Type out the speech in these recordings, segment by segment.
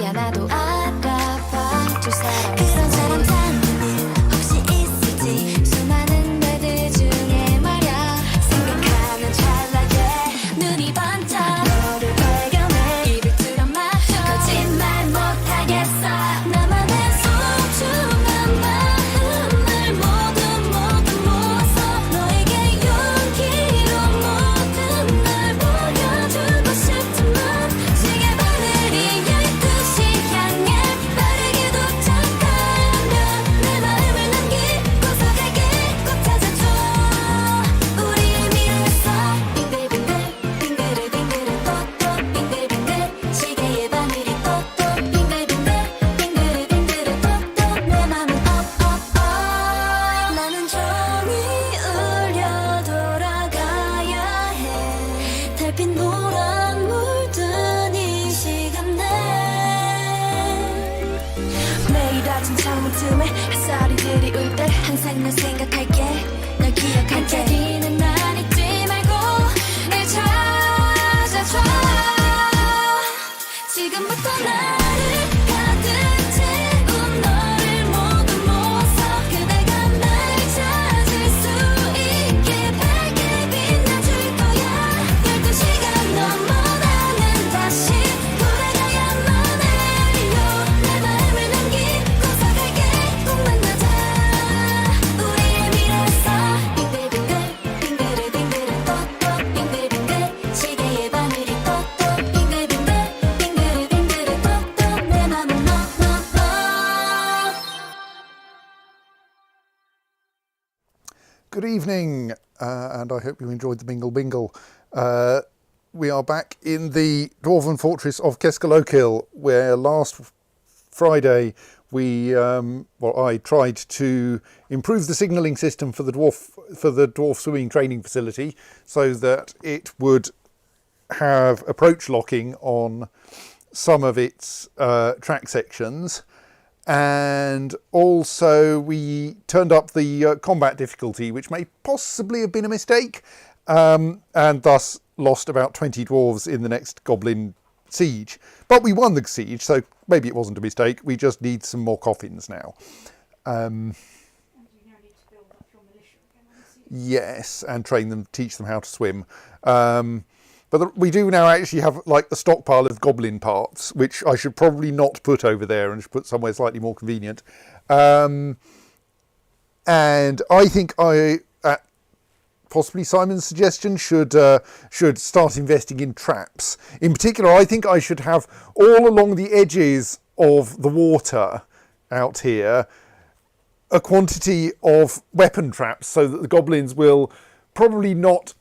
아니야 나도 알아봐 줄 사람 그런 사람 찾는 혹시 있을지 수많은 말들 중에 말야 생각하는 찰나에 눈이 반짝 너를 발견해 입을 틀어 마셔 거짓말 못하겠어 나만의 소중한 마음을 모두 모아서 너에게 용기로 모든 날 보여주고 싶지만 시계 바늘이 12시 향해 빠르게 도착하려면 내 마음을 남기고서 갈게 꼭 찾아줘 우리의 미래에서 빙글빙글 빙글빙글 또또 빙글빙글 시계의 바늘이 또또 빙글빙글 빙글빙글 또또 내 맘은 업업업 나는 종이 울려 돌아가야 해 달빛 노란 물든 이 시간에 매일 아침 창문 틈에 햇살이 들이올 때 항상 널 생각할게 널 기억할게 반짝이는 날 잊지 말고 날 찾아줘 지금부터 나를 가득 채운 너를 모두 모아서 그대가 날 찾을 수 있게 밝게 빛나줄 거야 12시간 넘어 나는 다시 돌아가야만 해요 내 마음을 남기고서 갈게 꼭 만나자 우리의 미래에서 빙글빙글 빙글빙글 또또 빙글빙글 시계의 바늘이 또또 빙글빙글 빙글빙글 또또 내 맘은 너 Good evening, and I hope you enjoyed the Bingle Bingle. We are back in the Dwarven Fortress of Keskalokil, where last Friday I tried to improve the signalling system for the dwarf swimming training facility so that it would have approach locking on some of its track sections. And also we turned up the combat difficulty, which may possibly have been a mistake, and thus lost about 20 dwarves in the next goblin siege. But we won the siege, so maybe it wasn't a mistake. We just need some more coffins now. Yes, and train them, teach them how to swim. But we do now actually have like a stockpile of goblin parts, which I should probably not put over there and should put somewhere slightly more convenient. And I think I, at possibly Simon's suggestion, should start investing in traps. In particular, I think I should have all along the edges of the water out here a quantity of weapon traps so that the goblins will probably not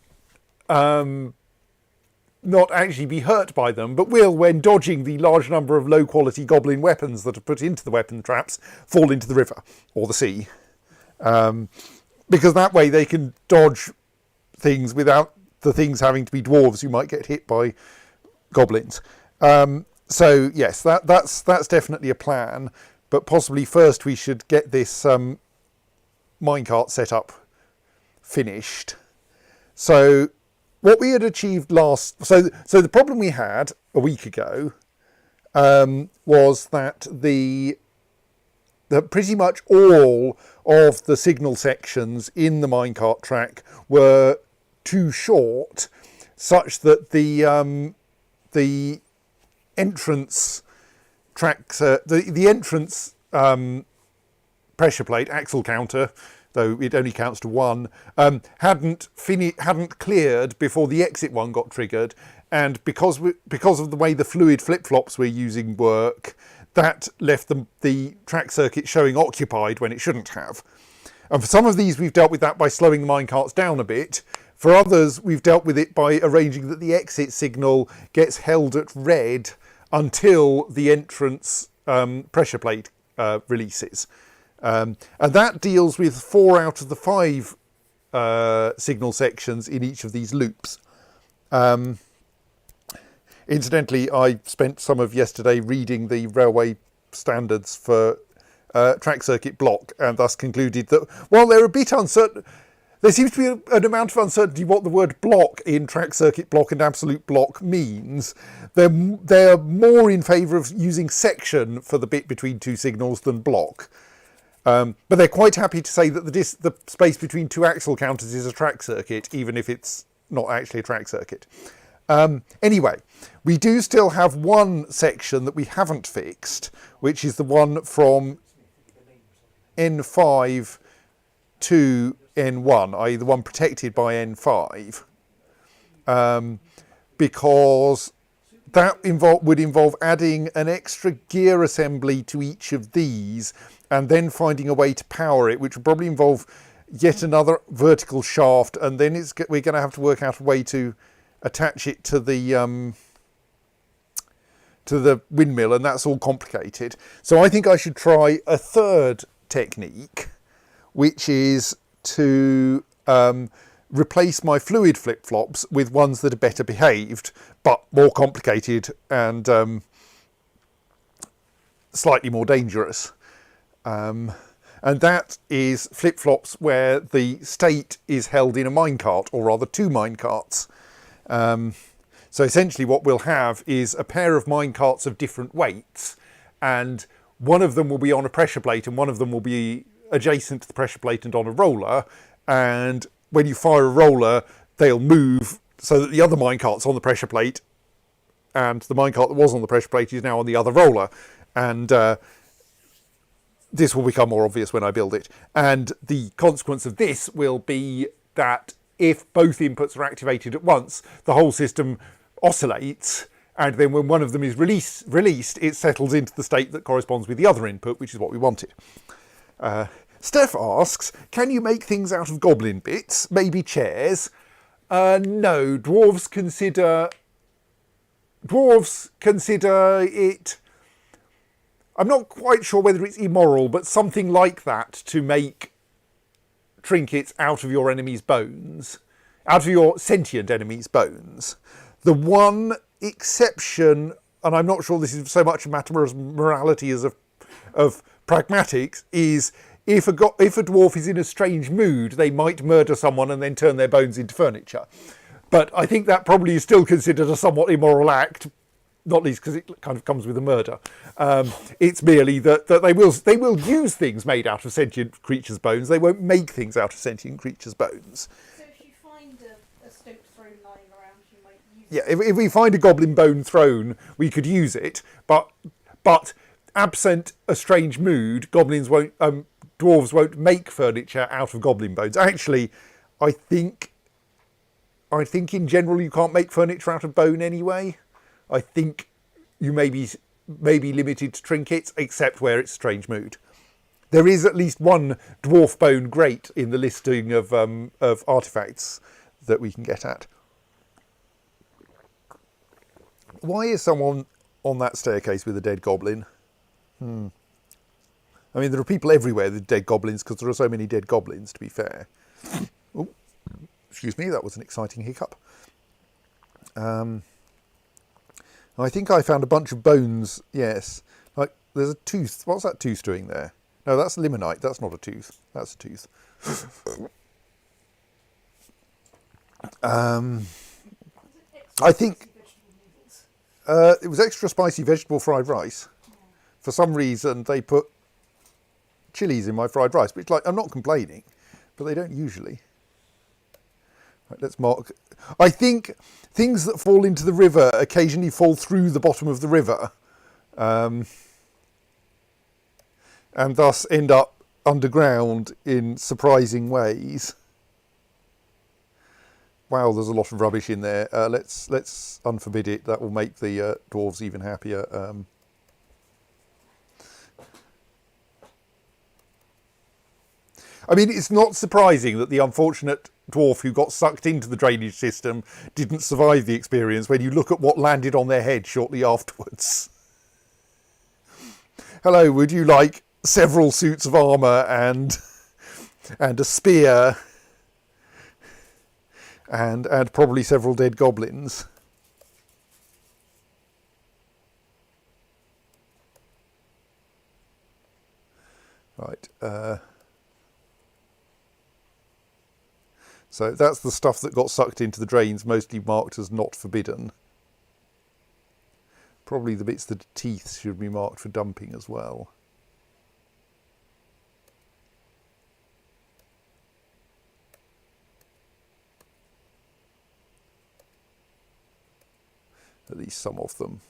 actually be hurt by them, but will, when dodging the large number of low-quality goblin weapons that are put into the weapon traps, fall into the river or the sea. Because that way they can dodge things without the things having to be dwarves who might get hit by goblins. So yes, that's definitely a plan, but possibly first we should get this minecart set up finished. So what we had achieved so the problem we had a week ago was that pretty much all of the signal sections in the minecart track were too short, such that the entrance tracks, the entrance pressure plate, axle counter, though it only counts to 1, hadn't cleared before the exit one got triggered, and because of the way the fluid flip-flops we're using work, that left the track circuit showing occupied when it shouldn't have. And for some of these we've dealt with that by slowing the minecarts down a bit. For others we've dealt with it by arranging that the exit signal gets held at red until the entrance pressure plate releases. And that deals with 4 out of the 5 signal sections in each of these loops. Incidentally, I spent some of yesterday reading the railway standards for track circuit block, and thus concluded that while they're a bit uncertain, There seems to be an amount of uncertainty what the word block in track circuit block and absolute block means. They're more in favour of using section for the bit between two signals than block. But they're quite happy to say that the space between two axle counters is a track circuit, even if it's not actually a track circuit. Anyway, we do still have one section that we haven't fixed, which is the one from N5 to N1, i.e. the one protected by N5, because that would involve adding an extra gear assembly to each of these and then finding a way to power it, which would probably involve yet another vertical shaft, and then we're going to have to work out a way to attach it to the windmill, and that's all complicated. So I think I should try a third technique, which is to replace my fluid flip-flops with ones that are better behaved but more complicated and slightly more dangerous. And that is flip-flops where the state is held in a minecart, or rather two minecarts. So essentially what we'll have is a pair of minecarts of different weights, and one of them will be on a pressure plate and one of them will be adjacent to the pressure plate and on a roller, and when you fire a roller they'll move so that the other minecart's on the pressure plate and the minecart that was on the pressure plate is now on the other roller, and this will become more obvious when I build it. And the consequence of this will be that if both inputs are activated at once, the whole system oscillates, and then when one of them is released, it settles into the state that corresponds with the other input, which is what we wanted. Steph asks, can you make things out of goblin bits, maybe chairs? No, dwarves consider it, I'm not quite sure whether it's immoral, but something like that, to make trinkets out of your enemy's bones, out of your sentient enemy's bones. The one exception, and I'm not sure this is so much a matter of morality as of pragmatics, is if a dwarf is in a strange mood, they might murder someone and then turn their bones into furniture. But I think that probably is still considered a somewhat immoral act, not least because it kind of comes with a murder. It's merely that they will use things made out of sentient creatures' bones. They won't make things out of sentient creatures' bones. So if you find a stoked throne lying around, you might use Yeah, if we find a goblin bone throne, we could use it. But absent a strange mood, dwarves won't make furniture out of goblin bones. Actually, I think in general you can't make furniture out of bone anyway. I think you may be limited to trinkets, except where it's strange mood. There is at least one dwarf bone grate in the listing of artifacts that we can get at. Why is someone on that staircase with a dead goblin? I mean, there are people everywhere with dead goblins because there are so many dead goblins, to be fair. Oh, excuse me, that was an exciting hiccup. I think I found a bunch of bones, yes. Like, there's a tooth. What's that tooth doing there? No, that's limonite. That's not a tooth. That's a tooth. I think it was extra spicy vegetable fried rice. For some reason, they put chilies in my fried rice, which, like, I'm not complaining, but they don't usually. Right, let's mark. I think things that fall into the river occasionally fall through the bottom of the river, and thus end up underground in surprising ways. Wow, there's a lot of rubbish in there. Let's unforbid it. That will make the dwarves even happier. I mean, it's not surprising that the unfortunate dwarf who got sucked into the drainage system didn't survive the experience when you look at what landed on their head shortly afterwards. Hello, would you like several suits of armour and a spear and probably several dead goblins? Right. So that's the stuff that got sucked into the drains, mostly marked as not forbidden. Probably the bits that are teeth should be marked for dumping as well. At least some of them.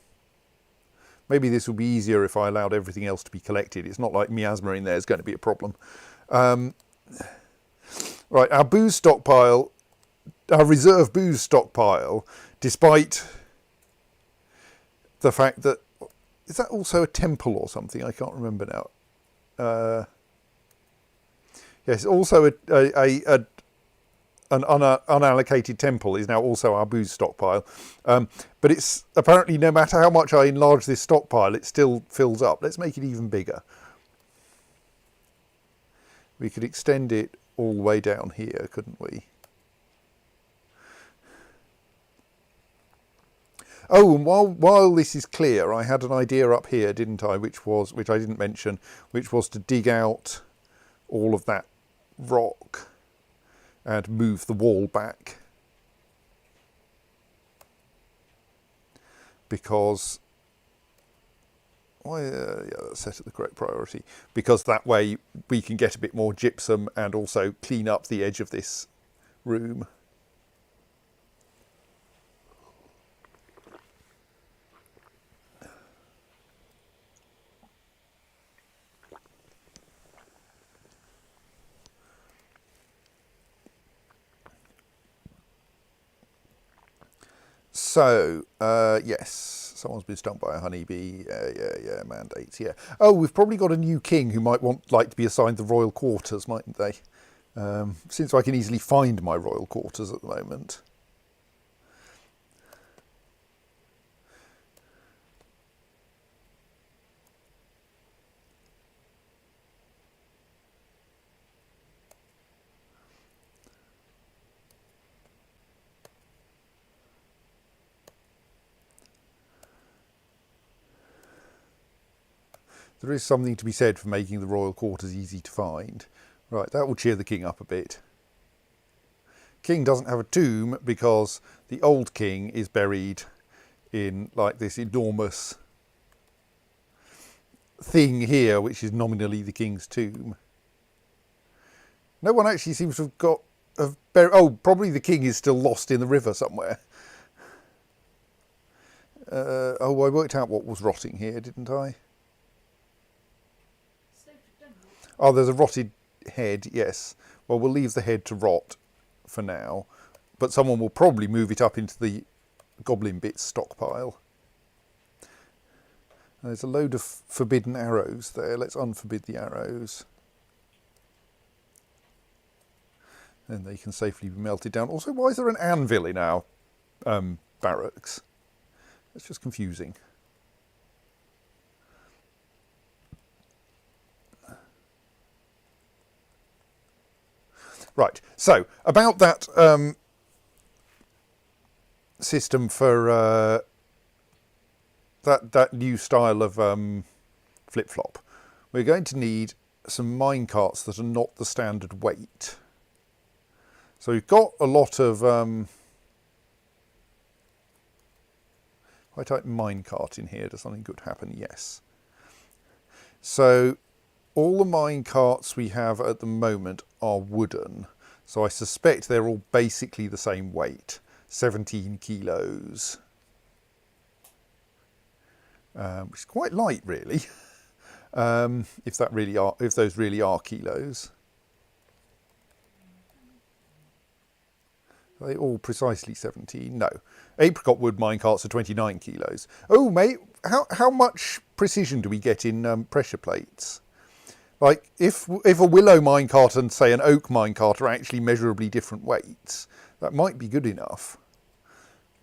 Maybe this would be easier if I allowed everything else to be collected. It's not like miasma in there is going to be a problem. Right, our booze stockpile, our reserve booze stockpile, despite the fact that, is that also a temple or something? I can't remember now. Yes, also an unallocated temple is now also our booze stockpile. But it's apparently, no matter how much I enlarge this stockpile, it still fills up. Let's make it even bigger. We could extend it all the way down here, couldn't we? Oh, and while this is clear, I had an idea up here, didn't I? Which I didn't mention, which was to dig out all of that rock and move the wall back, because yeah, that's set at the correct priority, because that way we can get a bit more gypsum and also clean up the edge of this room. So, yes, someone's been stung by a honeybee. Yeah, mandates, yeah. Oh, we've probably got a new king who might like to be assigned the royal quarters, mightn't they? Since I can easily find my royal quarters at the moment. There is something to be said for making the royal quarters easy to find. Right, that will cheer the king up a bit. King doesn't have a tomb because the old king is buried in like this enormous thing here, which is nominally the king's tomb. No one actually seems to have got oh, probably the king is still lost in the river somewhere. Oh, I worked out what was rotting here, didn't I? Oh, there's a rotted head, yes. Well, we'll leave the head to rot for now, but someone will probably move it up into the goblin bits stockpile. There's a load of forbidden arrows there. Let's unforbid the arrows. Then they can safely be melted down. Also, why is there an anvil in our barracks? That's just confusing. Right, so about that system for that new style of flip-flop, we're going to need some minecarts that are not the standard weight. So we've got a lot of... if I type minecart in here, does something good happen? Yes. So all the minecarts we have at the moment are wooden. So I suspect they're all basically the same weight, 17 kilos. Which is quite light, really, if those really are kilos. Are they all precisely 17? No. Apricot wood minecarts are 29 kilos. Oh, mate, how much precision do we get in pressure plates? Like, if a willow minecart and, say, an oak minecart are actually measurably different weights, that might be good enough.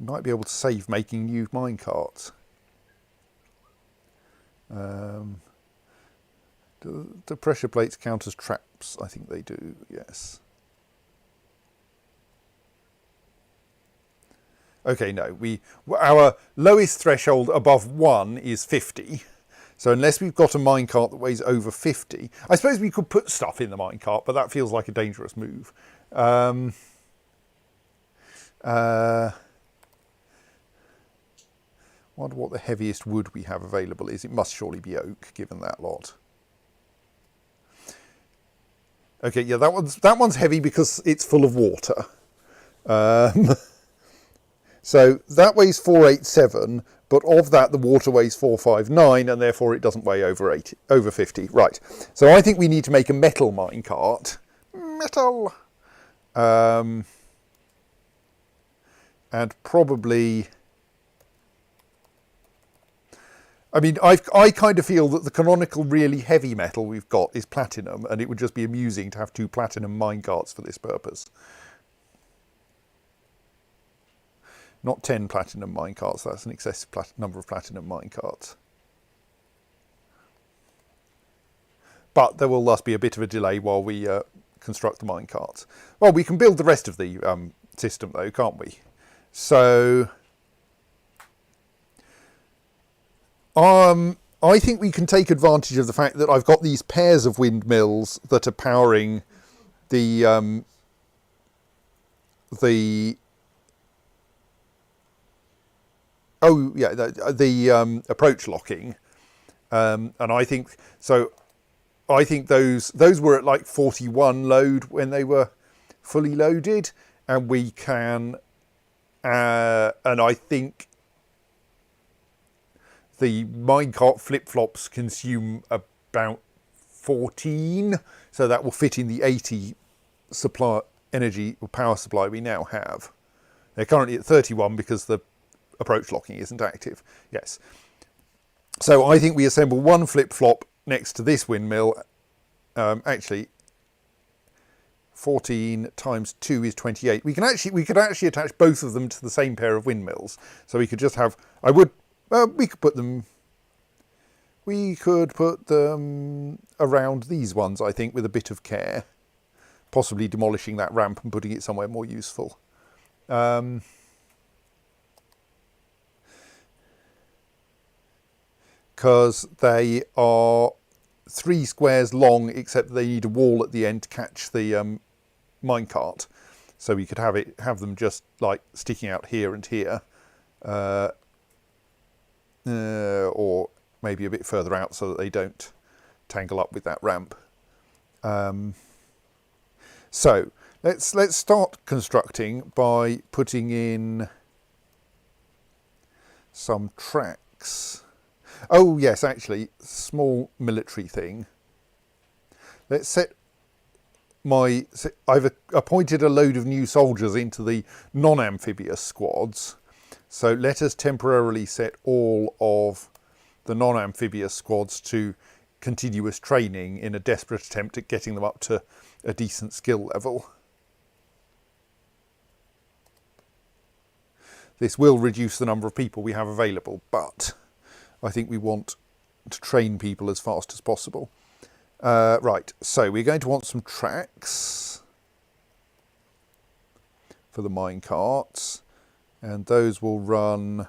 You might be able to save making new minecarts. Do the pressure plates count as traps? I think they do, yes. Okay, no, our lowest threshold above 1 is 50. So unless we've got a minecart that weighs over 50, I suppose we could put stuff in the minecart, but that feels like a dangerous move. Wonder what the heaviest wood we have available is. It must surely be oak, given that lot. Okay, yeah, that one's heavy because it's full of water. So that weighs 487, but of that the water weighs 459, and therefore it doesn't weigh over 50. Right. So I think we need to make a metal minecart. Metal. And probably. I mean, I kind of feel that the canonical really heavy metal we've got is platinum, and it would just be amusing to have 2 platinum minecarts for this purpose. Not 10 platinum minecarts, that's an excessive number of platinum minecarts. But there will thus be a bit of a delay while we construct the minecarts. Well, we can build the rest of the system though, can't we? So I think we can take advantage of the fact that I've got these pairs of windmills that are powering the approach locking, and I think so. I think those were at like 41 load when they were fully loaded, and we can, and I think the minecart flip-flops consume about 14, so that will fit in the 80 supply energy or power supply we now have. They're currently at 31 because the approach locking isn't active. Yes. So I think we assemble one flip-flop next to this windmill. Actually, 14 times 2 is 28. We could actually attach both of them to the same pair of windmills. So we could just have. We could put them around these ones, I think, with a bit of care. Possibly demolishing that ramp and putting it somewhere more useful. Because they are 3 squares long, except they need a wall at the end to catch the minecart. So we could have them just like sticking out here and here. Or maybe a bit further out so that they don't tangle up with that ramp. So let's start constructing by putting in some tracks. Oh yes, actually, small military thing. Let's set I've appointed a load of new soldiers into the non-amphibious squads. So let us temporarily set all of the non-amphibious squads to continuous training in a desperate attempt at getting them up to a decent skill level. This will reduce the number of people we have available, but I think we want to train people as fast as possible. Right, so we're going to want some tracks for the minecarts. And those will run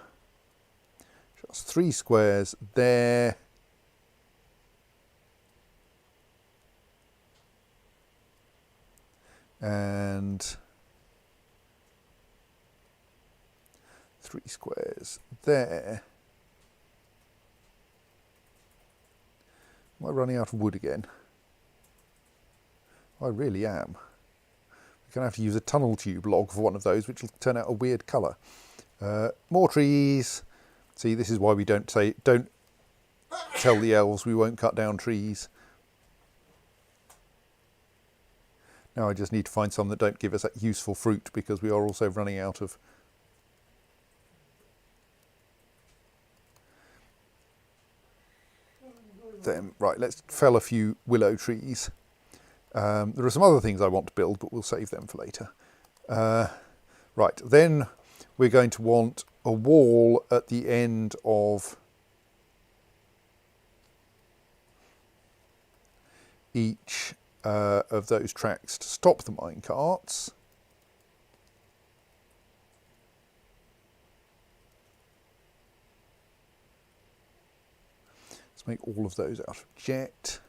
just 3 squares there. And 3 squares there. Am I running out of wood again? I really am. We're going to have to use a tunnel tube log for one of those, which will turn out a weird colour. More trees. See, this is why we don't tell the elves we won't cut down trees. Now I just need to find some that don't give us that useful fruit, because we are also running out of them. Right, let's fell a few willow trees. There are some other things I want to build, but we'll save them for later. Right, then we're going to want a wall at the end of each of those tracks to stop the minecarts. Let's make all of those out of jet.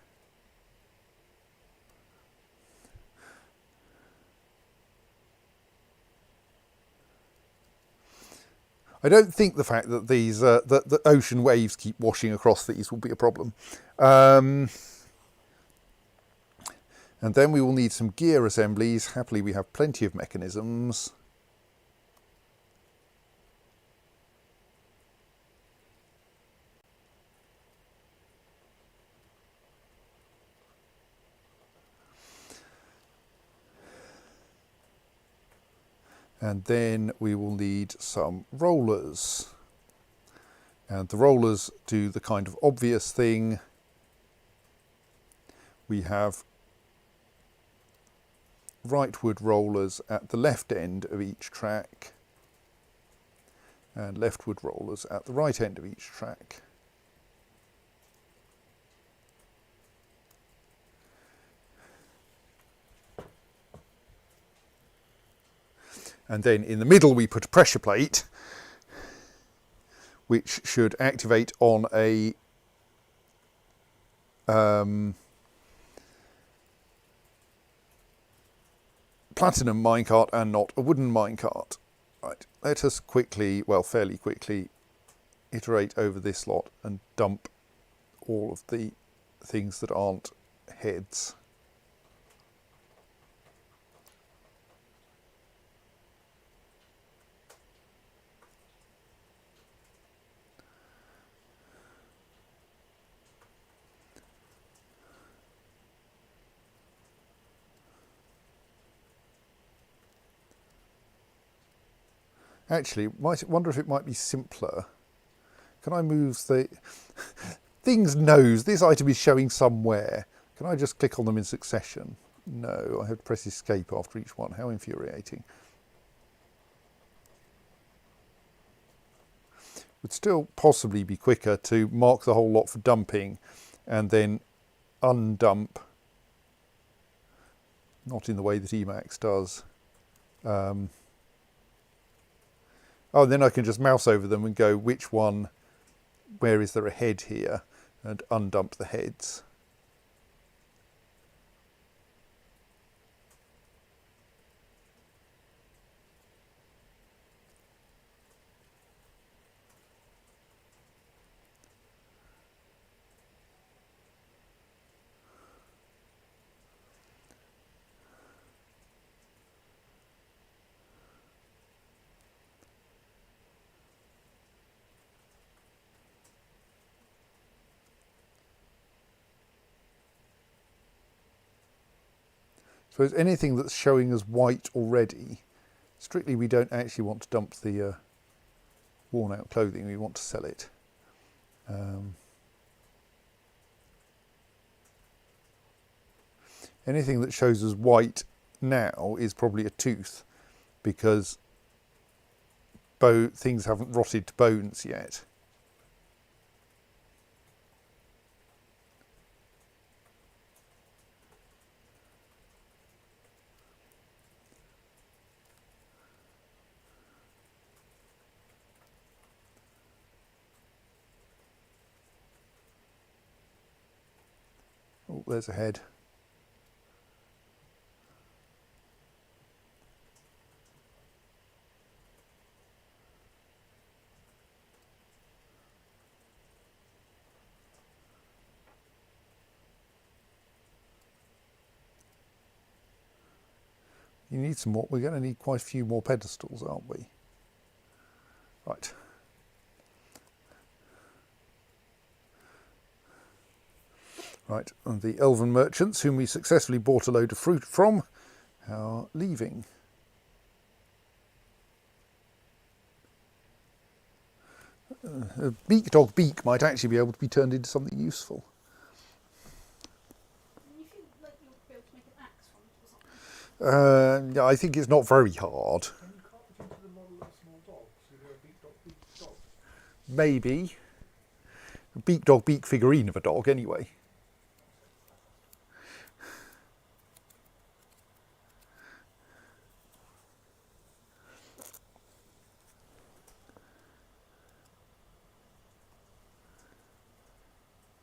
I don't think the fact that these that the ocean waves keep washing across these will be a problem. And then we will need some gear assemblies. Happily, we have plenty of mechanisms. And then we will need some rollers. And the rollers do the kind of obvious thing. We have rightward rollers at the left end of each track and leftward rollers at the right end of each track. And then in the middle we put a pressure plate which should activate on a platinum minecart and not a wooden minecart. Right, let us quickly, well fairly quickly, iterate over this lot and dump all of the things that aren't heads. Actually, wonder if it might be simpler. Can I move the... Things knows this item is showing somewhere. Can I just click on them in succession? No, I have to press escape after each one. How infuriating. Would still possibly be quicker to mark the whole lot for dumping and then undump. Not in the way that Emacs does. Oh, then I can just mouse over them and go, which one, where is there a head here, and undump the heads. So is anything that's showing as white already, strictly we don't actually want to dump the worn out clothing, we want to sell it. Anything that shows as white now is probably a tooth because things haven't rotted to bones yet. Oh, there's a head. You need some more. We're going to need quite a few more pedestals, aren't we? Right. Right, and the elven merchants, whom we successfully bought a load of fruit from, are leaving. A beak dog beak might actually be able to be turned into something useful. You think like you'll be able to make an axe from it or something? Yeah, I think it's not very hard. Can you carve it into the model of a small dog? So you're a beak dog. Maybe. A beak dog beak figurine of a dog, anyway.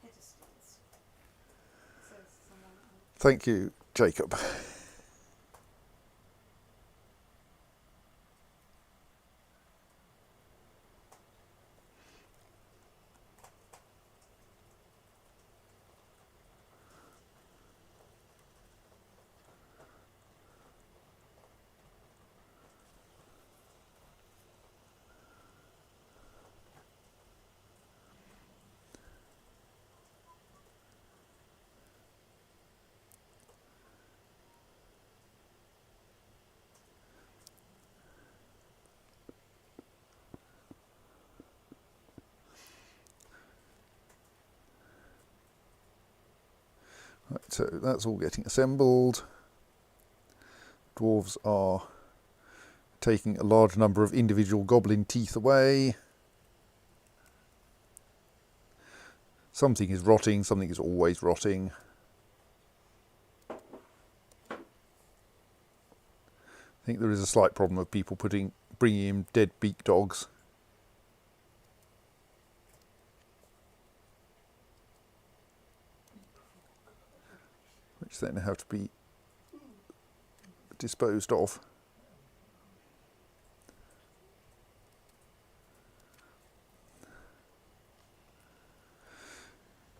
Pedestals. Says someone else. Thank you, Jacob. Right, so that's all getting assembled. Dwarves are taking a large number of individual goblin teeth away. Something is rotting, something is always rotting. I think there is a slight problem of people bringing in dead beak dogs. Which then have to be disposed of.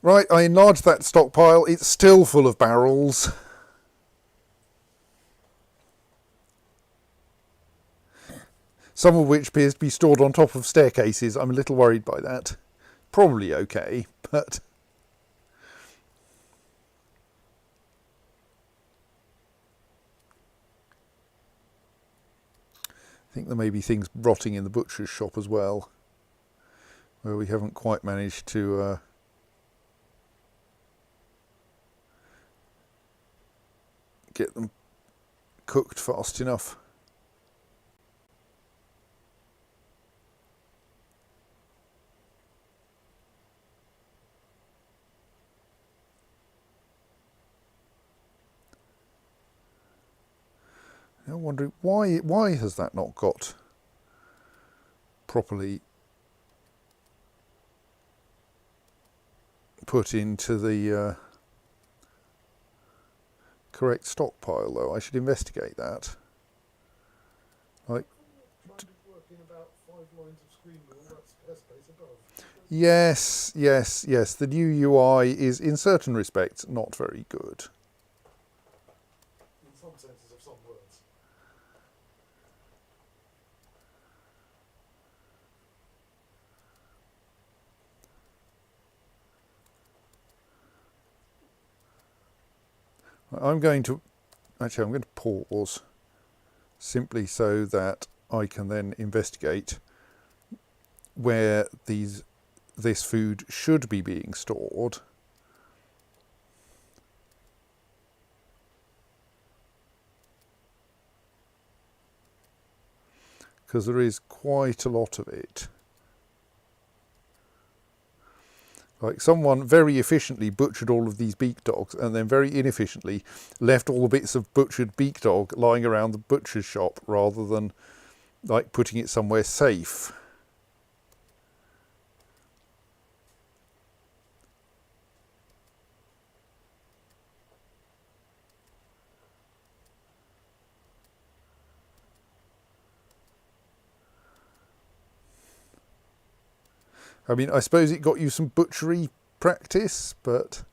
Right, I enlarged that stockpile. It's still full of barrels. Some of which appears to be stored on top of staircases. I'm a little worried by that. Probably okay, but... I think there may be things rotting in the butcher's shop as well, where we haven't quite managed to get them cooked fast enough. I'm wondering why has that not got properly put into the correct stockpile, though. I should investigate that. Like, Trying to work in about 5 lines of screen rule, that's airspace above. yes. The new UI is, in certain respects, not very good. In some senses of some words. I'm going to pause simply so that I can then investigate where this food should be being stored. Because there is quite a lot of it. Like, someone very efficiently butchered all of these beak dogs and then very inefficiently left all the bits of butchered beak dog lying around the butcher's shop rather than like putting it somewhere safe. I mean, I suppose it got you some butchery practice, but...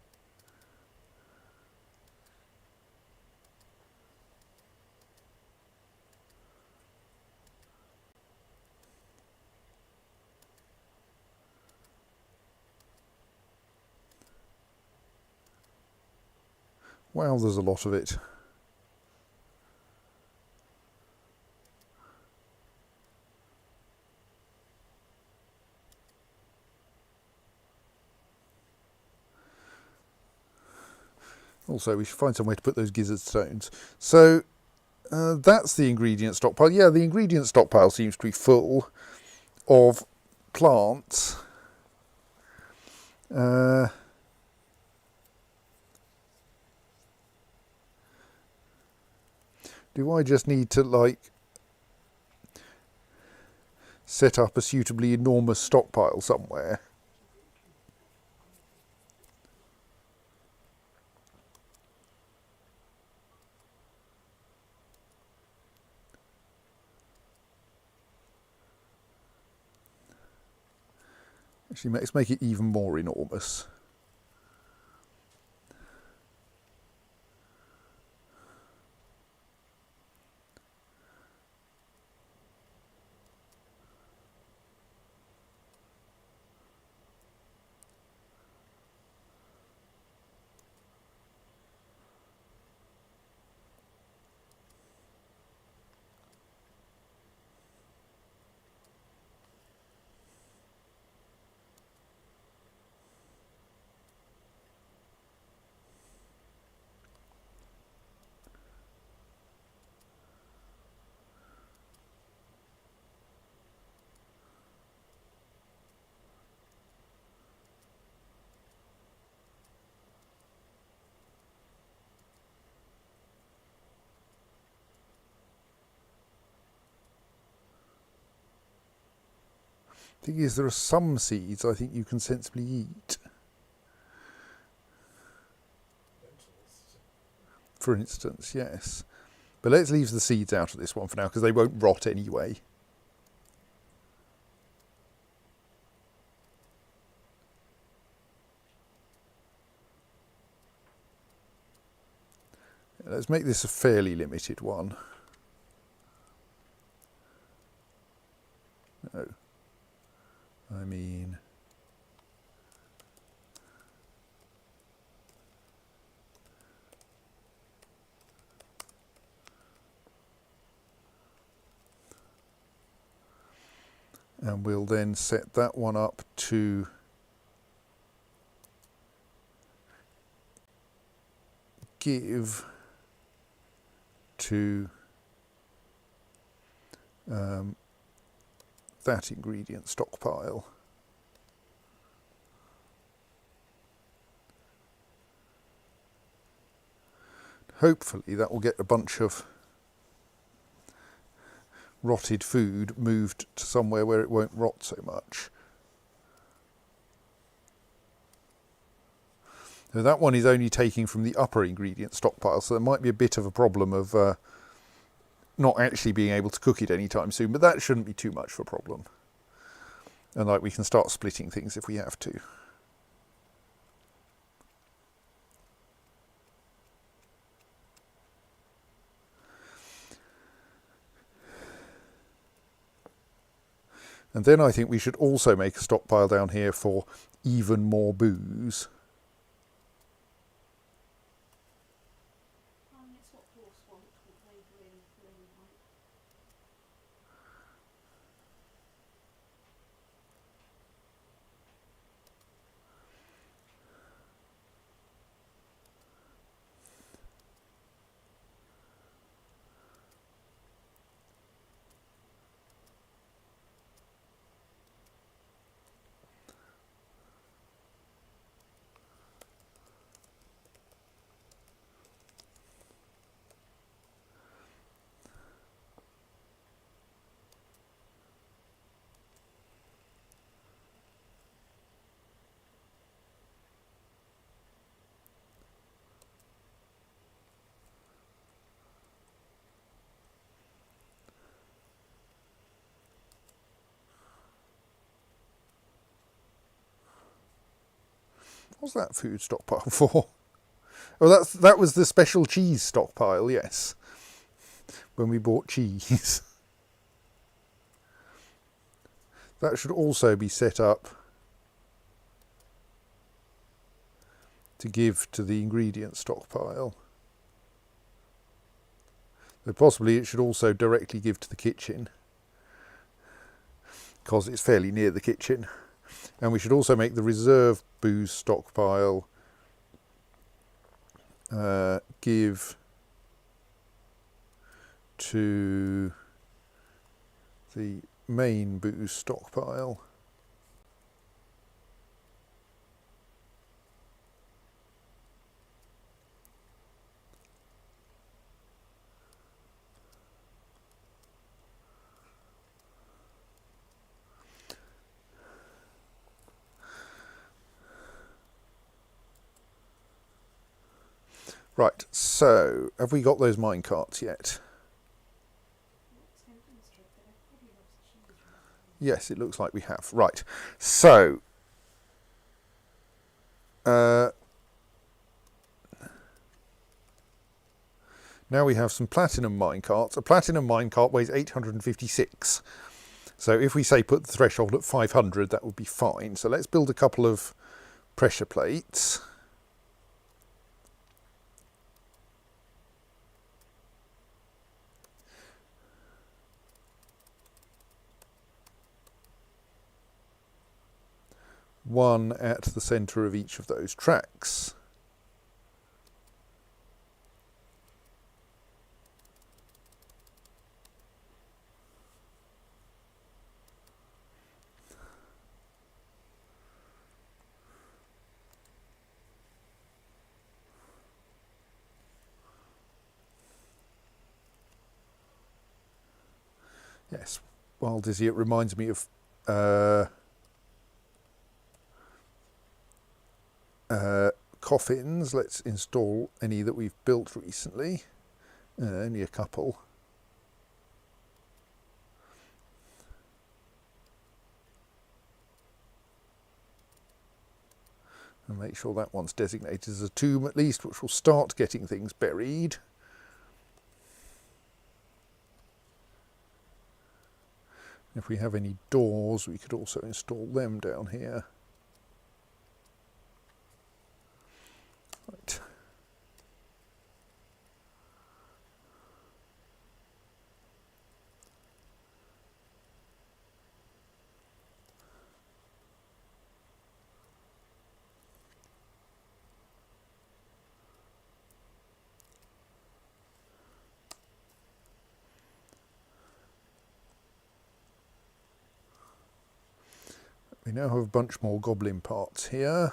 wow, there's a lot of it. Also, we should find some way to put those gizzard stones. So, that's the ingredient stockpile. Yeah, the ingredient stockpile seems to be full of plants. Do I just need to, like, set up a suitably enormous stockpile somewhere? Actually, let's make it even more enormous. Thing is, there are some seeds I think you can sensibly eat. Lentils. For instance, yes. But let's leave the seeds out of this one for now because they won't rot anyway. Let's make this a fairly limited one. No. I mean... And we'll then set that one up to give to that ingredient stockpile. Hopefully that will get a bunch of rotted food moved to somewhere where it won't rot so much. So that one is only taking from the upper ingredient stockpile, so there might be a bit of a problem of not actually being able to cook it anytime soon, but that shouldn't be too much of a problem. And like we can start splitting things if we have to. And then I think we should also make a stockpile down here for even more booze. It's what horse want, what they really want. What's that food stockpile for? Oh, that was the special cheese stockpile, yes. When we bought cheese. That should also be set up to give to the ingredient stockpile. So possibly it should also directly give to the kitchen, because it's fairly near the kitchen. And we should also make the reserve booze stockpile give to the main booze stockpile. Right, so have we got those minecarts yet? Yes, it looks like we have. Right, so now we have some platinum minecarts. A platinum minecart weighs 856. So if we say put the threshold at 500, that would be fine. So let's build a couple of pressure plates. One at the centre of each of those tracks. Yes, while dizzy, it reminds me of coffins. Let's install any that we've built recently. Only a couple. And make sure that one's designated as a tomb at least, which will start getting things buried. If we have any doors, we could also install them down here. Right. We now have a bunch more goblin parts here,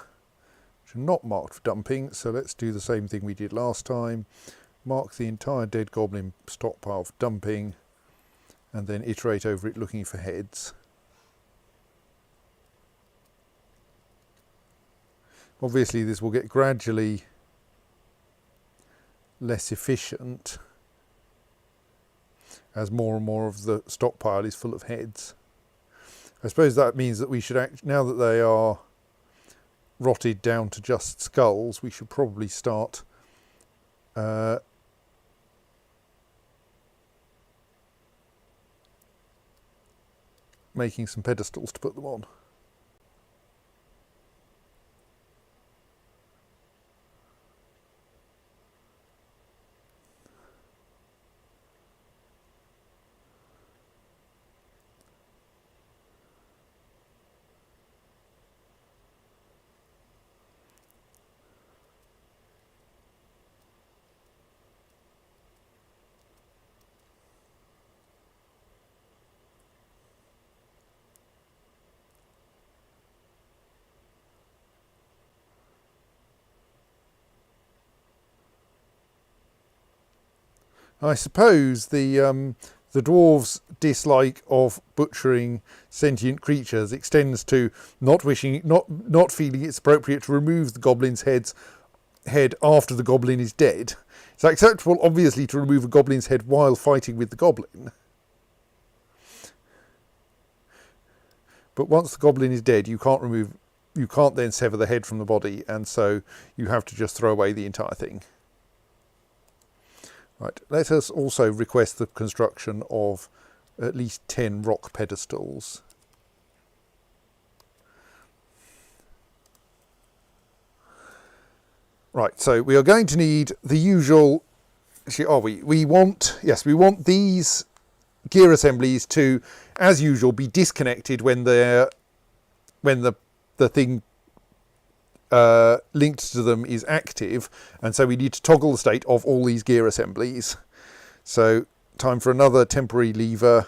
which are not marked for dumping, so let's do the same thing we did last time. Mark the entire dead goblin stockpile for dumping, and then iterate over it looking for heads. Obviously this will get gradually less efficient as more and more of the stockpile is full of heads. I suppose that means that we should now that they are rotted down to just skulls, we should probably start making some pedestals to put them on. I suppose the dwarves' dislike of butchering sentient creatures extends to not feeling it's appropriate to remove the goblin's head after the goblin is dead. It's acceptable, obviously, to remove a goblin's head while fighting with the goblin, but once the goblin is dead, you can't then sever the head from the body, and so you have to just throw away the entire thing. Right, let us also request the construction of at least 10 rock pedestals. Right, so we are going to need the usual. We want these gear assemblies to, as usual, be disconnected when the thing linked to them is active, and so we need to toggle the state of all these gear assemblies. So time for another temporary lever.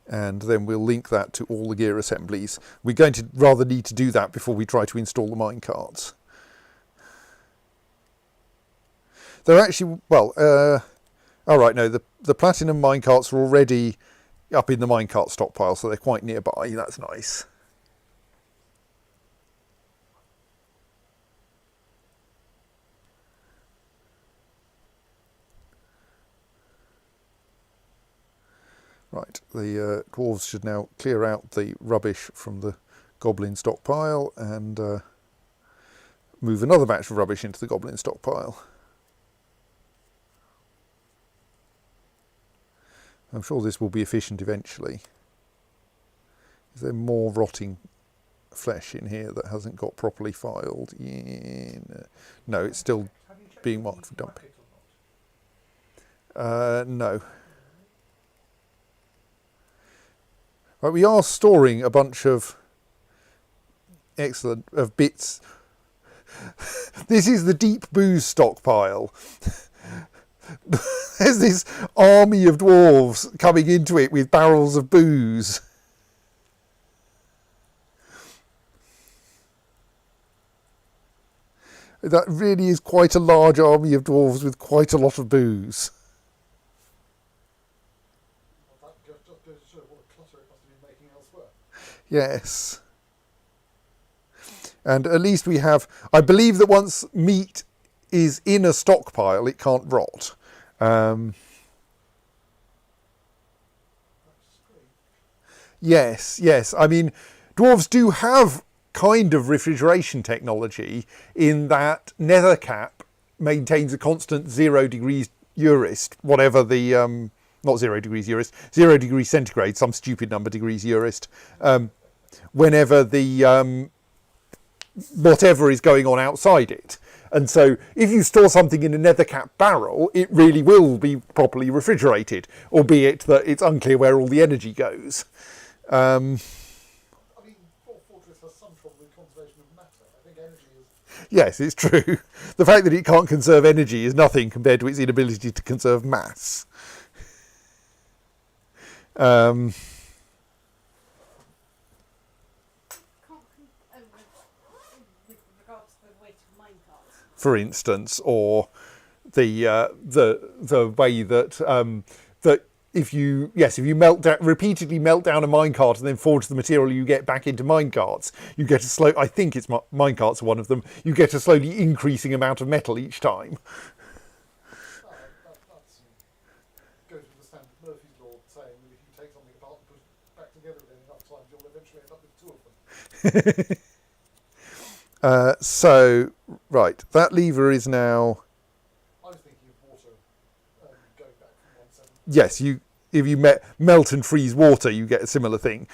And then we'll link that to all the gear assemblies. We're going to rather need to do that before we try to install the minecarts. They're actually, well, all right, no, the platinum minecarts are already up in the minecart stockpile, so they're quite nearby. That's nice. Right, the dwarves should now clear out the rubbish from the goblin stockpile and move another batch of rubbish into the goblin stockpile. I'm sure this will be efficient eventually. Is there more rotting flesh in here that hasn't got properly filed? Yeah, no, it's still being marked for dumping. No. Right, we are storing a bunch of bits. This is the deep booze stockpile. There's this army of dwarves coming into it with barrels of booze. That really is quite a large army of dwarves with quite a lot of booze. Well, that just goes to show what a clutter it must have been making elsewhere. Yes. And at least we have... I believe that once meat is in a stockpile, it can't rot. Yes. I mean, dwarves do have kind of refrigeration technology in that Nethercap maintains a constant 0 degrees Eurist, whatever the... not 0 degrees Eurist, 0 degrees centigrade, some stupid number degrees Eurist, whenever the... whatever is going on outside it. And so if you store something in a Nethercap barrel, it really will be properly refrigerated, albeit that it's unclear where all the energy goes. I mean, Fort Fortress has some trouble with conservation of matter. I think energy is... Yes, it's true. The fact that it can't conserve energy is nothing compared to its inability to conserve mass. With regards to the weight of minecarts. For instance, or the way that that if you repeatedly melt down a minecart and then forge the material you get back into minecarts, you get a slow. I think it's minecarts are one of them. You get a slowly increasing amount of metal each time. That goes with the standard Murphy's Law saying that if you take something apart and put it back together again enough times, you'll eventually end up with two of them. So, right, that lever is now... I was thinking of water going back from 1.7. Yes, if you melt and freeze water, you get a similar thing.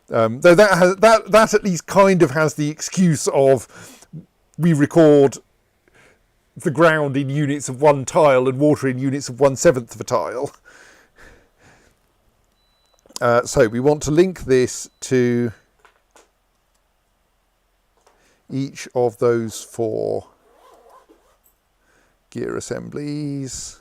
Though that at least kind of has the excuse of we record the ground in units of 1 tile and water in units of 1/7 of a tile. So we want to link this to each of those 4 gear assemblies.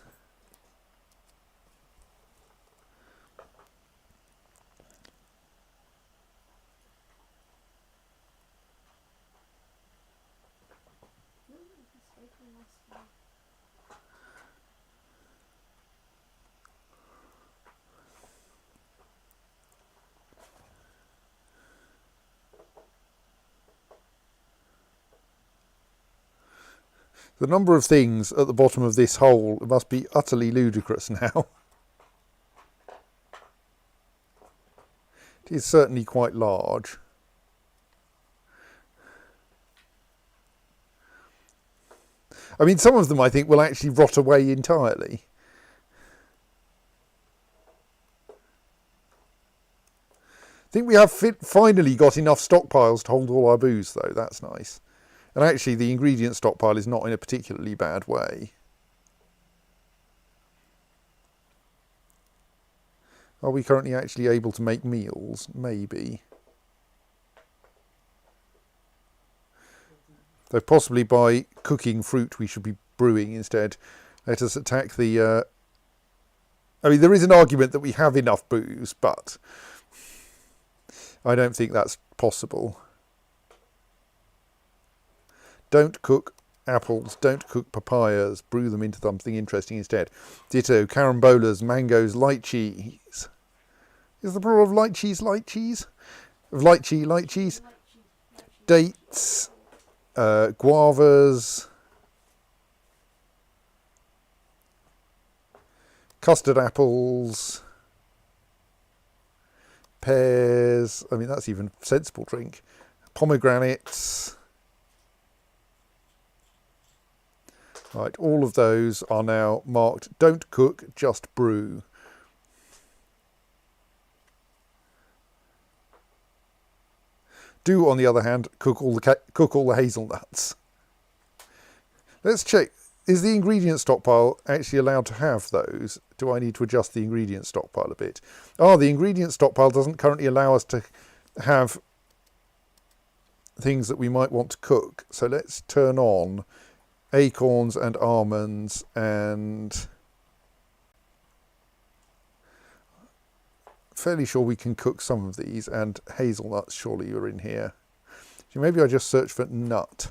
The number of things at the bottom of this hole must be utterly ludicrous now. It is certainly quite large. I mean, some of them I think will actually rot away entirely. I think we have finally got enough stockpiles to hold all our booze, though. That's nice. And actually, the ingredient stockpile is not in a particularly bad way. Are we currently actually able to make meals? Maybe. Though possibly by cooking fruit we should be brewing instead. Let us attack the... I mean, there is an argument that we have enough booze, but I don't think that's possible. Don't cook apples, don't cook papayas, brew them into something interesting instead. Ditto, carambolas, mangoes, lychees. Is the plural of lychees lychees? Of lychees? Dates, guavas, custard apples, pears, I mean that's even a sensible drink, pomegranates. Right, all of those are now marked don't cook, just brew. Do, on the other hand, cook all the hazelnuts. Let's check. Is the ingredient stockpile actually allowed to have those? Do I need to adjust the ingredient stockpile a bit? Oh, the ingredient stockpile doesn't currently allow us to have things that we might want to cook. So let's turn on acorns and almonds and fairly sure we can cook some of these, and hazelnuts surely are in here. So maybe I just search for nut.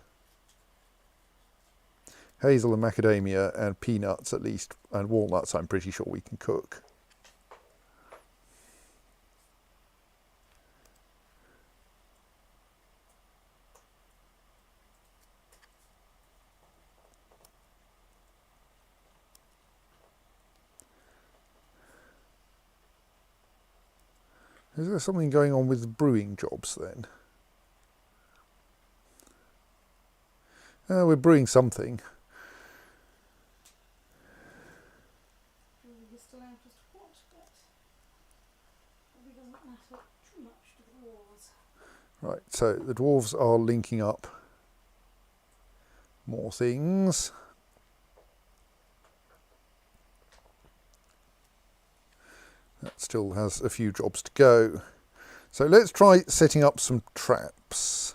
Hazel and macadamia and peanuts at least, and walnuts I'm pretty sure we can cook. Is there something going on with the brewing jobs then? We're brewing something. You're still out as to what, but probably doesn't matter too much to the dwarves. Right, so the dwarves are linking up more things. That still has a few jobs to go. So let's try setting up some traps.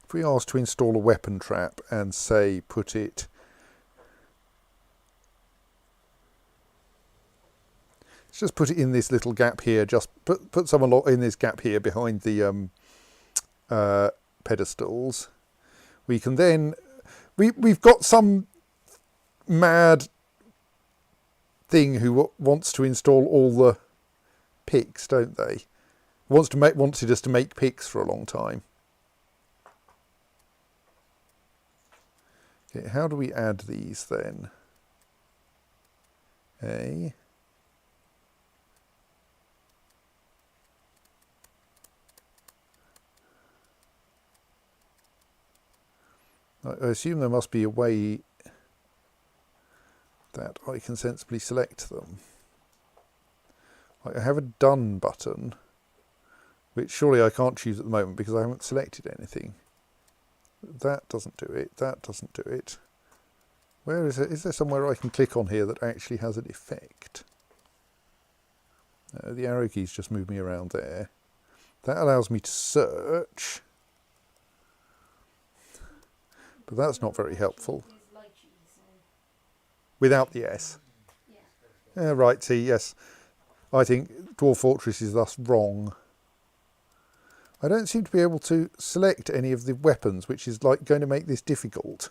If we ask to install a weapon trap and say put it let's just put it in this little gap here, just put some in this gap here behind the pedestals. We can then we've got some mad thing who wants to install all the picks, don't they? Wanted us to make picks for a long time. Okay, how do we add these then? I assume there must be a way that I can sensibly select them. I have a done button, which surely I can't choose at the moment because I haven't selected anything. That doesn't do it, that doesn't do it. Where is it? Is there somewhere I can click on here that actually has an effect? The arrow keys just move me around there. That allows me to search, but that's not very helpful. Without the S. Yeah, right, see, yes. I think Dwarf Fortress is thus wrong. I don't seem to be able to select any of the weapons, which is like going to make this difficult.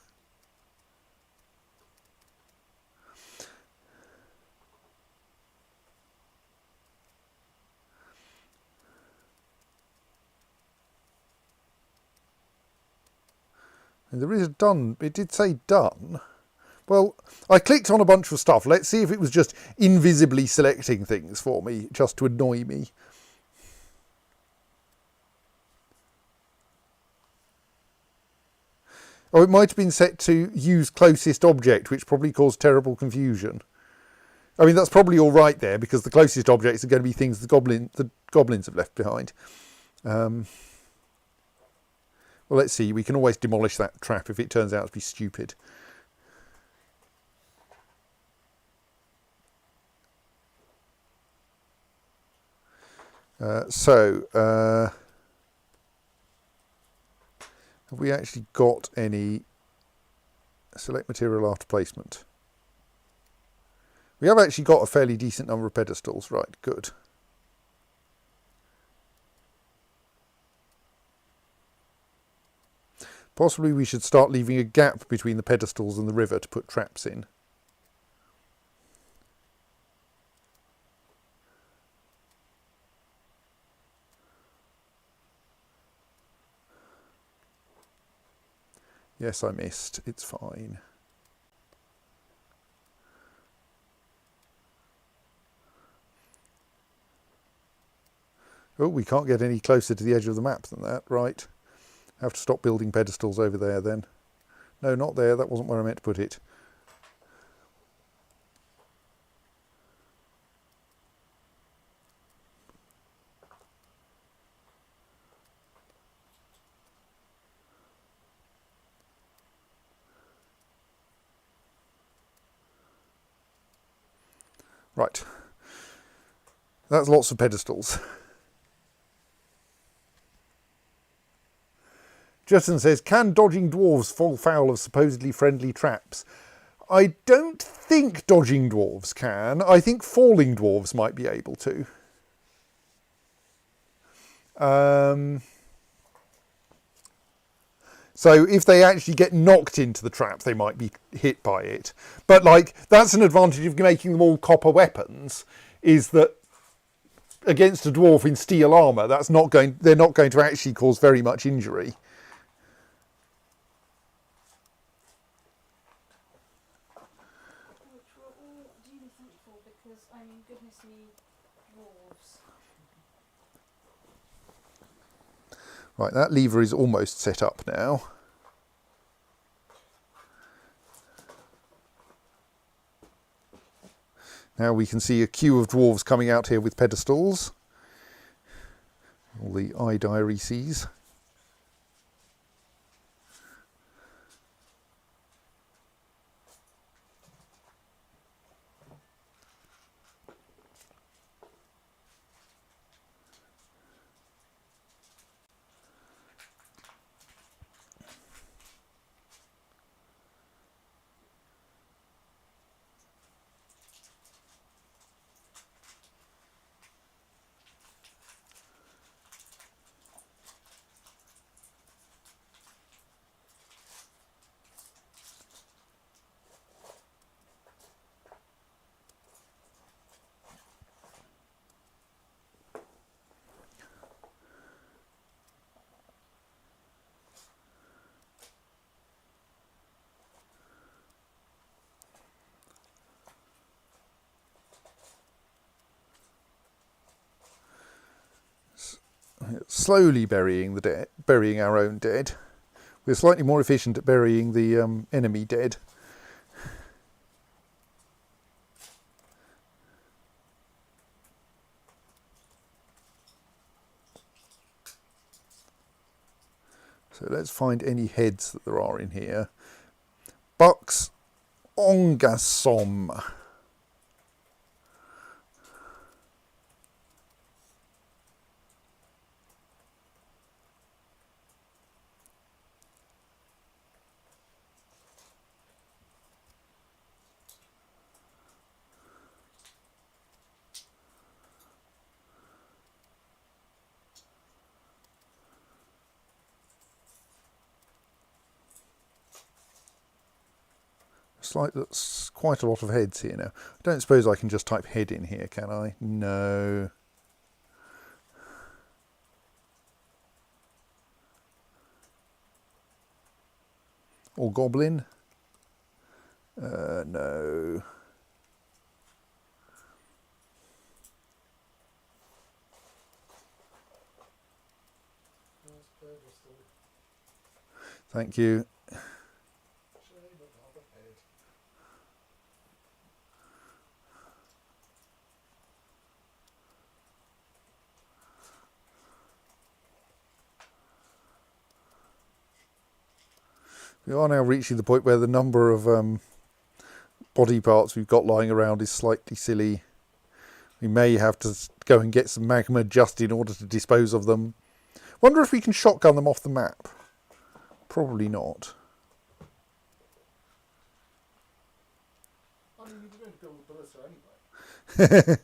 And there is a done, it did say done. Well, I clicked on a bunch of stuff. Let's see if it was just invisibly selecting things for me, just to annoy me. Oh, it might have been set to use closest object, which probably caused terrible confusion. I mean, that's probably all right there, because the closest objects are going to be things the goblins have left behind. Well, let's see. We can always demolish that trap if it turns out to be stupid. Have we actually got any select material after placement? We have actually got a fairly decent number of pedestals, right, good. Possibly we should start leaving a gap between the pedestals and the river to put traps in. Yes, I missed. It's fine. Oh, we can't get any closer to the edge of the map than that, right? Have to stop building pedestals over there then. No, not there. That wasn't where I meant to put it. Right. That's lots of pedestals. Justin says, can dodging dwarves fall foul of supposedly friendly traps? I don't think dodging dwarves can. I think falling dwarves might be able to. So if they actually get knocked into the trap, they might be hit by it. But like, that's an advantage of making them all copper weapons, is that against a dwarf in steel armour, they're not going to actually cause very much injury. Which we're all duly thankful because, I mean, goodness me, dwarves. Right, that lever is almost set up now. Now we can see a queue of dwarves coming out here with pedestals. All the iDiareses. Slowly burying the dead, burying our own dead. We're slightly more efficient at burying the enemy dead. So let's find any heads that there are in here. Bucks Ongasom. It's like that's quite a lot of heads here now. I don't suppose I can just type head in here, can I? No. Or goblin? No. Thank you. We are now reaching the point where the number of body parts we've got lying around is slightly silly. We may have to go and get some magma just in order to dispose of them. Wonder if we can shotgun them off the map. Probably not. I mean, you're going to go with Ballista anyway.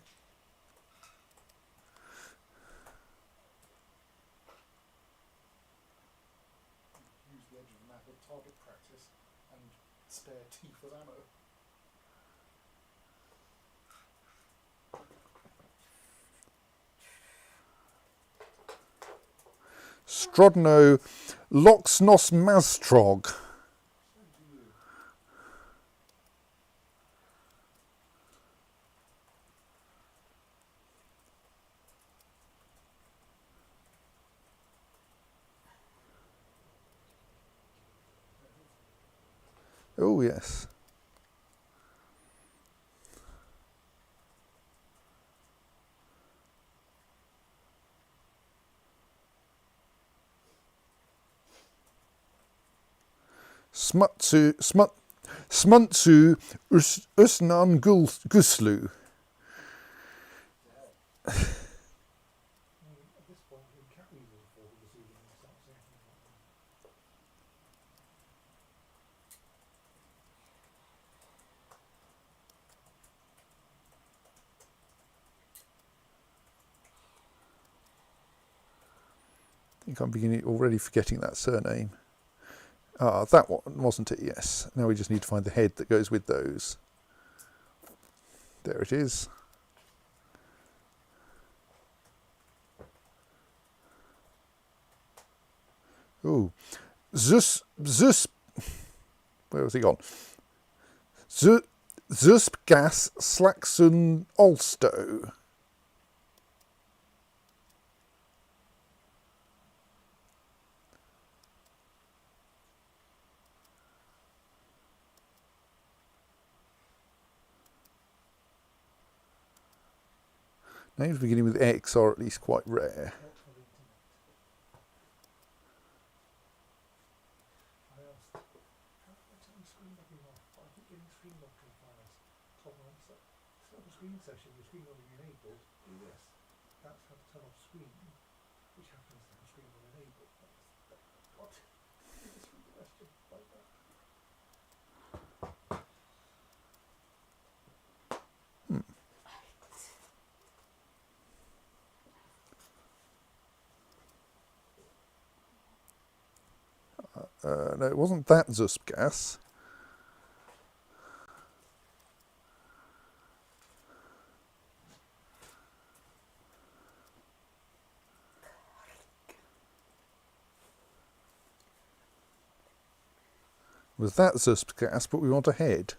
Use the edge of the map with target practice and spare teeth as ammo. Strodno Loxnos Mastrog. Oh yes. Smuntsu Usnan Guslu. At this point, we can't even afford to see them start saying things like that. I think I'm beginning already forgetting that surname. Ah, that one, wasn't it? Yes. Now we just need to find the head that goes with those. There it is. Ooh. Zus, where was he gone? Zusp gas Slaxon Olsto. Names beginning with X are at least quite rare. I asked, how do I turn the screen locking off? I keep getting screen locking files. Tom answer. Set up a screen session, your screen will be enabled. Do this. That's how to turn off screen, which happens to have screen on enabled. What? Just read the question like that. No, it wasn't that Zusp gas. Was that Zusp gas, but we want a head.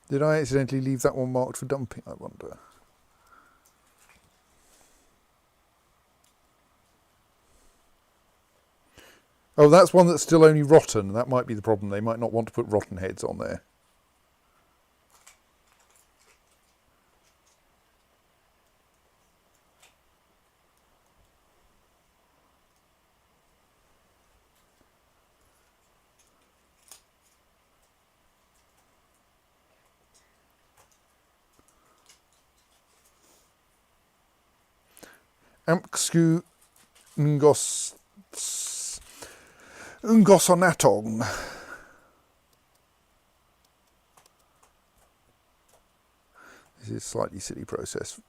Did I accidentally leave that one marked for dumping, I wonder? Oh, that's one that's still only rotten. That might be the problem. They might not want to put rotten heads on there. Amksku Ngosonatong. This is a slightly silly process.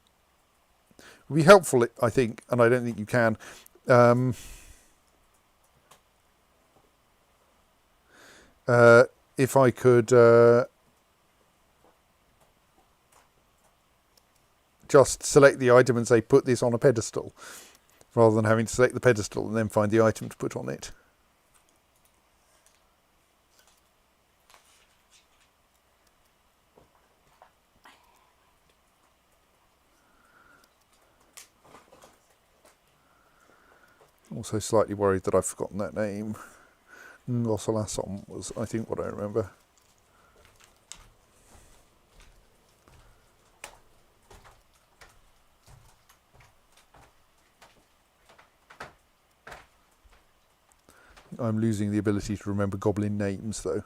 It would be helpful, I think, and I don't think you can. If I could just select the item and say put this on a pedestal, rather than having to select the pedestal and then find the item to put on it. Also slightly worried that I've forgotten that name. Ngosolasom was, I think, what I remember. I'm losing the ability to remember goblin names, though.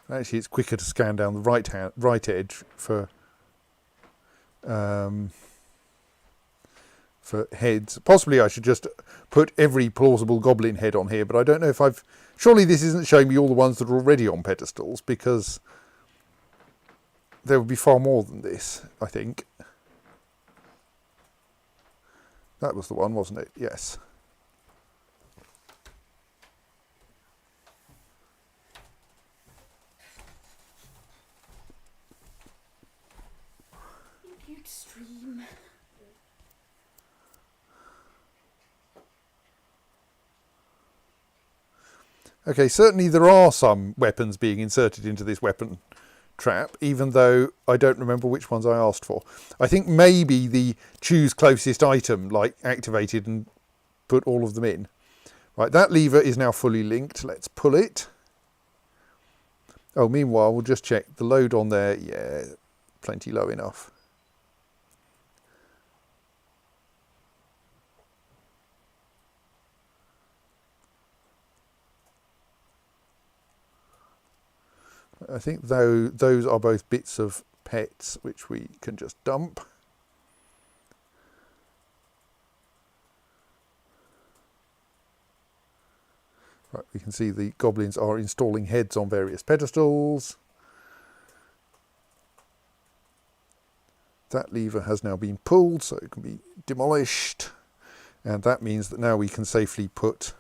Actually, it's quicker to scan down the right edge for heads. Possibly I should just put every plausible goblin head on here, but I don't know if I've... Surely this isn't showing me all the ones that are already on pedestals, because there would be far more than this, I think. That was the one, wasn't it? Yes. Cute stream. Okay, certainly there are some weapons being inserted into this weapon trap, even though I don't remember which ones I asked for. I think maybe the choose closest item, like, activated and put all of them in. Right, that lever is now fully linked. Let's pull it. Oh, meanwhile, we'll just check the load on there. Yeah, plenty low enough. I think though those are both bits of pets which we can just dump. Right, we can see the goblins are installing heads on various pedestals. That lever has now been pulled, so it can be demolished. And that means that now we can safely put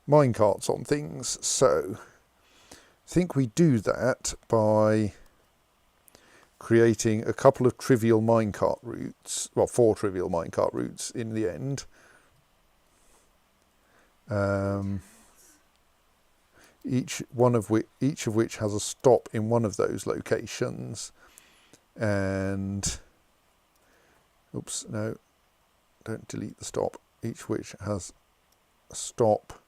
minecarts on things. So I think we do that by creating a couple of trivial minecart routes, well, 4 trivial minecart routes in the end. Each of which has a stop in one of those locations. And oops, no, don't delete the stop. Each which has a stop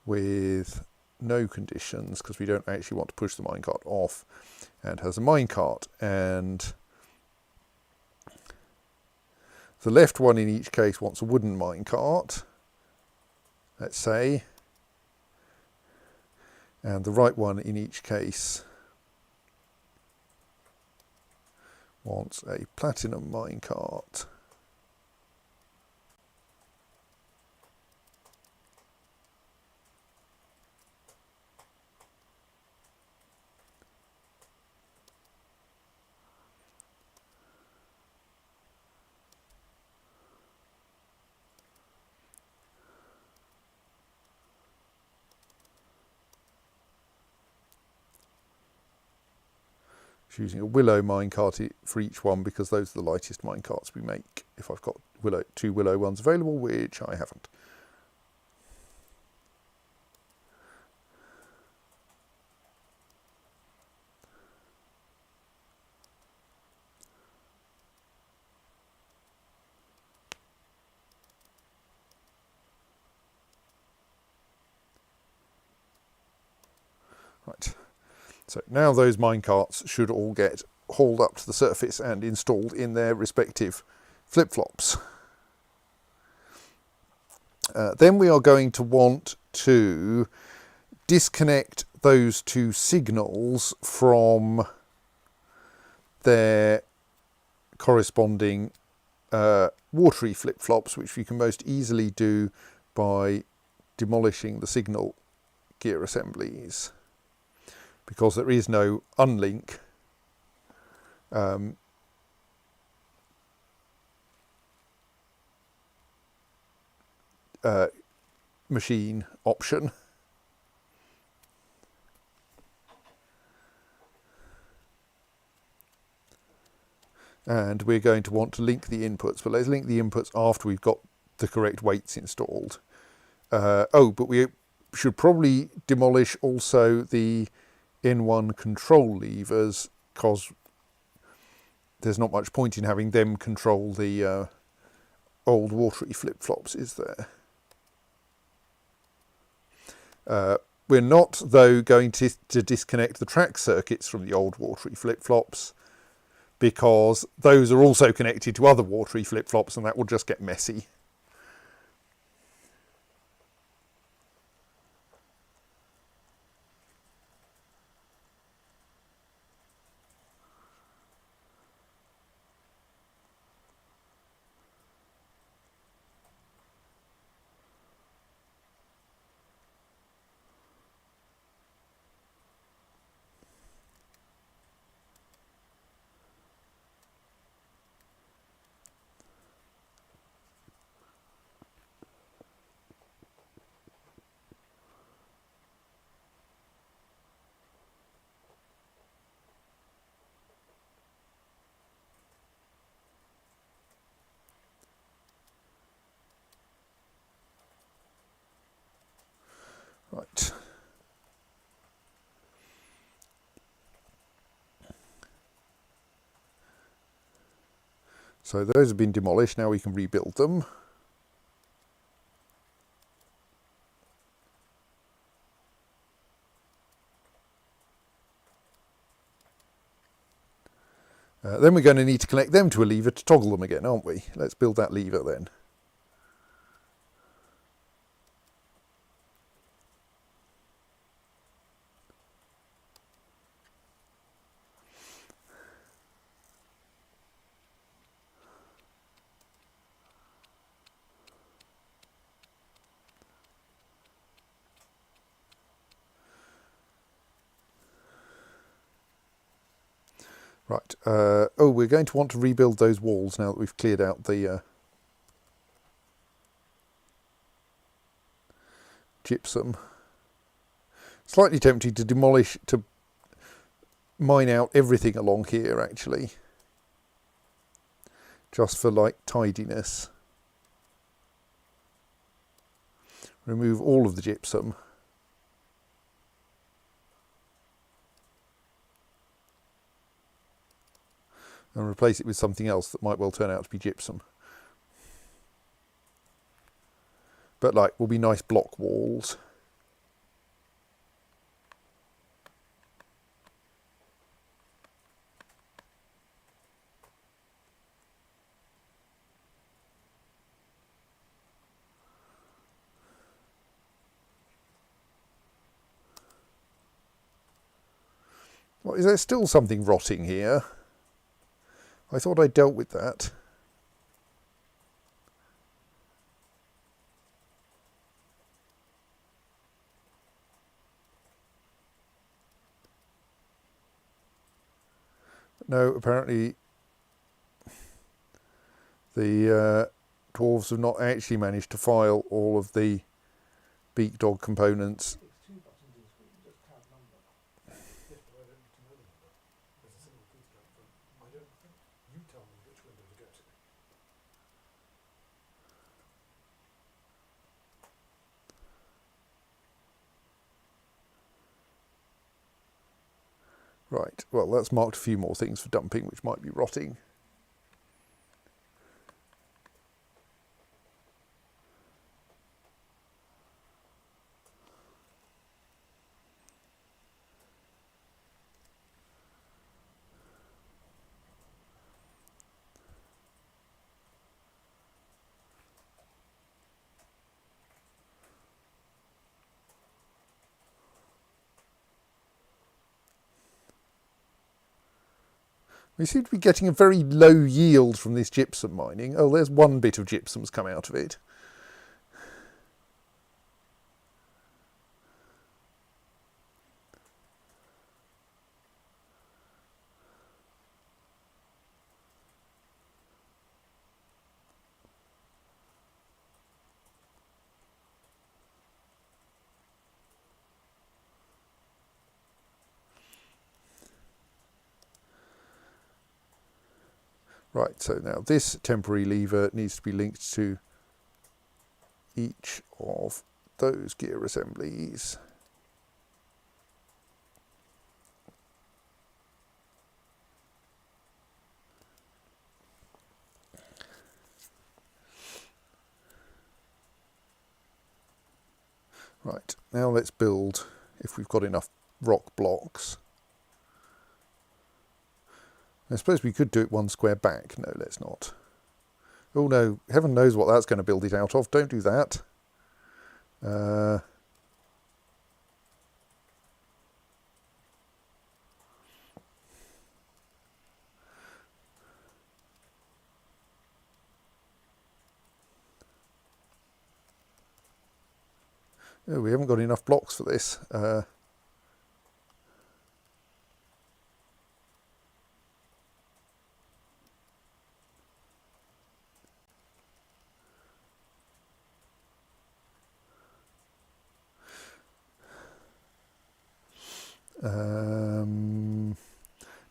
with no conditions, because we don't actually want to push the minecart off, and has a minecart. And the left one in each case wants a wooden minecart, let's say, and the right one in each case wants a platinum minecart. Using a willow minecart for each one, because those are the lightest minecarts we make if I've got 2 willow ones available, which I haven't. Right. So now those minecarts should all get hauled up to the surface and installed in their respective flip-flops. Then we are going to want to disconnect those 2 signals from their corresponding watery flip-flops, which we can most easily do by demolishing the signal gear assemblies, because there is no unlink machine option. And we're going to want to link the inputs, but let's link the inputs after we've got the correct weights installed. But we should probably demolish also the N1 control levers, because there's not much point in having them control the old watery flip-flops, is there? We're not, though, going to disconnect the track circuits from the old watery flip-flops, because those are also connected to other watery flip-flops, and that will just get messy. Right. So those have been demolished, now we can rebuild them. Then we're going to need to connect them to a lever to toggle them again, aren't we? Let's build that lever then. Right. Oh, we're going to want to rebuild those walls now that we've cleared out the gypsum. Slightly tempted to mine out everything along here, actually. Just for, like, tidiness. Remove all of the gypsum. And replace it with something else that might well turn out to be gypsum. But, like, will be nice block walls. Well, is there still something rotting here? I thought I dealt with that. No, apparently the dwarves have not actually managed to file all of the beak dog components. It's two buttons in screen, just tab number. Yes, but I don't need to know the number. There's a single key to go from. I don't think. You tell me which window to go to. Right, well, that's marked a few more things for dumping which might be rotting. We seem to be getting a very low yield from this gypsum mining. Oh, there's one bit of gypsum's come out of it. Right, so now this temporary lever needs to be linked to each of those gear assemblies. Right, now let's build, if we've got enough rock blocks. I suppose we could do it one square back. No, let's not. Oh no, heaven knows what that's going to build it out of. Don't do that. Oh, we haven't got enough blocks for this.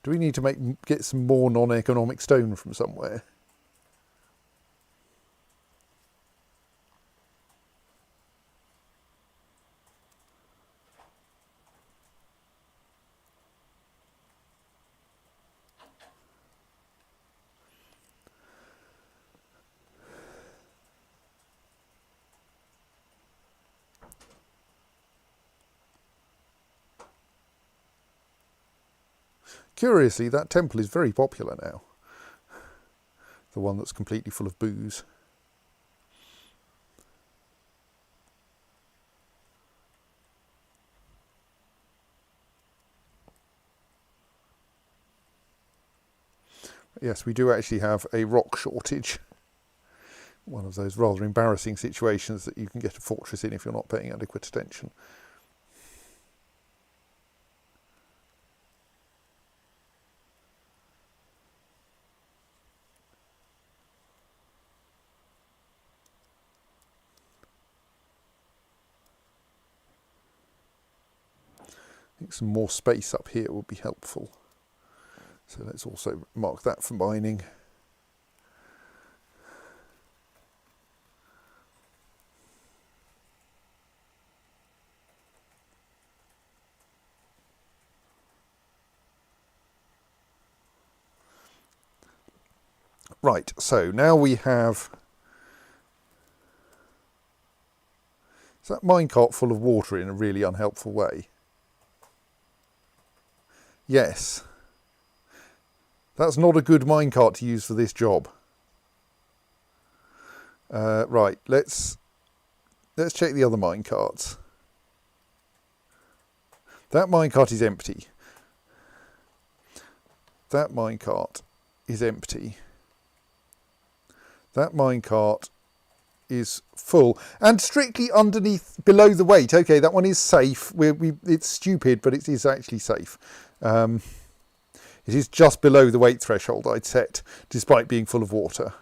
Do we need to get some more non-economic stone from somewhere? Curiously, that temple is very popular now. The one that's completely full of booze. Yes, we do actually have a rock shortage. One of those rather embarrassing situations that you can get a fortress in if you're not paying adequate attention. think some more space up here would be helpful. So let's also mark that for mining. Right, so now we have... Is that minecart full of water in a really unhelpful way? Yes. That's not a good minecart to use for this job. Right, let's check the other minecarts. That minecart is empty. That minecart is empty. That minecart is full and strictly underneath, below the weight. Okay, that one is safe. It's stupid, but it is actually safe. It is just below the weight threshold I'd set, despite being full of water.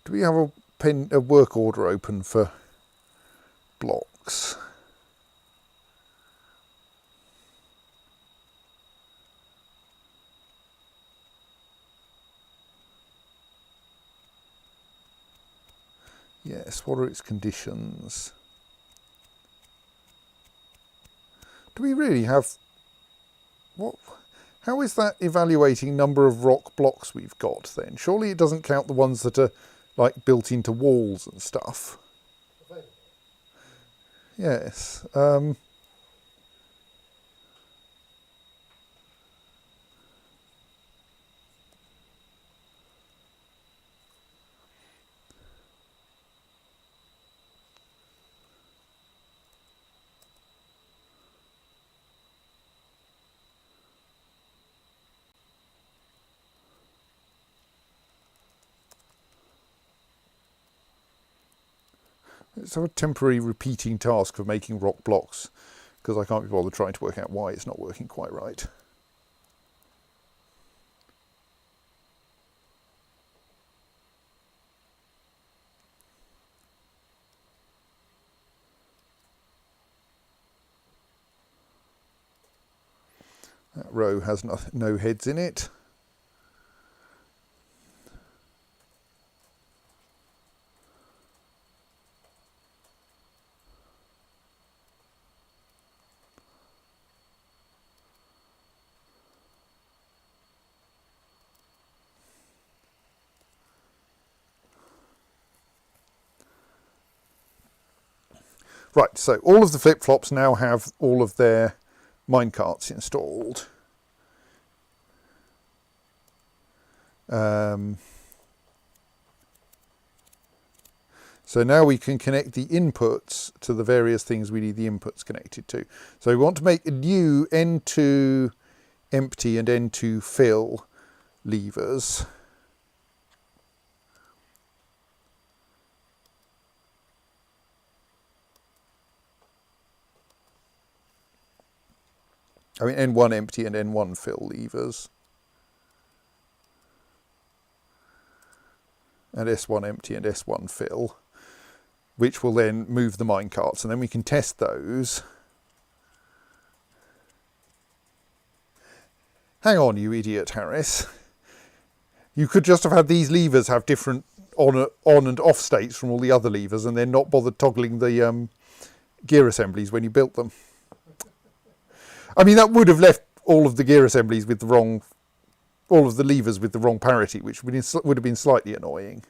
Do we have a work order open for blocks? Yes, what are its conditions? Do we really have... what? How is that evaluating number of rock blocks we've got then? Surely it doesn't count the ones that are like built into walls and stuff. Yes. Let's have a temporary repeating task for making rock blocks, because I can't be bothered trying to work out why it's not working quite right. That row has no heads in it. Right, so all of the flip-flops now have all of their minecarts installed. So now we can connect the inputs to the various things we need the inputs connected to. So we want to make a new N2 empty and N2 fill levers. I mean N1 empty and N1 fill levers. And S1 empty and S1 fill, which will then move the minecarts, and then we can test those. Hang on, you idiot, Harris. You could just have had these levers have different on and off states from all the other levers, and then not bothered toggling the gear assemblies when you built them. I mean, that would have left all of the gear assemblies with the wrong, all of the levers with the wrong parity, which would have been slightly annoying.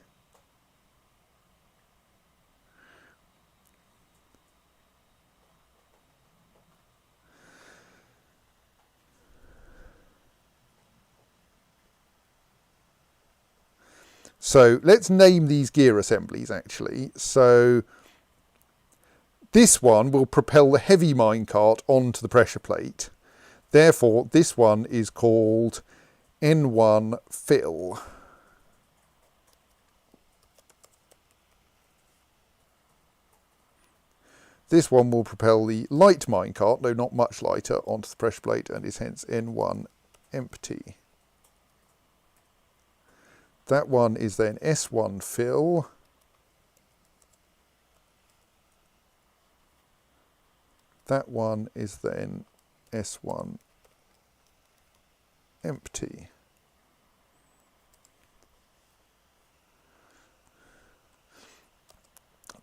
So let's name these gear assemblies actually. So this one will propel the heavy minecart onto the pressure plate. Therefore, this one is called N1 fill. this one will propel the light minecart, though not much lighter, onto the pressure plate and is hence N1 empty. That one is then S1 fill. That one is then S1 empty.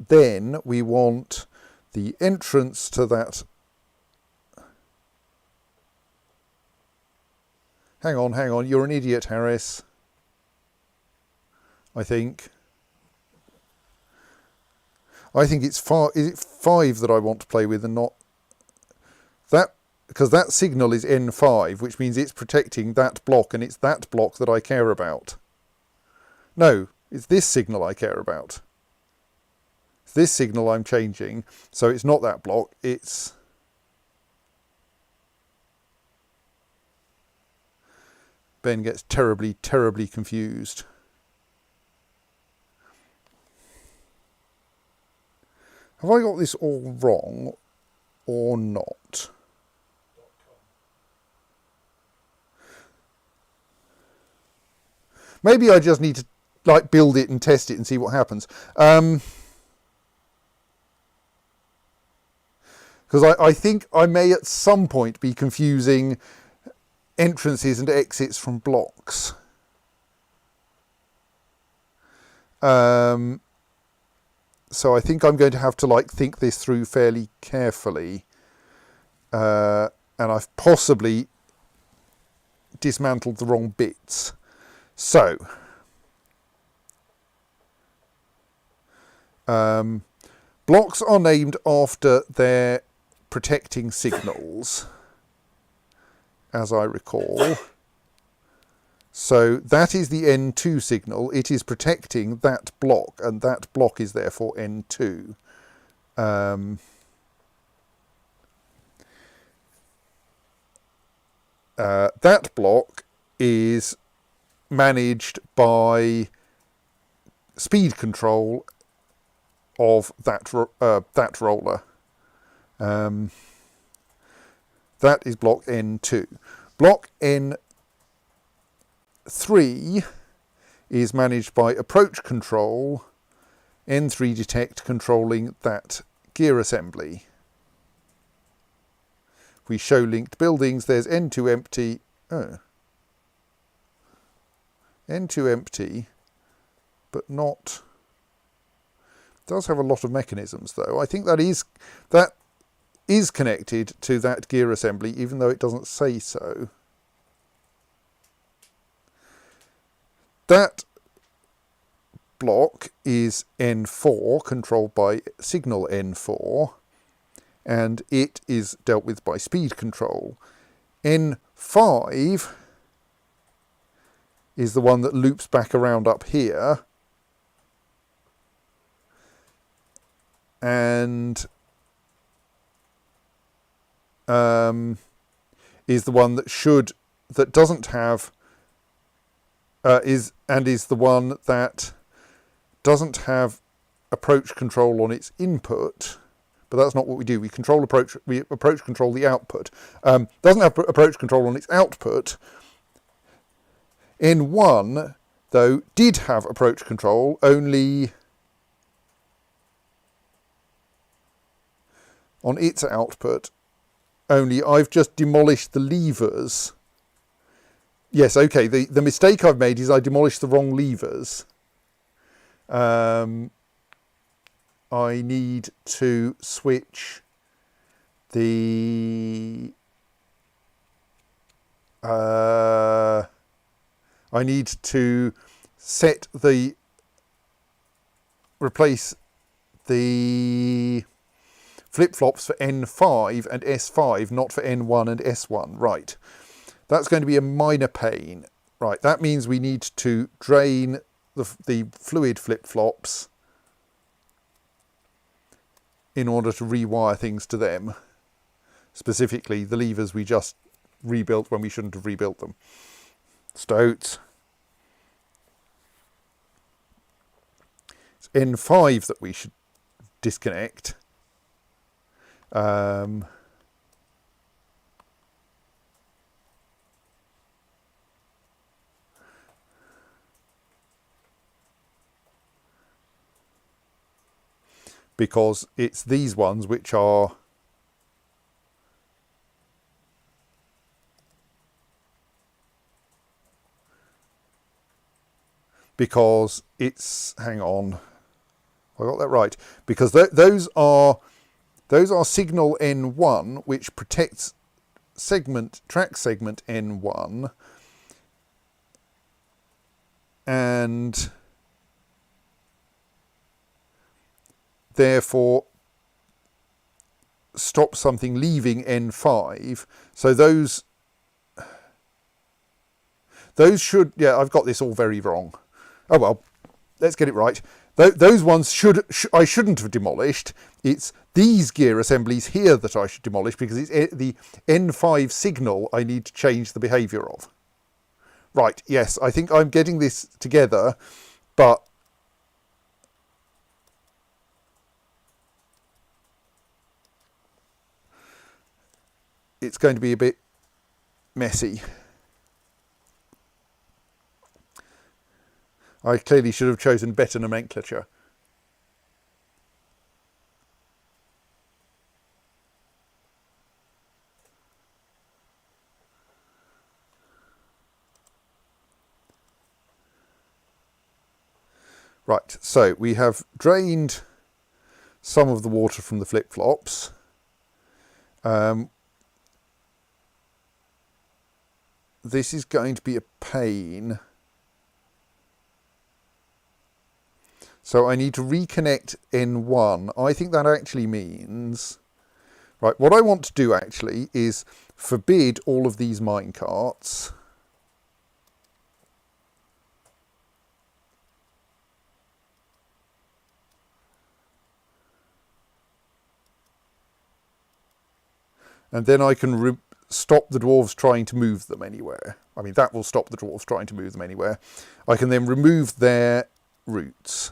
Then we want the entrance to that. Hang on, you're an idiot, Harris. I think it's is it 5 that I want to play with and not that, because that signal is N5, which means it's protecting that block, and it's that block that I care about. No, it's this signal I care about. It's this signal I'm changing, so it's not that block, it's... Ben gets terribly, terribly confused. Have I got this all wrong or not? Maybe I just need to like build it and test it and see what happens. Because I think I may at some point be confusing entrances and exits from blocks. So I think I'm going to have to like think this through fairly carefully. And I've possibly dismantled the wrong bits. So, blocks are named after their protecting signals, as I recall. So that is the N2 signal. It is protecting that block, and that block is therefore N2. That block is managed by speed control of that roller. That is block N2. Block N3 is managed by approach control, N3 detect controlling that gear assembly. If we show linked buildings, there's N2 empty. Oh. N2 empty, but not... Does have a lot of mechanisms though. I think that is connected to that gear assembly, even though it doesn't say so. That block is N4, controlled by signal N4, and it is dealt with by speed control. N5 is the one that loops back around up here, and is the one that doesn't have is the one that doesn't have approach control on its input. But that's not what we do. We approach control the output. Doesn't have approach control on its output. N1 though did have approach control, only on its output. Only I've just demolished the levers. Yes, okay, the mistake I've made is I demolished the wrong levers. I need to switch the... I need to replace the flip-flops for N5 and S5, not for N1 and S1. Right. That's going to be a minor pain. Right, that means we need to drain the fluid flip-flops in order to rewire things to them. Specifically, the levers we just rebuilt when we shouldn't have rebuilt them. Stoats. It's N5 that we should disconnect. Um, because it's these ones which are because it's, hang on, I got that right, because those are signal N1, which protects track segment N1, and therefore stop something leaving N5. So those should, yeah, I've got this all very wrong. Oh well, let's get it right. Those ones I shouldn't have demolished. It's these gear assemblies here that I should demolish, because it's the N5 signal I need to change the behaviour of. Right, yes, I think I'm getting this together, but it's going to be a bit messy. I clearly should have chosen better nomenclature. Right, so we have drained some of the water from the flip-flops. This is going to be a pain. So I need to reconnect N1. I think that actually means... Right, what I want to do actually is forbid all of these minecarts. And then I can stop the dwarves trying to move them anywhere. I mean, that will stop the dwarves trying to move them anywhere. I can then remove their roots.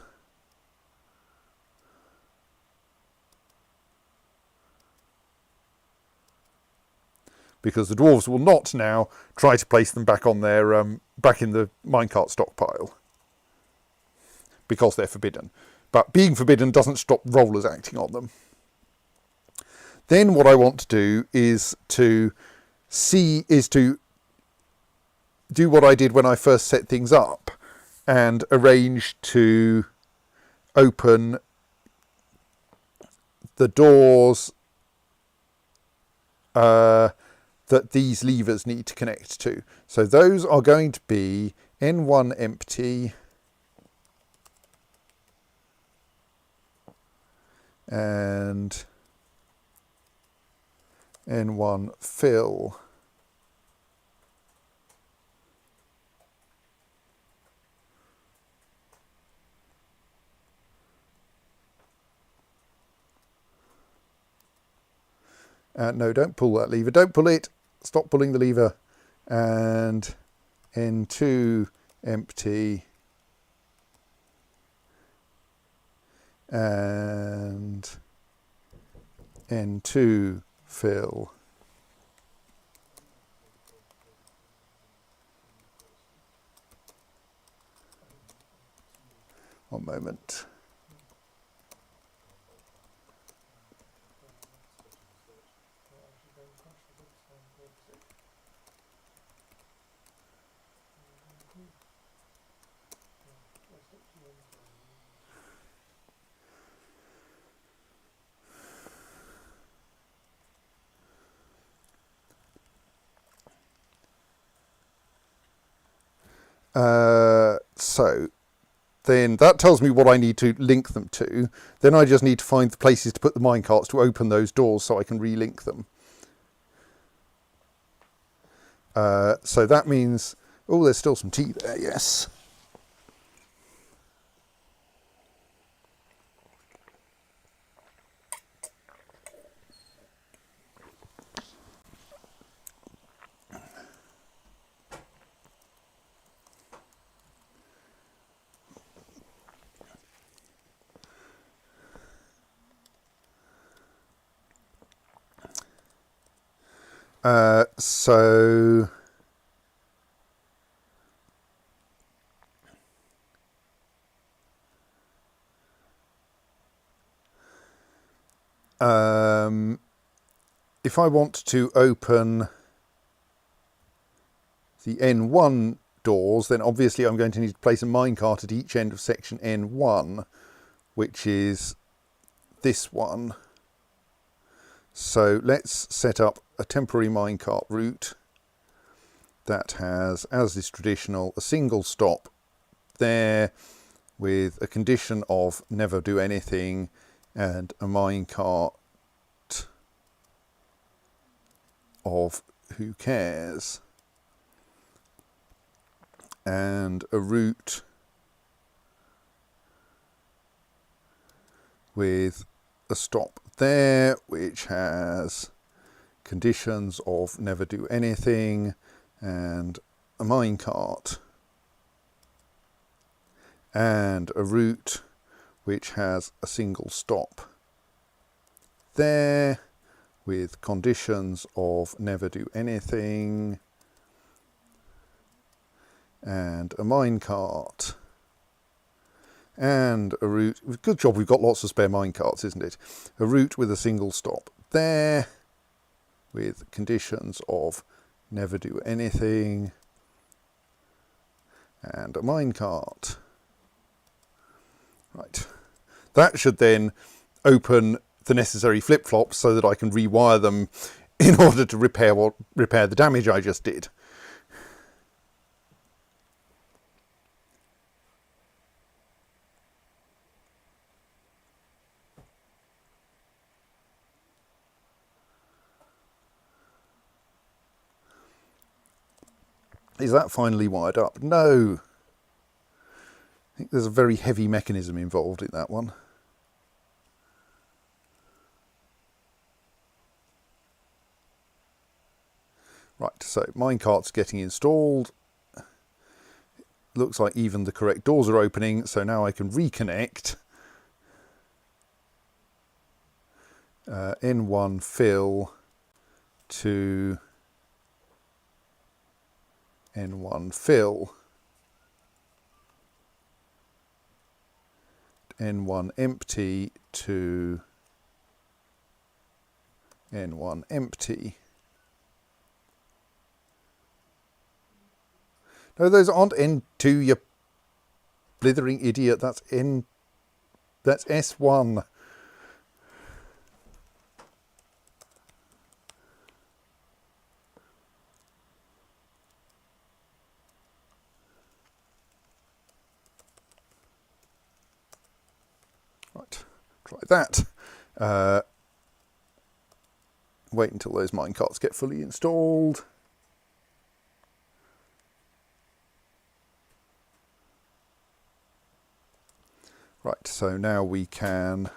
Because the dwarves will not now try to place them back on their back in the minecart stockpile, because they're forbidden. But being forbidden doesn't stop rollers acting on them. Then what I want to do is to do what I did when I first set things up, and arrange to open the doors that these levers need to connect to. So those are going to be N1 empty and N1 fill. No, don't pull that lever. Don't pull it. Stop pulling the lever. And N2 empty. And N2 fill. One moment. So then that tells me what I need to link them to. Then I just need to find the places to put the minecarts to open those doors so I can relink them. So that means, oh, there's still some tea there, yes. So if I want to open the N1 doors, then obviously I'm going to need to place a minecart at each end of section N1, which is this one. So let's set up a temporary minecart route that has, as is traditional, a single stop there with a condition of never do anything and a minecart of who cares, and a route with a stop there which has conditions of never do anything and a minecart, and a route which has a single stop there with conditions of never do anything and a minecart, and a route. Good job, we've got lots of spare minecarts, isn't it? A route with a single stop there with conditions of never do anything and a minecart. Right, that should then open the necessary flip-flops so that I can rewire them in order to repair the damage I just did. Is that finally wired up? No. I think there's a very heavy mechanism involved in that one. Right, so minecart's getting installed. Looks like even the correct doors are opening, so now I can reconnect N1 fill to N1 fill, N1 empty to N1 empty. No, those aren't N2, you blithering idiot. That's S1. Right, try that. Wait until those minecarts get fully installed. Right, so now we can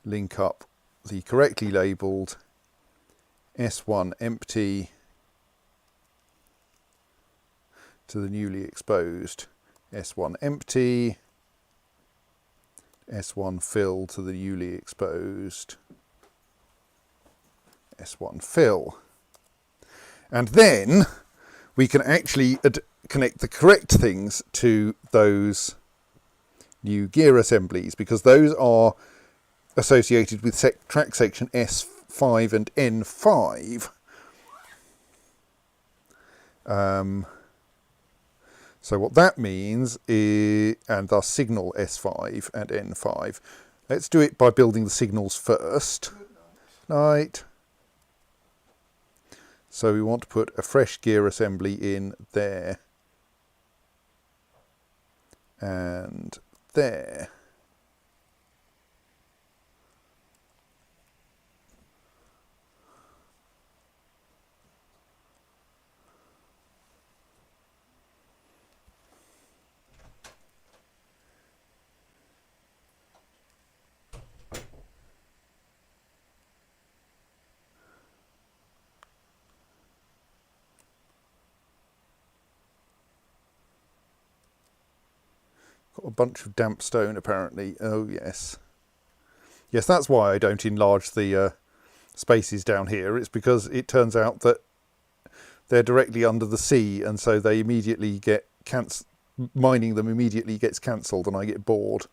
link up the correctly labelled S1 empty to the newly exposed S1 empty, S1 fill to the newly exposed S1 fill. And then we can actually connect the correct things to those new gear assemblies, because those are associated with track section S5 and N5. So what that means is, and thus signal S5 and N5. Let's do it by building the signals first. Night. So we want to put a fresh gear assembly in there and there. Got a bunch of damp stone apparently. Oh yes. Yes, that's why I don't enlarge the spaces down here, it's because it turns out that they're directly under the sea, and so they immediately get mining them immediately gets cancelled, and I get bored.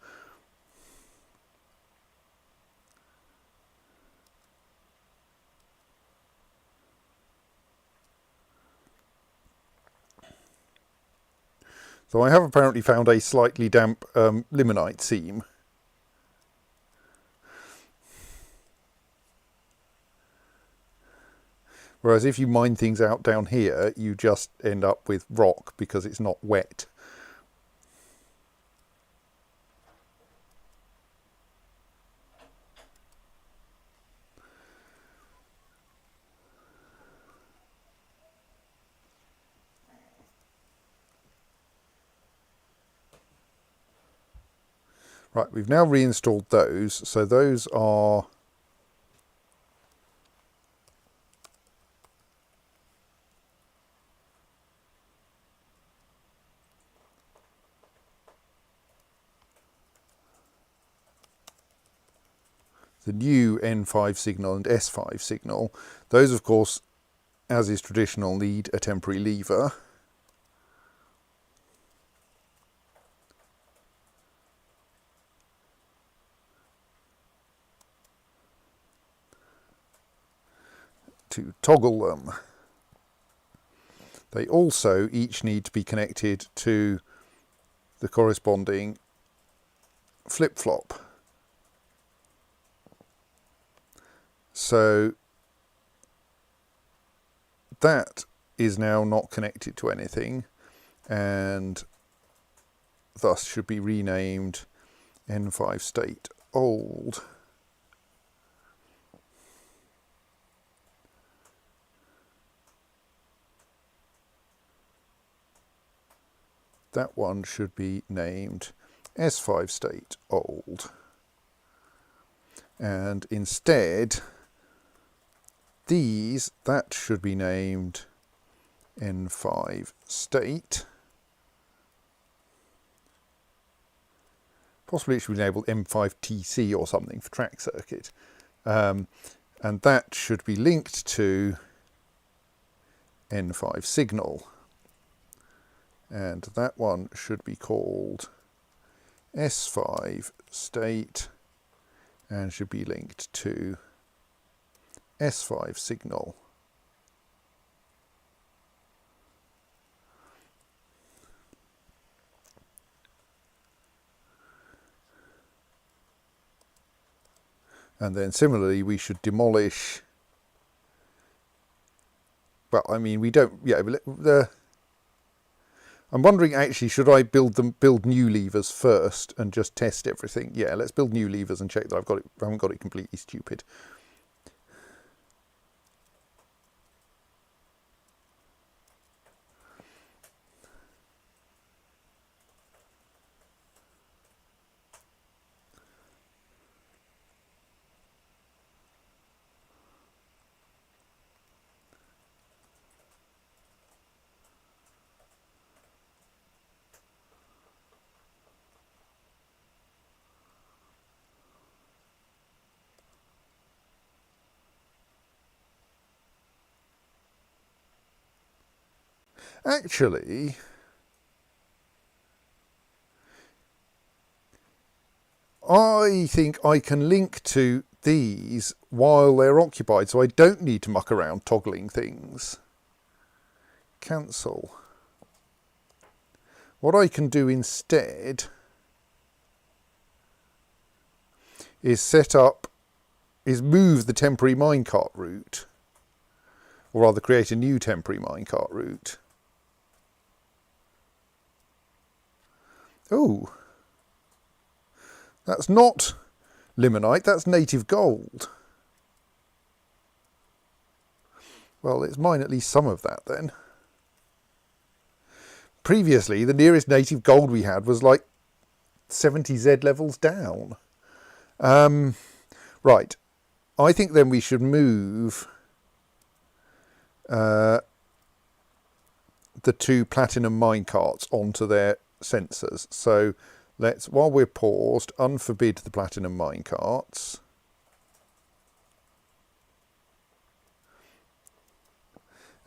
So I have apparently found a slightly damp limonite seam. Whereas if you mine things out down here, you just end up with rock because it's not wet. Right, we've now reinstalled those, so those are the new N5 signal and S5 signal. Those, of course, as is traditional, need a temporary lever. To toggle them. They also each need to be connected to the corresponding flip-flop. So that is now not connected to anything, and thus should be renamed N5 state old. That one should be named S5 state old. And instead, that should be named N5 state. Possibly it should be labelled M5TC or something for track circuit. And that should be linked to N5 signal. And that one should be called S5 state and should be linked to S5 signal. And then similarly we should demolish, well, I mean, we don't, yeah, I'm wondering actually, should I build new levers first and just test everything? Yeah, let's build new levers and check that I haven't got it completely stupid. Actually, I think I can link to these while they're occupied, so I don't need to muck around toggling things. Cancel. What I can do instead is move the temporary minecart route, or rather create a new temporary minecart route. Oh, that's not limonite, that's native gold. Well, let's mine at least some of that then. Previously, the nearest native gold we had was like 70 Z levels down. Right, I think then we should move the two platinum minecarts onto their sensors. So let's, while we're paused, unforbid the platinum minecarts.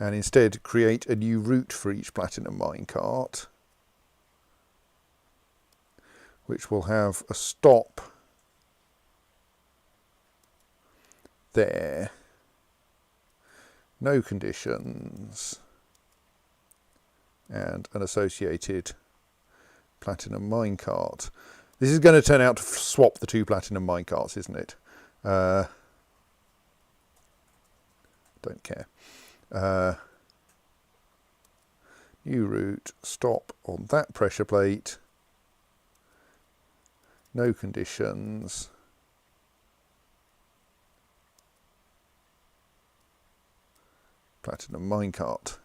and instead create a new route for each platinum minecart, which will have a stop there, no conditions, and an associated platinum minecart. This is going to turn out to swap the two platinum minecarts, isn't it? Don't care. New route, stop on that pressure plate, no conditions, platinum minecart.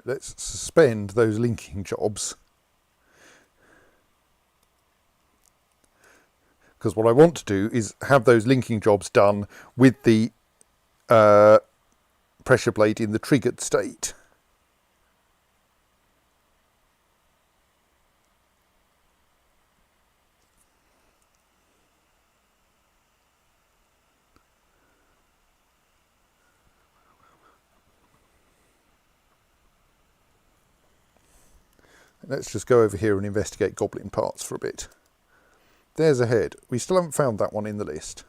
Let's suspend those linking jobs, because what I want to do is have those linking jobs done with the pressure plate in the triggered state. Let's just go over here and investigate goblin parts for a bit. There's a head. We still haven't found that one in the list.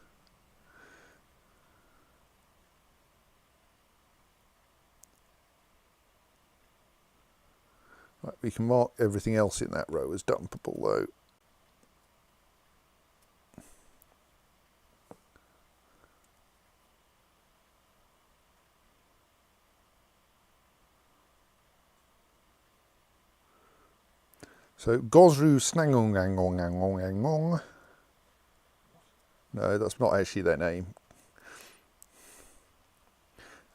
Right, we can mark everything else in that row as dumpable though. So Gosru Snangongangongangongangong. No, that's not actually their name.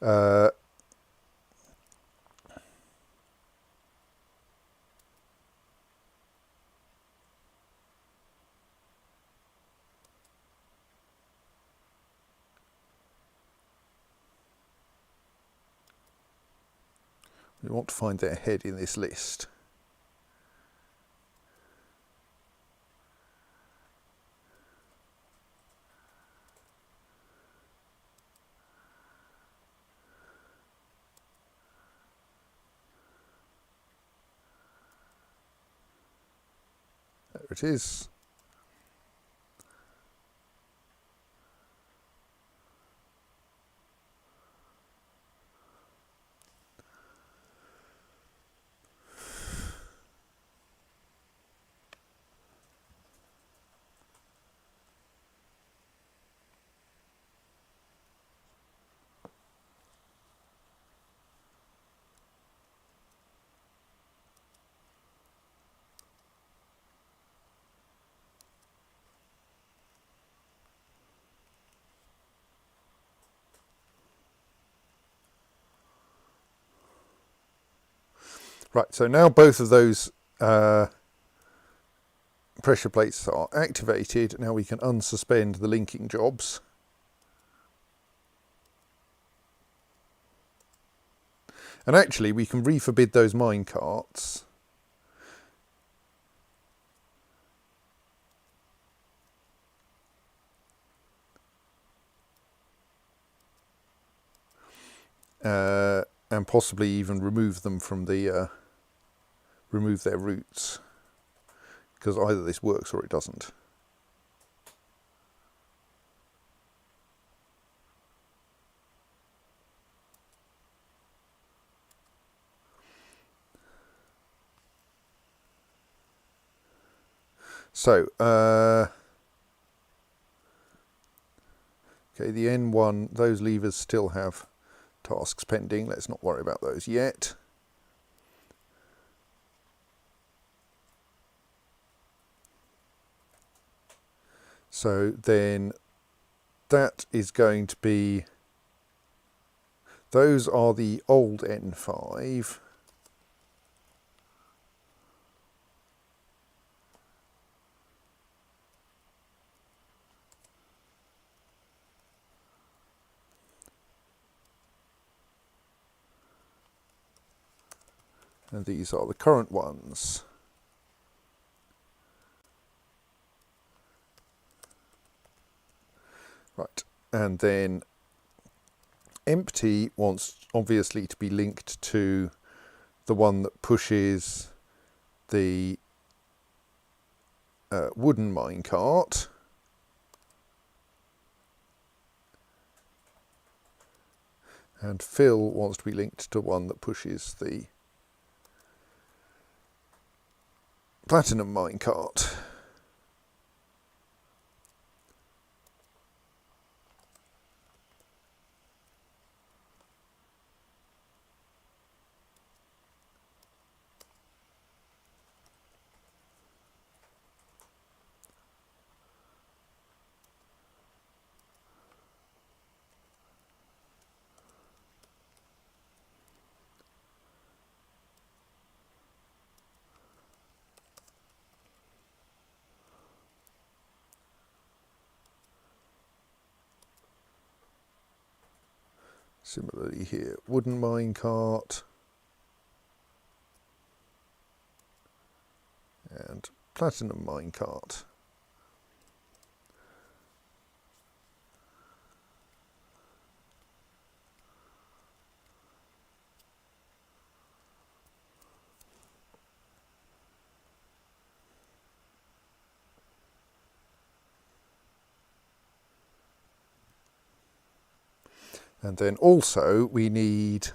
We want to find their head in this list. There it is. Right, so now both of those pressure plates are activated. Now we can unsuspend the linking jobs. And actually we can reforbid those mine carts. And possibly even remove them from the remove their routes, because either this works or it doesn't. So okay, the N1, those levers still have tasks pending. Let's not worry about those yet. So then that is going to be, those are the old N5. And these are the current ones. Right, and then empty wants obviously to be linked to the one that pushes the wooden minecart. And fill wants to be linked to one that pushes the platinum minecart. Similarly here, wooden minecart and platinum minecart. And then also we need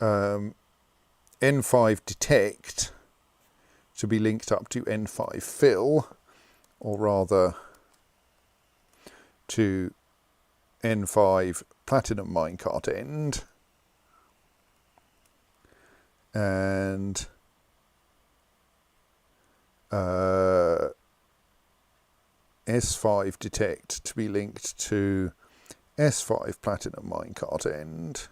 N5 detect to be linked up to N5 fill, or rather to N5 platinum minecart end, and S5 detect to be linked to S5 platinum minecart end.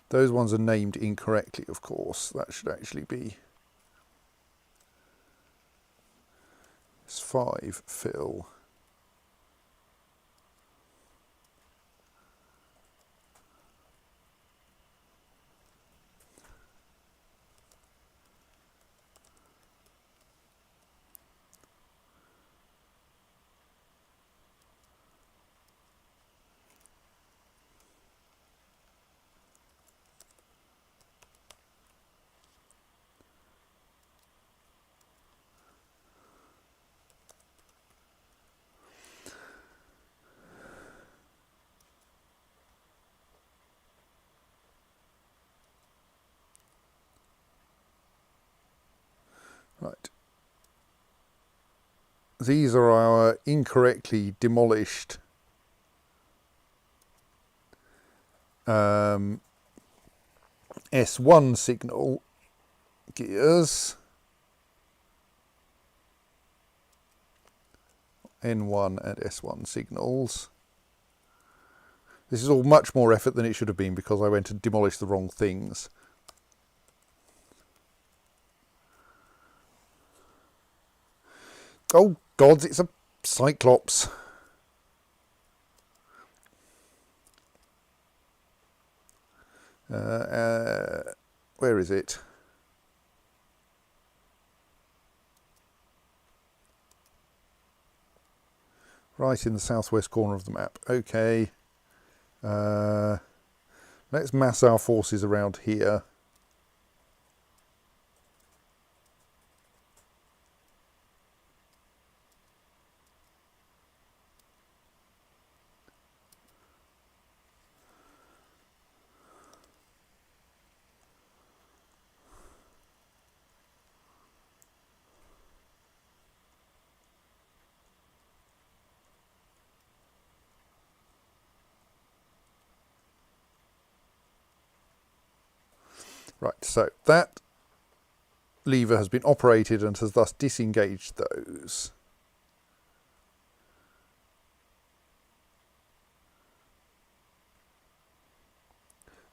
Those ones are named incorrectly, of course. That should actually be S5 fill. Right. These are our incorrectly demolished S1 signal gears. N1 and S1 signals. This is all much more effort than it should have been because I went and demolished the wrong things. Oh gods, it's a Cyclops. Where is it? Right in the southwest corner of the map. Okay. Let's mass our forces around here. Right, so that lever has been operated and has thus disengaged those.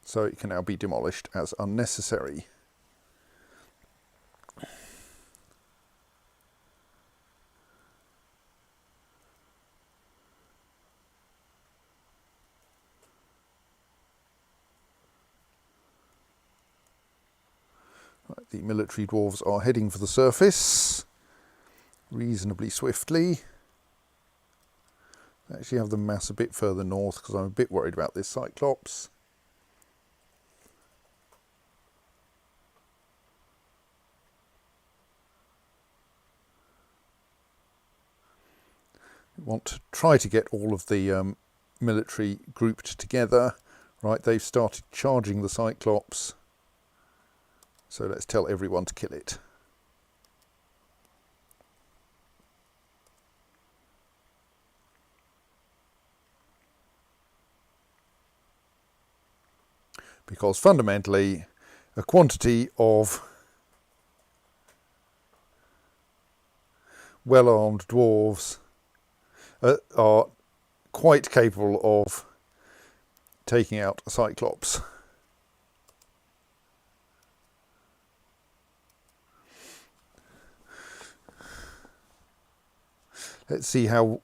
So it can now be demolished as unnecessary. the military dwarves are heading for the surface reasonably swiftly. Actually have them mass a bit further north because I'm a bit worried about this Cyclops. We want to try to get all of the military grouped together. Right, they've started charging the Cyclops. So let's tell everyone to kill it. Because fundamentally, a quantity of well-armed dwarves are quite capable of taking out a Cyclops. Let's see how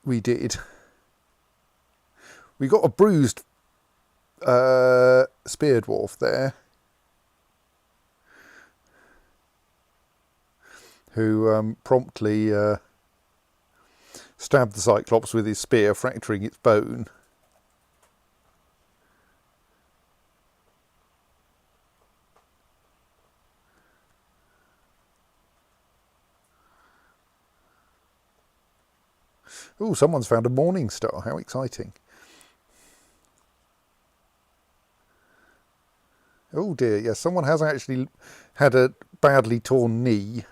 we did. We got a bruised spear dwarf there, who promptly stabbed the Cyclops with his spear, fracturing its bone. Oh, someone's found a morning star. How exciting. Oh dear, yes, someone has actually had a badly torn knee.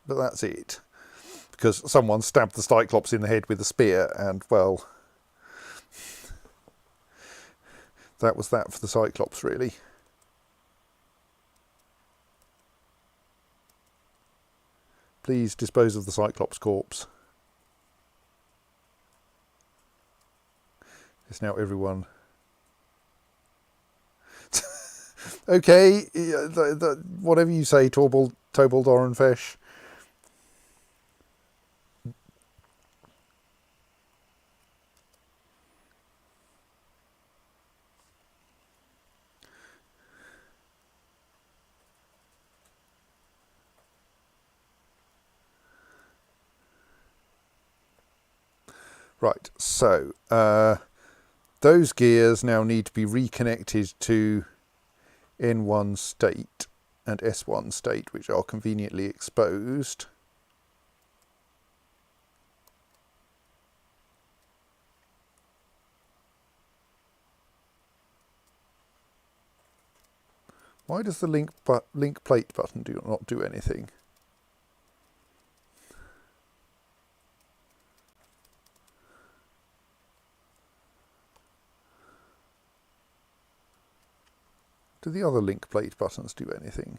But that's it. Because someone stabbed the Cyclops in the head with a spear and, well, that was that for the Cyclops, really. Please dispose of the Cyclops corpse. It's now everyone. Okay, whatever you say, Torvald Orenfesh. Right, so those gears now need to be reconnected to N1 state and S1 state, which are conveniently exposed. Why does the link plate button not do anything? Do the other link plate buttons do anything?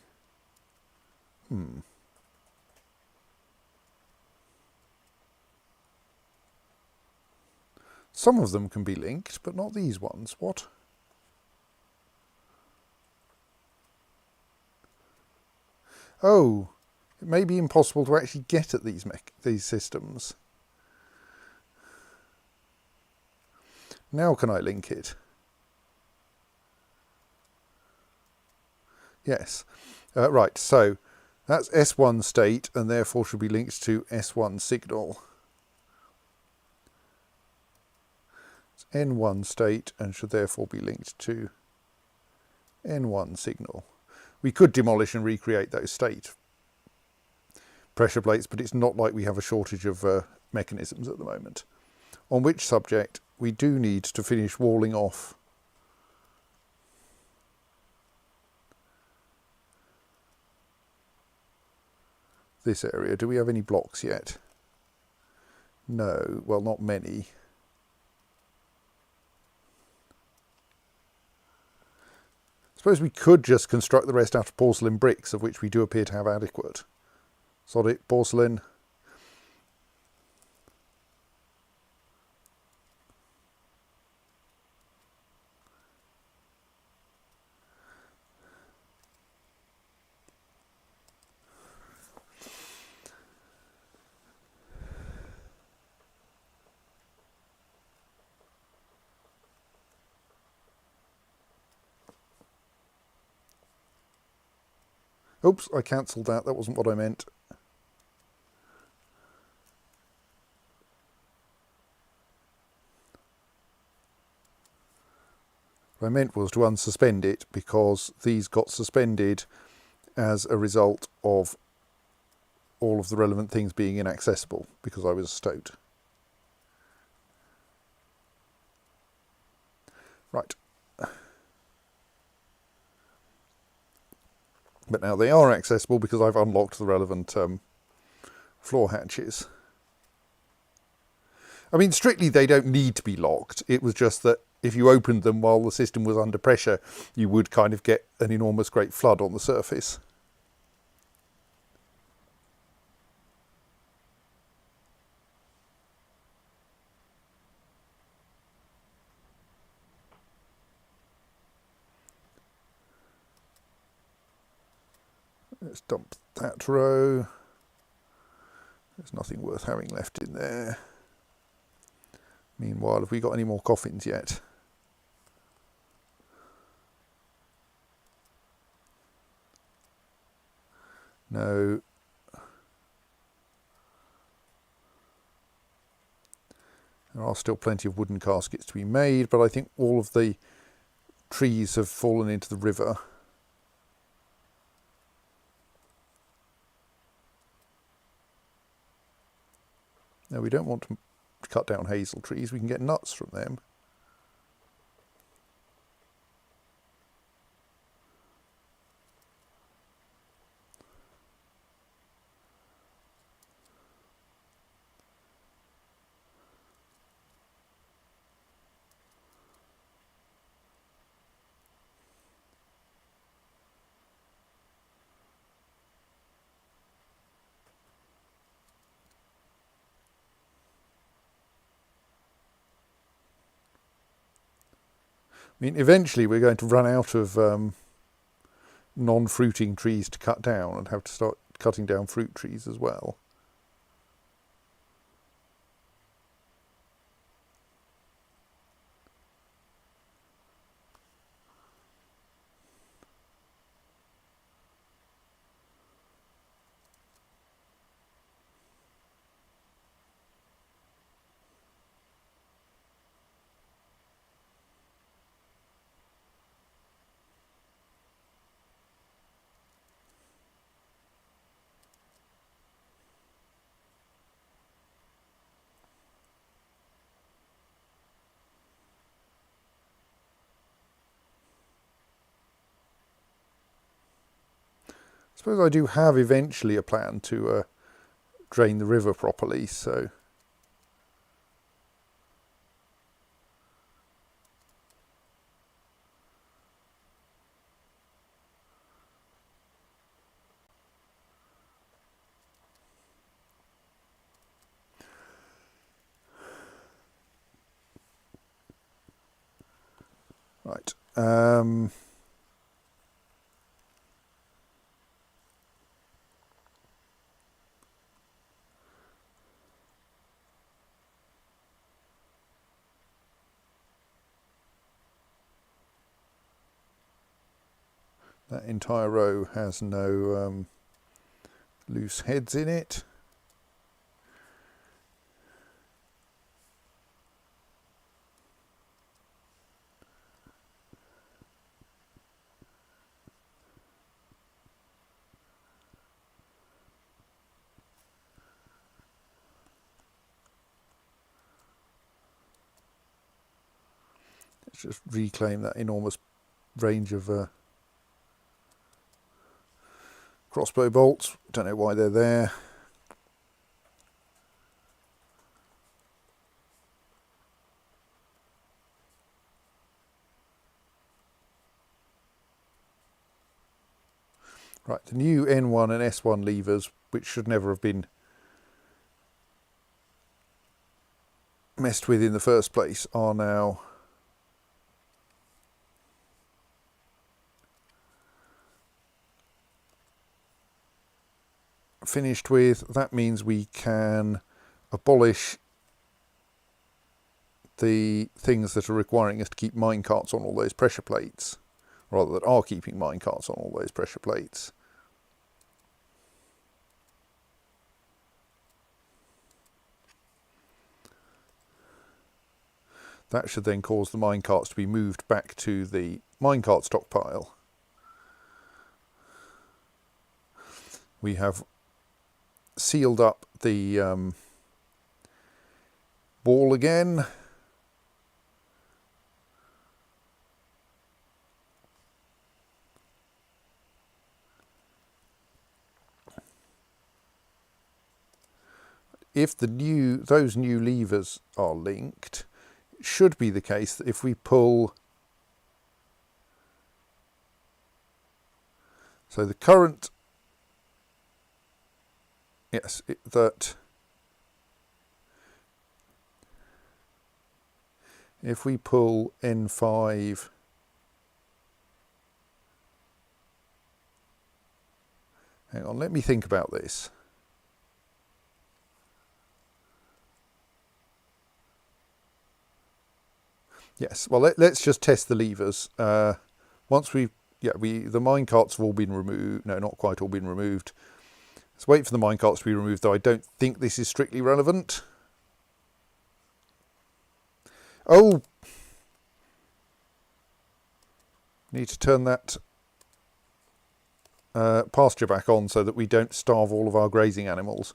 Some of them can be linked, but not these ones. What? Oh, it may be impossible to actually get at these systems. Now can I link it? Yes. Right, so that's S1 state and therefore should be linked to S1 signal. It's N1 state and should therefore be linked to N1 signal. We could demolish and recreate those state pressure plates, but it's not like we have a shortage of mechanisms at the moment. On which subject we do need to finish walling off this area. Do we have any blocks yet? No, well, not many. I suppose we could just construct the rest out of porcelain bricks, of which we do appear to have adequate. Sod it, porcelain. Oops, I cancelled that. That wasn't what I meant. What I meant was to unsuspend it, because these got suspended as a result of all of the relevant things being inaccessible, because I was a stoat. Right. But now they are accessible because I've unlocked the relevant floor hatches. I mean, strictly they don't need to be locked. It was just that if you opened them while the system was under pressure, you would kind of get an enormous great flood on the surface. Let's dump that row. There's nothing worth having left in there. Meanwhile, have we got any more coffins yet? No. There are still plenty of wooden caskets to be made, but I think all of the trees have fallen into the river. No, we don't want to cut down hazel trees. We can get nuts from them. I mean, eventually we're going to run out of non-fruiting trees to cut down and have to start cutting down fruit trees as well. I suppose I do have eventually a plan to drain the river properly, so right. That entire row has no loose heads in it. Let's just reclaim that enormous range of crossbow bolts. Don't know why they're there. Right, the new N1 and S1 levers, which should never have been messed with in the first place, are now finished with. That means we can abolish the things that are requiring us to keep minecarts on all those pressure plates, rather that are keeping minecarts on all those pressure plates. That should then cause the minecarts to be moved back to the minecart stockpile. We have sealed up the wall again. If those new levers are linked, it should be the case that if we pull, so the current, yes, that if we pull N5, hang on, let me think about this. Yes, well, let's just test the levers. Once the minecarts have all been removed. No, not quite all been removed. Let's wait for the minecarts to be removed, though I don't think this is strictly relevant. Oh! Need to turn that pasture back on so that we don't starve all of our grazing animals.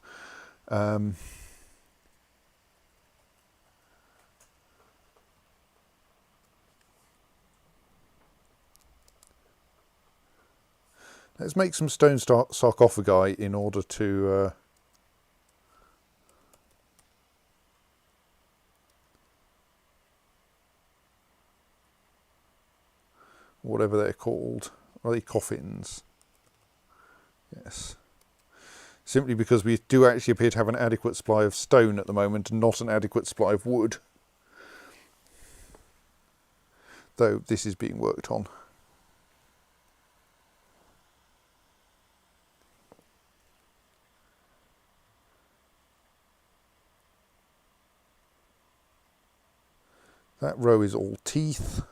Let's make some stone sarcophagi in order to whatever they're called. Are they coffins? Yes. Simply because we do actually appear to have an adequate supply of stone at the moment and not an adequate supply of wood. Though this is being worked on. That row is all teeth.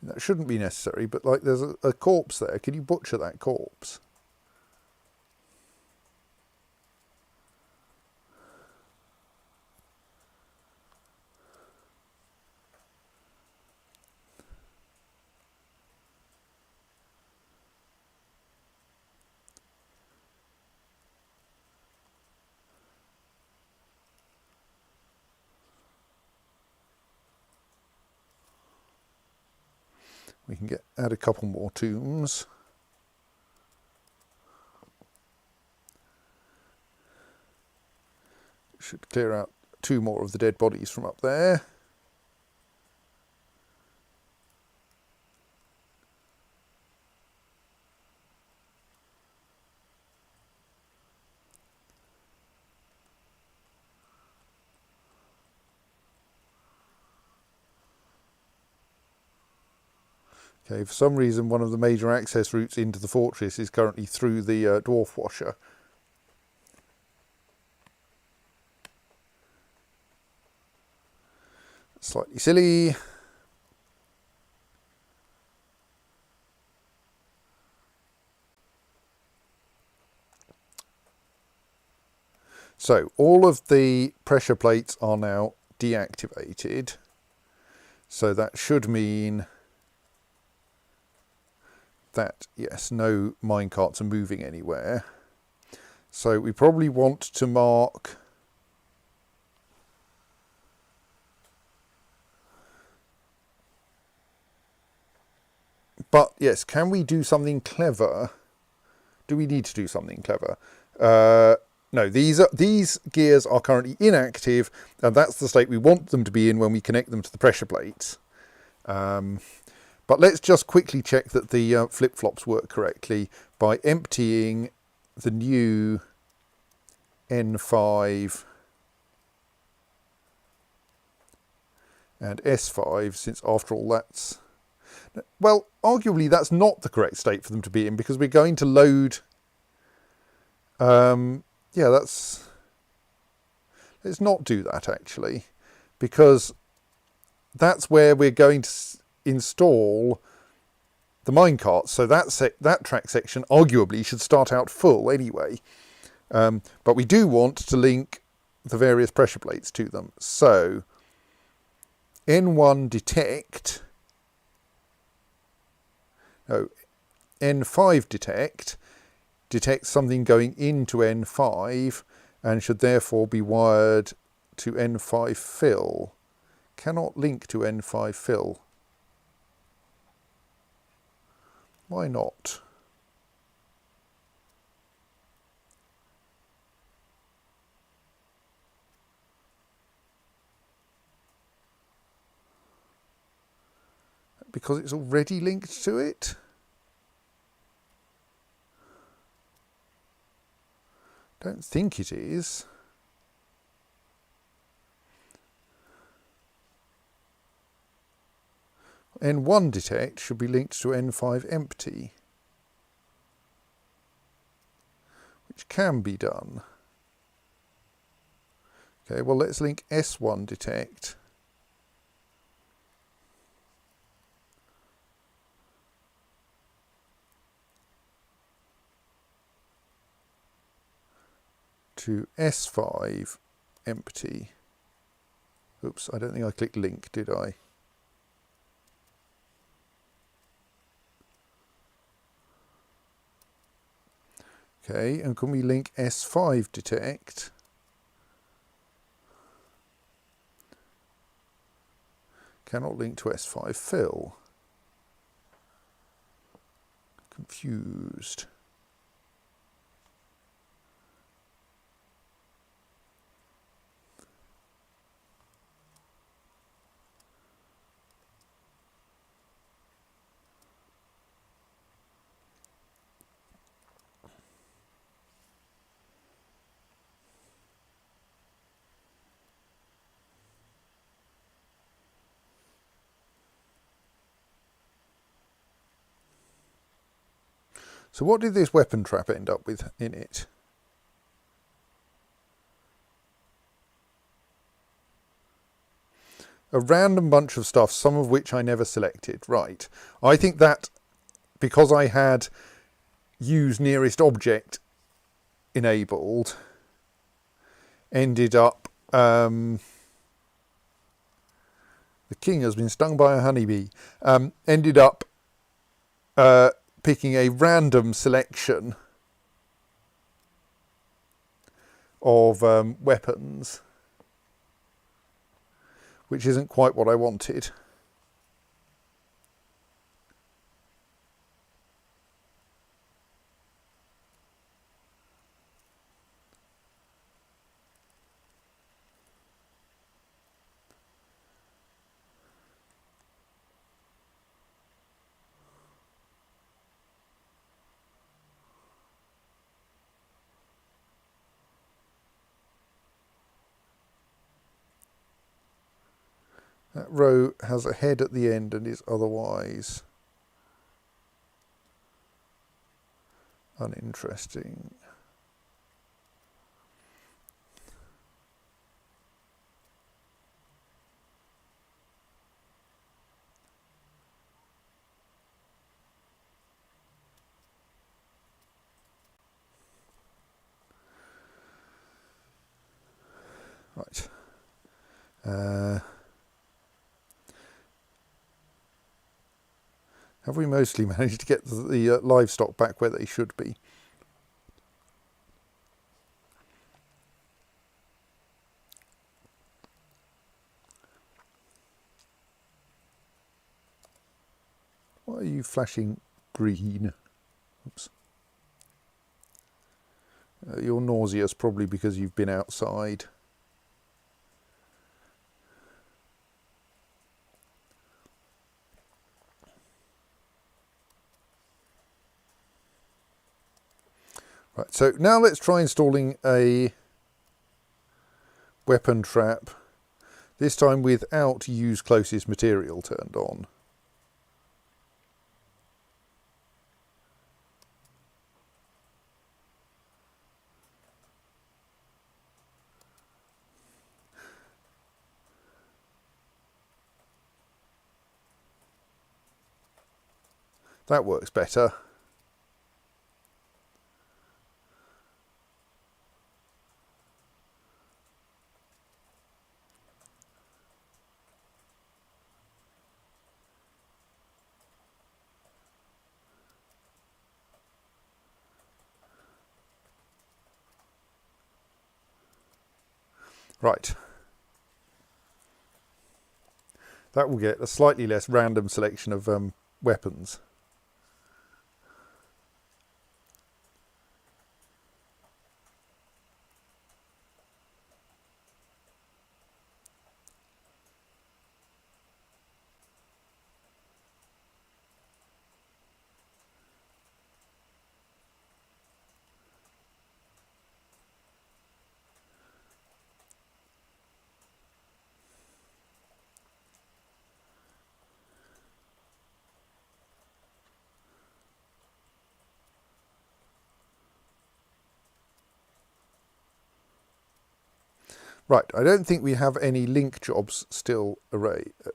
That shouldn't be necessary, but like there's a corpse there. Can you butcher that corpse? We can add a couple more tombs. Should clear out 2 more of the dead bodies from up there. Okay, for some reason one of the major access routes into the fortress is currently through the dwarf washer. Slightly silly. So all of the pressure plates are now deactivated. So that should mean that, yes, no minecarts are moving anywhere. So we probably want to mark but yes, can we do something clever? Do we need to do something clever? No, these gears are currently inactive, and that's the state we want them to be in when we connect them to the pressure plates. But let's just quickly check that the flip-flops work correctly by emptying the new N5 and S5, since after all that's... Well, arguably that's not the correct state for them to be in, because we're going to load... yeah, that's... Let's not do that actually, because that's where we're going to install the minecarts. So that track section arguably should start out full anyway. But we do want to link the various pressure plates to them. So N1 detect, no, N5 detects something going into N5 and should therefore be wired to N5 fill. Cannot link to N5 fill. Why not? Because it's already linked to it? Don't think it is. N1 detect should be linked to N5 empty, which can be done. Okay, well let's link S1 detect to S5 empty. Oops, I don't think I clicked link, did I? Okay, and can we link S5 detect cannot link to S5 fill? Confused. So what did this weapon trap end up with in it? A random bunch of stuff, some of which I never selected. Right. I think that because I had use nearest object enabled, ended up the king has been stung by a honeybee. Ended up picking a random selection of weapons, which isn't quite what I wanted. That row has a head at the end and is otherwise uninteresting. Right. Have we mostly managed to get the livestock back where they should be? Why are you flashing green? Oops. You're nauseous probably because you've been outside. Right, so now let's try installing a weapon trap, this time without use closest material turned on. That works better. Right. That will get a slightly less random selection of weapons. Right, I don't think we have any link jobs still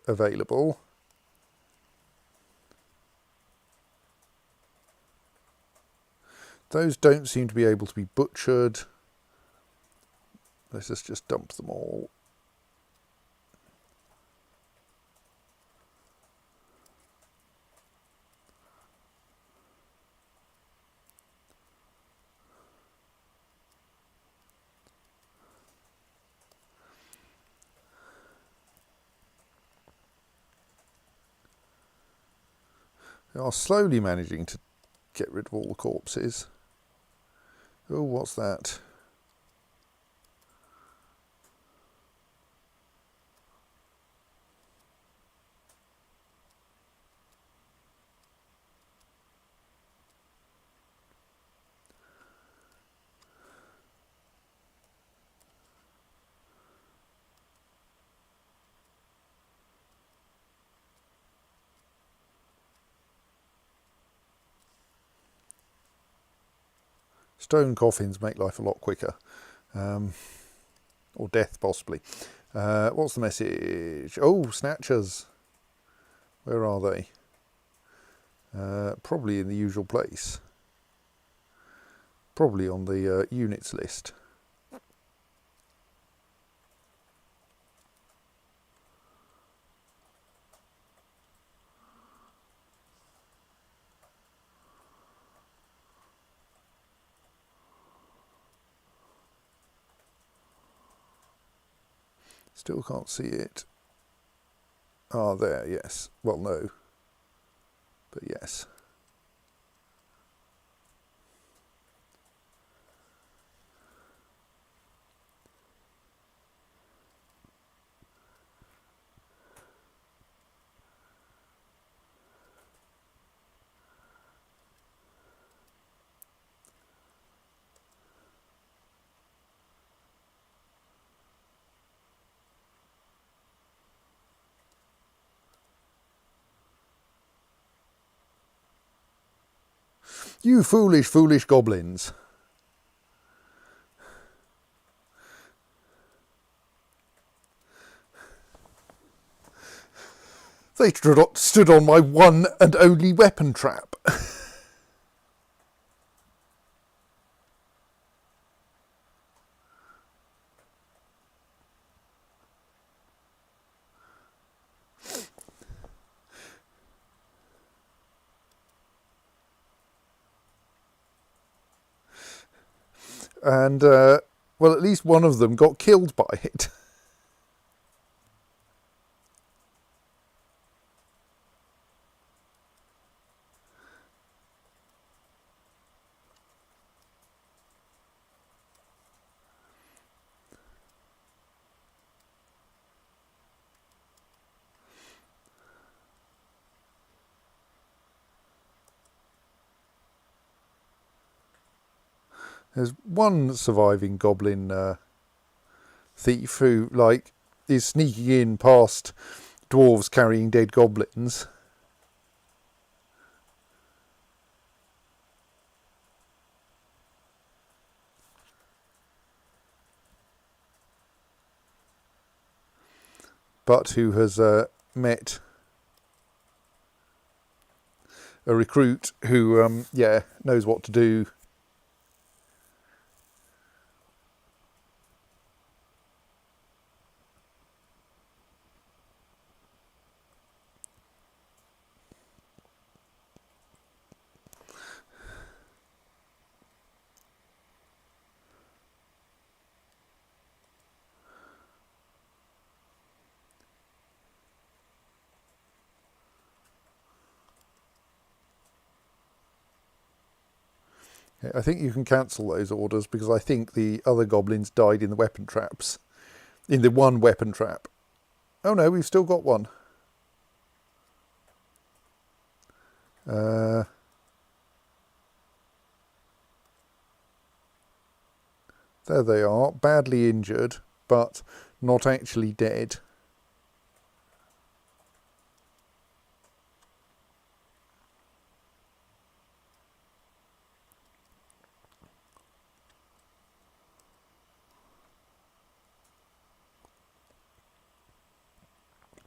available. Those don't seem to be able to be butchered. Let's just dump them all. We are slowly managing to get rid of all the corpses. Oh, what's that? Stone coffins make life a lot quicker. Or death, possibly. What's the message? Oh, snatchers. Where are they? Probably in the usual place. Probably on the units list. Still can't see it. Ah, there, yes. Well, no. But yes. You foolish, foolish goblins. They stood on my one and only weapon trap. And, well, at least one of them got killed by it. There's one surviving goblin thief who, like, is sneaking in past dwarves carrying dead goblins. But who has met a recruit who, yeah, knows what to do. I think you can cancel those orders because I think the other goblins died in the weapon traps. In the one weapon trap. Oh no, we've still got one. There they are, badly injured, but not actually dead.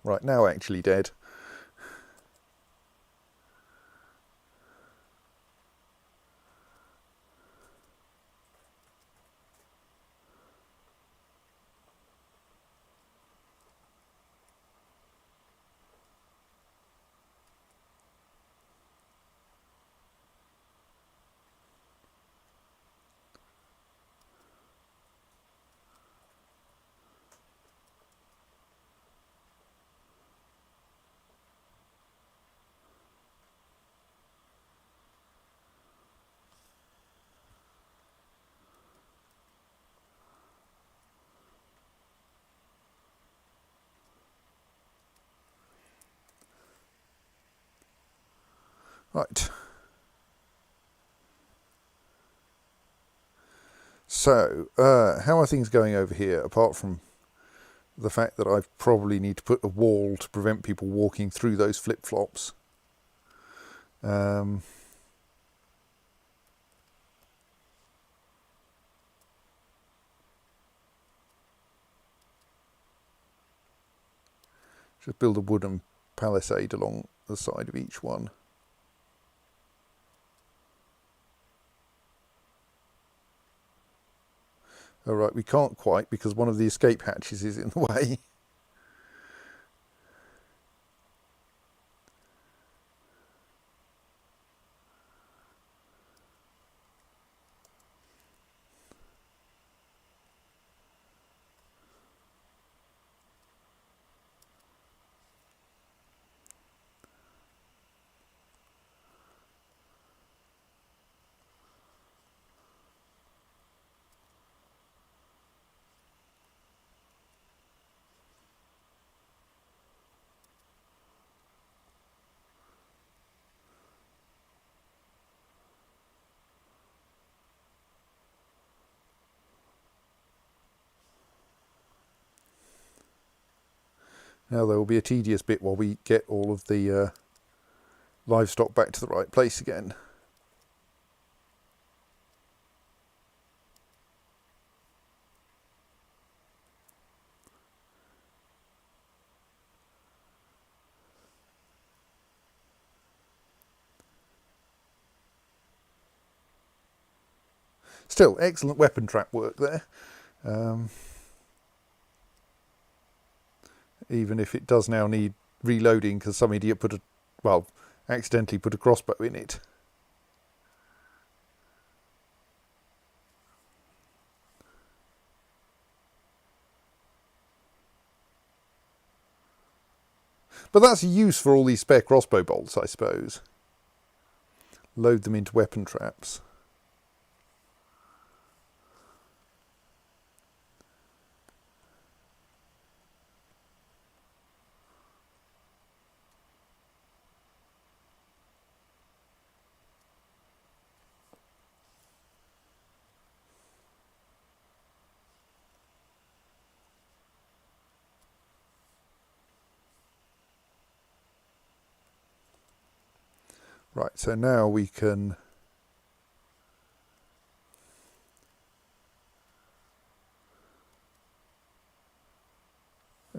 Right, now actually dead. Right. So, how are things going over here, apart from the fact that I probably need to put a wall to prevent people walking through those flip-flops? Just build a wooden palisade along the side of each one. All right, we can't quite because one of the escape hatches is in the way. Now there will be a tedious bit while we get all of the livestock back to the right place again. Still, excellent weapon trap work there. Even if it does now need reloading because some idiot accidentally put a crossbow in it. But that's a use for all these spare crossbow bolts, I suppose. Load them into weapon traps. Right, so now we can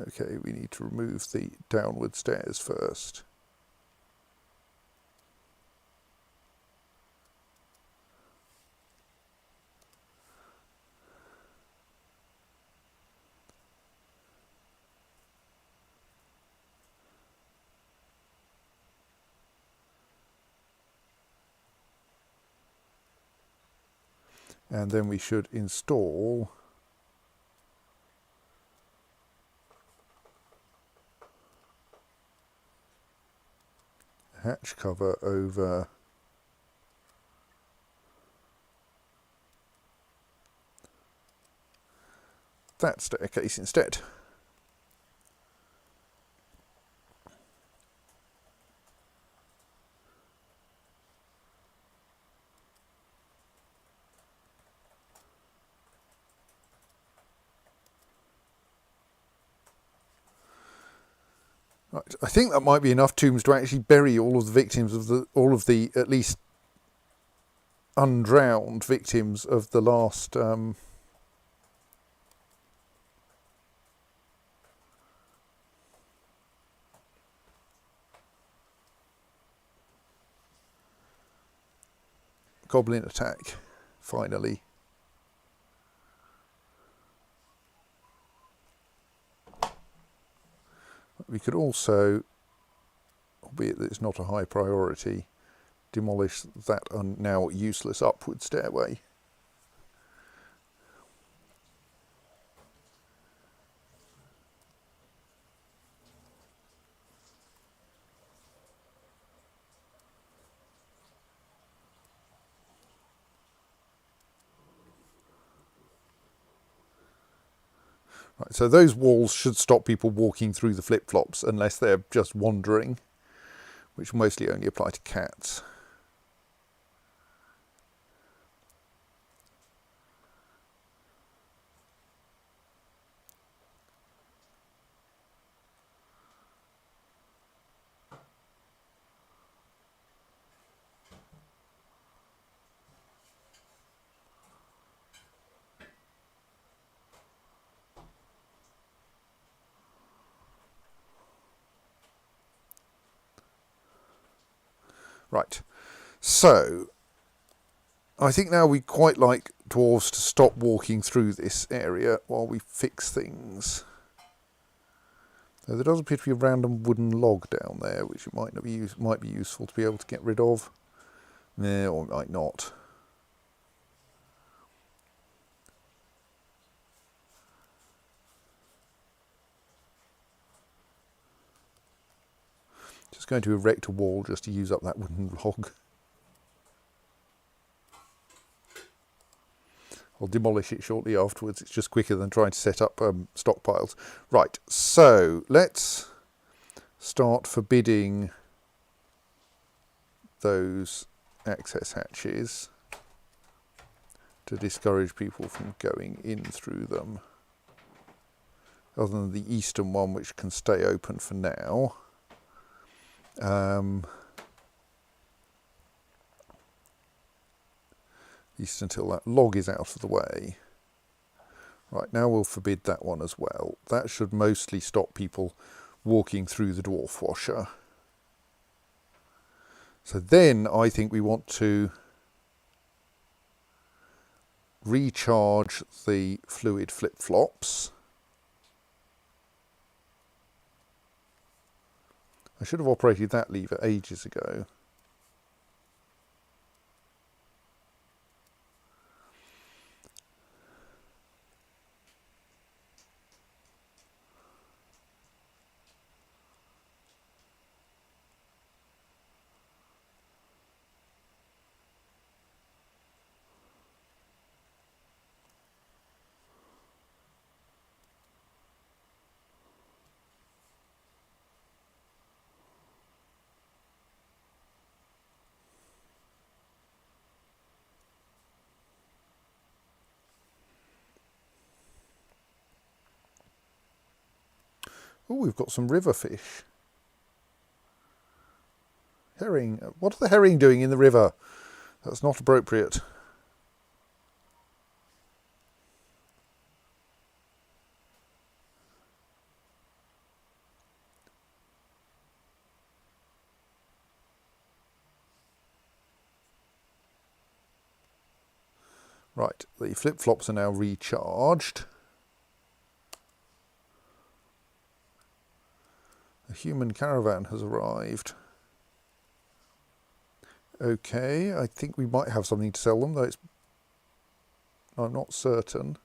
okay, we need to remove the downward stairs first. And then we should install hatch cover over that staircase instead. Right, I think that might be enough tombs to actually bury all of the victims of the at least undrowned victims of the last goblin attack, finally. We could also, albeit that it's not a high priority, demolish that now useless upward stairway. Right, so those walls should stop people walking through the flip-flops unless they're just wandering, which mostly only apply to cats. Right, so I think now we quite like dwarves to stop walking through this area while we fix things. Though there does appear to be a random wooden log down there, which it might be useful to be able to get rid of. Yeah, or it might not. Just going to erect a wall just to use up that wooden log. I'll demolish it shortly afterwards. It's just quicker than trying to set up stockpiles. Right, so let's start forbidding those access hatches to discourage people from going in through them. Other than the eastern one, which can stay open for now. At least until that log is out of the way. Right, now we'll forbid that one as well. That should mostly stop people walking through the dwarf washer. So then I think we want to recharge the fluid flip-flops. I should have operated that lever ages ago. Oh, we've got some river fish. Herring. What are the herring doing in the river? That's not appropriate. Right, the flip-flops are now recharged. A human caravan has arrived. Okay, I think we might have something to sell them, though it's I'm not certain.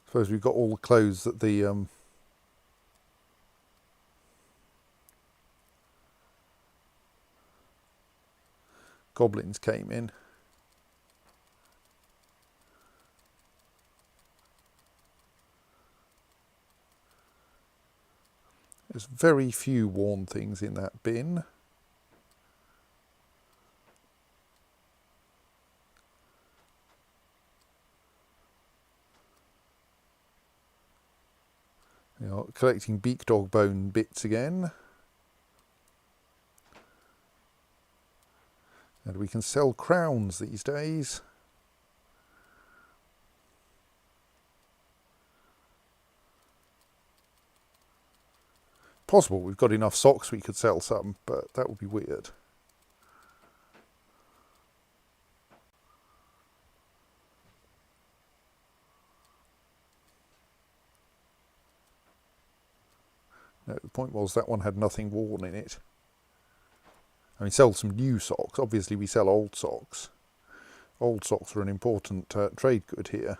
Suppose we've got all the clothes that the goblins came in. There's very few worn things in that bin. You know, collecting beak dog bone bits again. And we can sell crowns these days. Possible we've got enough socks we could sell some, but that would be weird. No, the point was that one had nothing worn in it. I mean, sell some new socks. Obviously we sell old socks. Old socks are an important trade good here.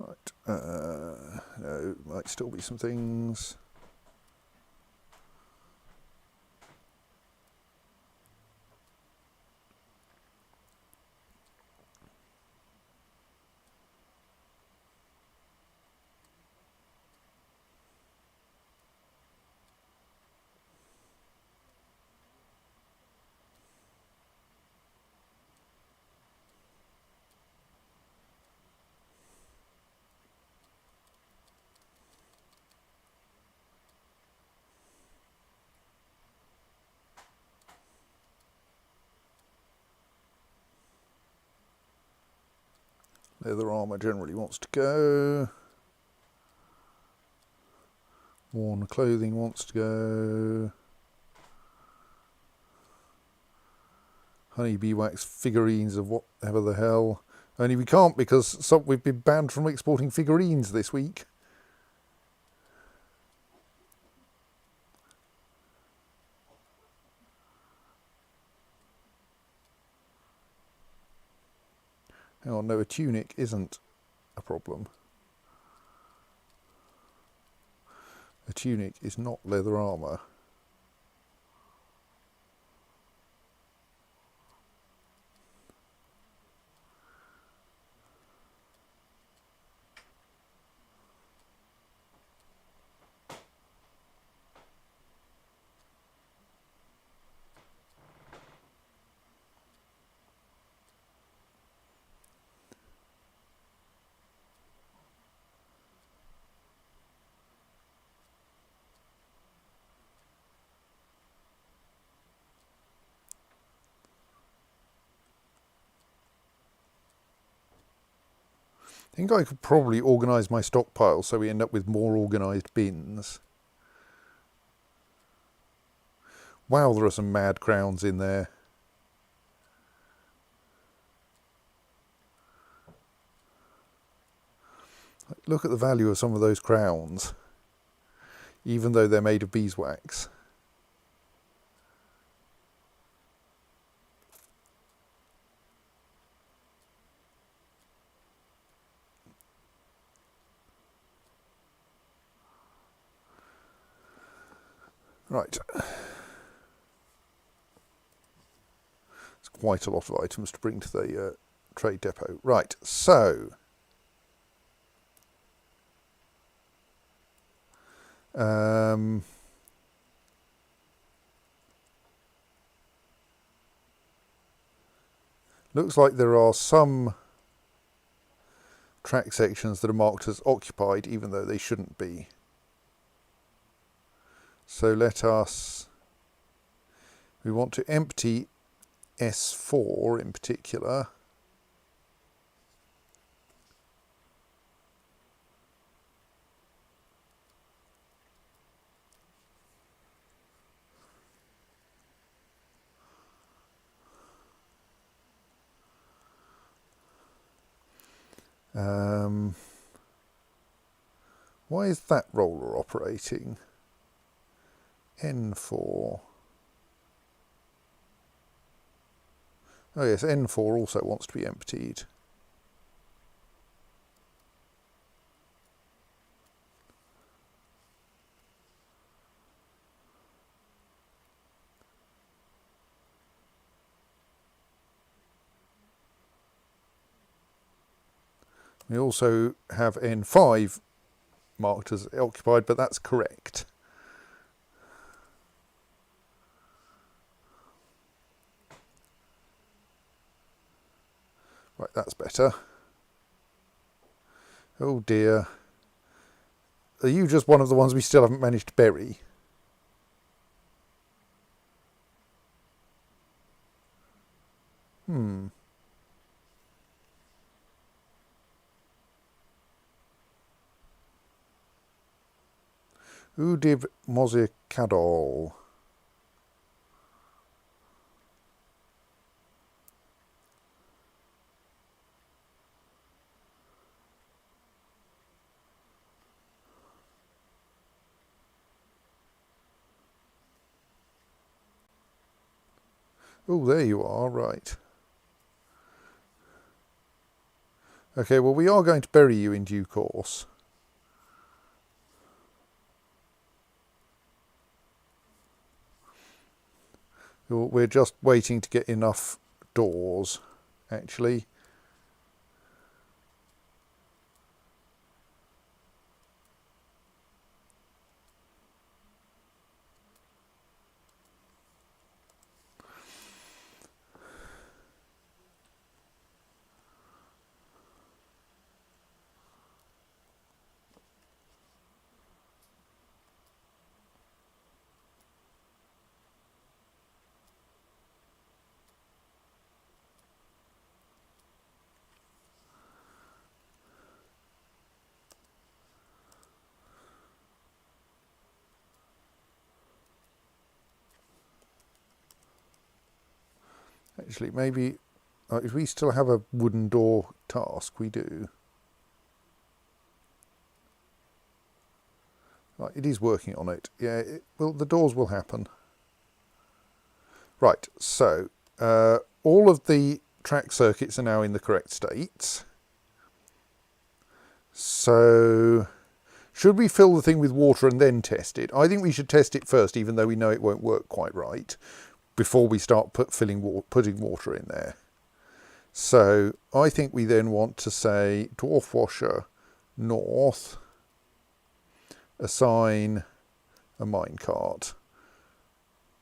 Right, no, might still be some things. Leather armour generally wants to go. Worn clothing wants to go. Honeybee wax figurines of whatever the hell. Only we can't because we've been banned from exporting figurines this week. Hang on, no, a tunic isn't a problem. A tunic is not leather armour. I think I could probably organise my stockpile so we end up with more organised bins. Wow, there are some mad crowns in there. Look at the value of some of those crowns, even though they're made of beeswax. Right. It's quite a lot of items to bring to the trade depot. Right, so looks like there are some track sections that are marked as occupied, even though they shouldn't be. So we want to empty S4 in particular. Why is that roller operating? N4. Oh yes, N4 also wants to be emptied. We also have N5 marked as occupied, but that's correct. Right, that's better. Oh dear. Are you just one of the ones we still haven't managed to bury? Udiv Mozikadol. Oh, there you are, right. Okay, well, we are going to bury you in due course. We're just waiting to get enough doors, actually. Actually, maybe if we still have a wooden door task, we do. Right, it is working on it. Yeah, the doors will happen. Right, so all of the track circuits are now in the correct states. So should we fill the thing with water and then test it? I think we should test it first, even though we know it won't work quite right, before we start putting water in there. So I think we then want to say dwarf washer north, assign a minecart.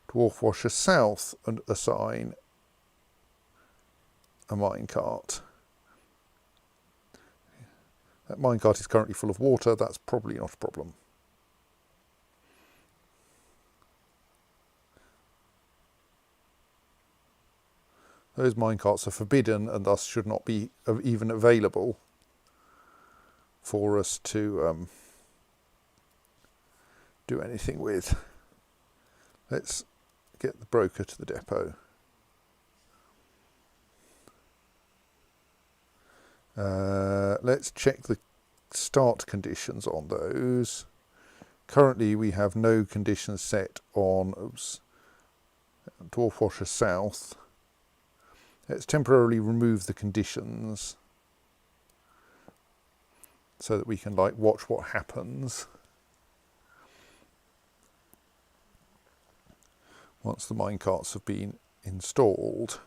Dwarf washer south and assign a minecart. That minecart is currently full of water, that's probably not a problem. Those minecarts are forbidden and thus should not be even available for us to do anything with. Let's get the broker to the depot. Let's check the start conditions on those. Currently we have no conditions set on dwarf washer south. Let's temporarily remove the conditions so that we can watch what happens. once the minecarts have been installed.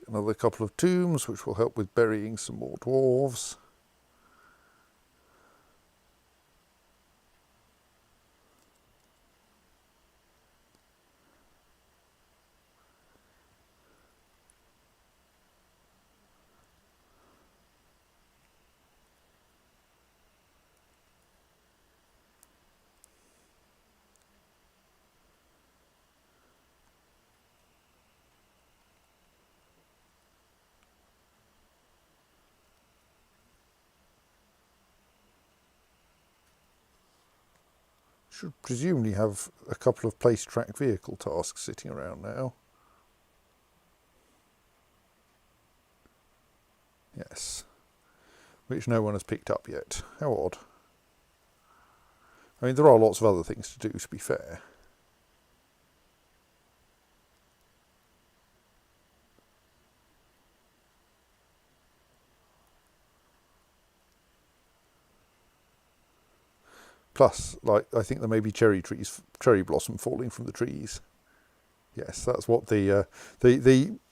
Another couple of tombs which will help with burying some more dwarves. Should presumably have a couple of place track vehicle tasks sitting around now. Yes, which no one has picked up yet. How odd. I mean, there are lots of other things to do, to be fair. Plus, like, I think there may be cherry blossom falling from the trees. Yes, that's what the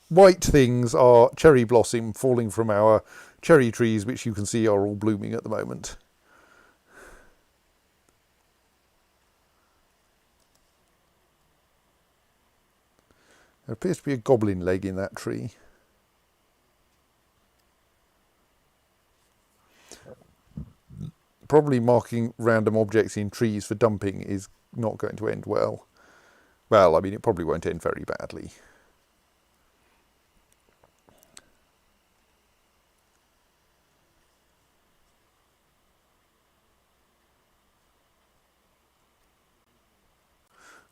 white things are, cherry blossom falling from our cherry trees, which you can see are all blooming at the moment. There appears to be a goblin leg in that tree. Probably marking random objects in trees for dumping is not going to end well. Well, I mean, it probably won't end very badly.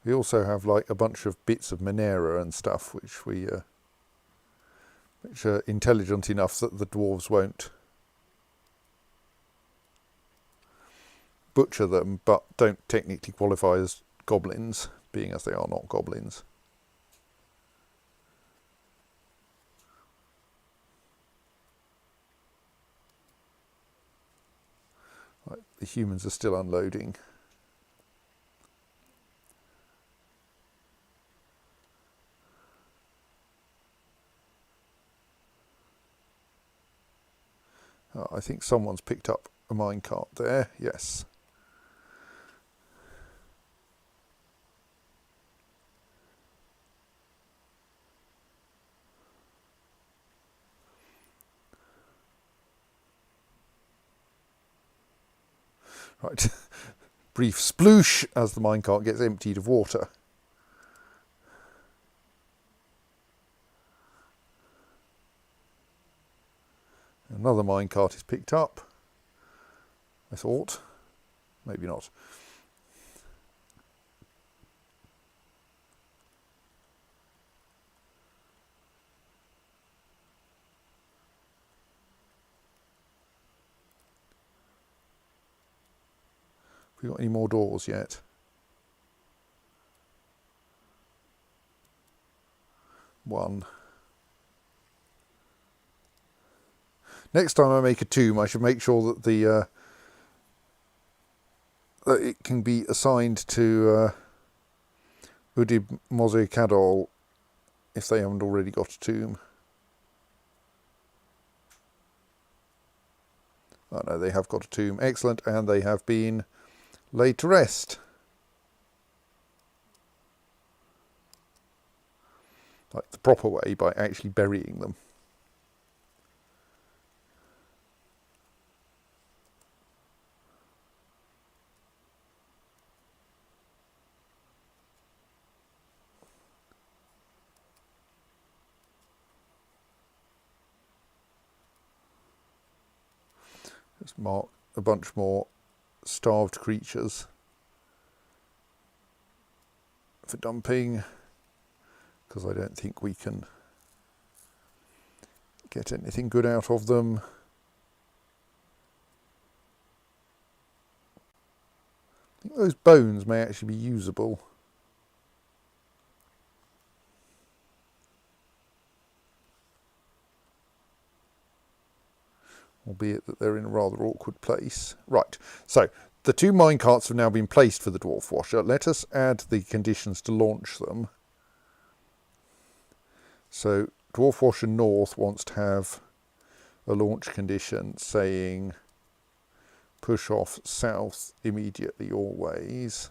We also have like a bunch of bits of Minera and stuff which which are intelligent enough that the dwarves won't butcher them, but don't technically qualify as goblins, being as they are not goblins. Right, the humans are still unloading. Oh, I think someone's picked up a minecart there, yes. Right, brief sploosh as the minecart gets emptied of water. Another minecart is picked up, I thought. Maybe not. Have we got any more doors yet? One. Next time I make a tomb, I should make sure that that it can be assigned to Udib Moze-Kadol if they haven't already got a tomb. Oh no, they have got a tomb. Excellent, and they have been laid to rest. Like the proper way, by actually burying them. Let's mark a bunch more starved creatures for dumping, because I don't think we can get anything good out of them. I think those bones may actually be usable. Albeit that they're in a rather awkward place. Right, so the 2 minecarts have now been placed for the dwarf washer. Let us add the conditions to launch them. So dwarf washer north wants to have a launch condition saying push off south immediately always.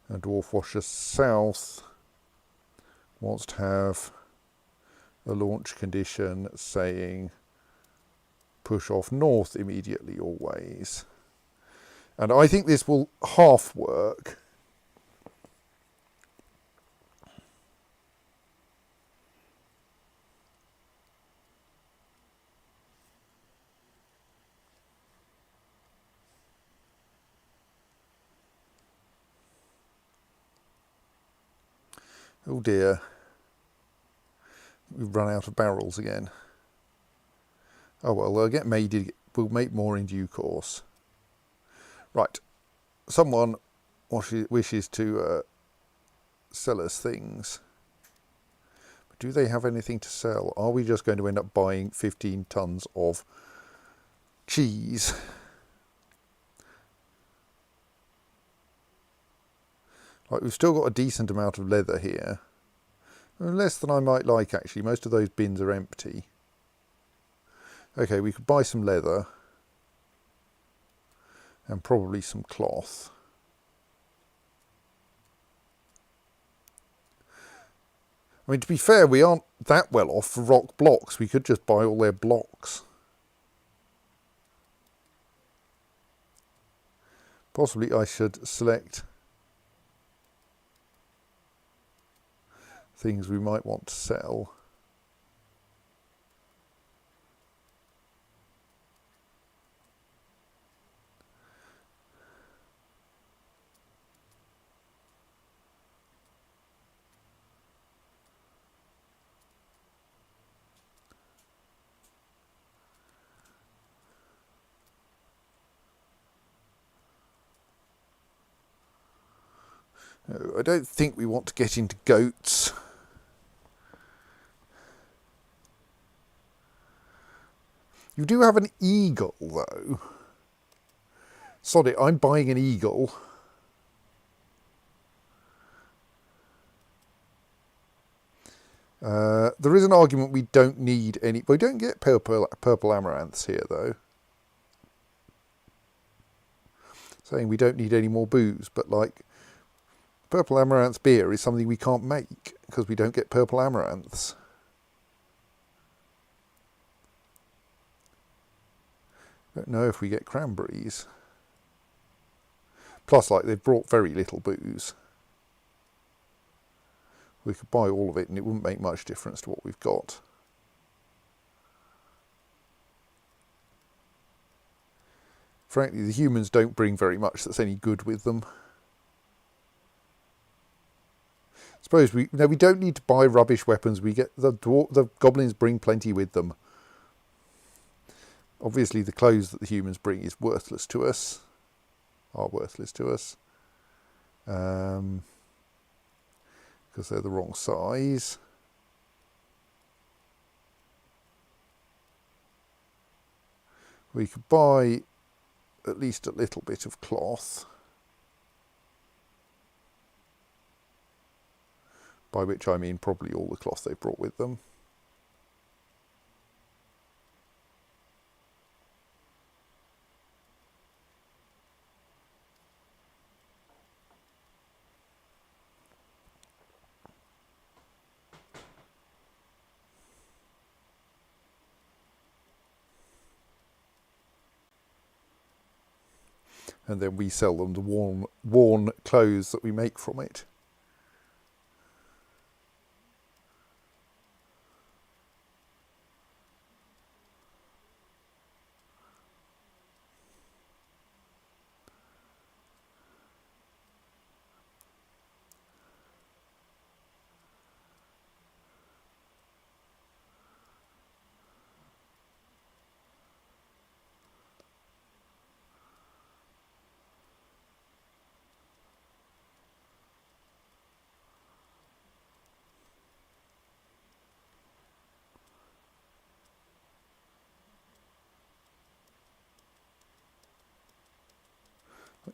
And dwarf washer south wants to have a launch condition saying push off north immediately always. And I think this will half work. Oh dear, we've run out of barrels again. Oh well, they'll get made. We'll make more in due course. Right, someone wishes to sell us things. But do they have anything to sell? Are we just going to end up buying 15 tons of cheese? Like, we've still got a decent amount of leather here. Less than I might like, actually. Most of those bins are empty. Okay, we could buy some leather and probably some cloth. I mean, to be fair, we aren't that well off for rock blocks. We could just buy all their blocks. Possibly I should select things we might want to sell. No, I don't think we want to get into goats. You do have an eagle, though. Sod it, I'm buying an eagle. There is an argument we don't need any... We don't get purple amaranths here, though. Saying we don't need any more booze, but, like, purple amaranths beer is something we can't make because we don't get purple amaranths. Don't know if we get cranberries. Plus, like, they've brought very little booze. We could buy all of it and it wouldn't make much difference to what we've got. Frankly, the humans don't bring very much that's any good with them. Suppose we don't need to buy rubbish weapons. We get the goblins bring plenty with them. Obviously, the clothes that the humans bring is worthless to us. Are worthless to us. Because they're the wrong size. We could buy at least a little bit of cloth. By which I mean probably all the cloth they brought with them. And then we sell them the worn clothes that we make from it.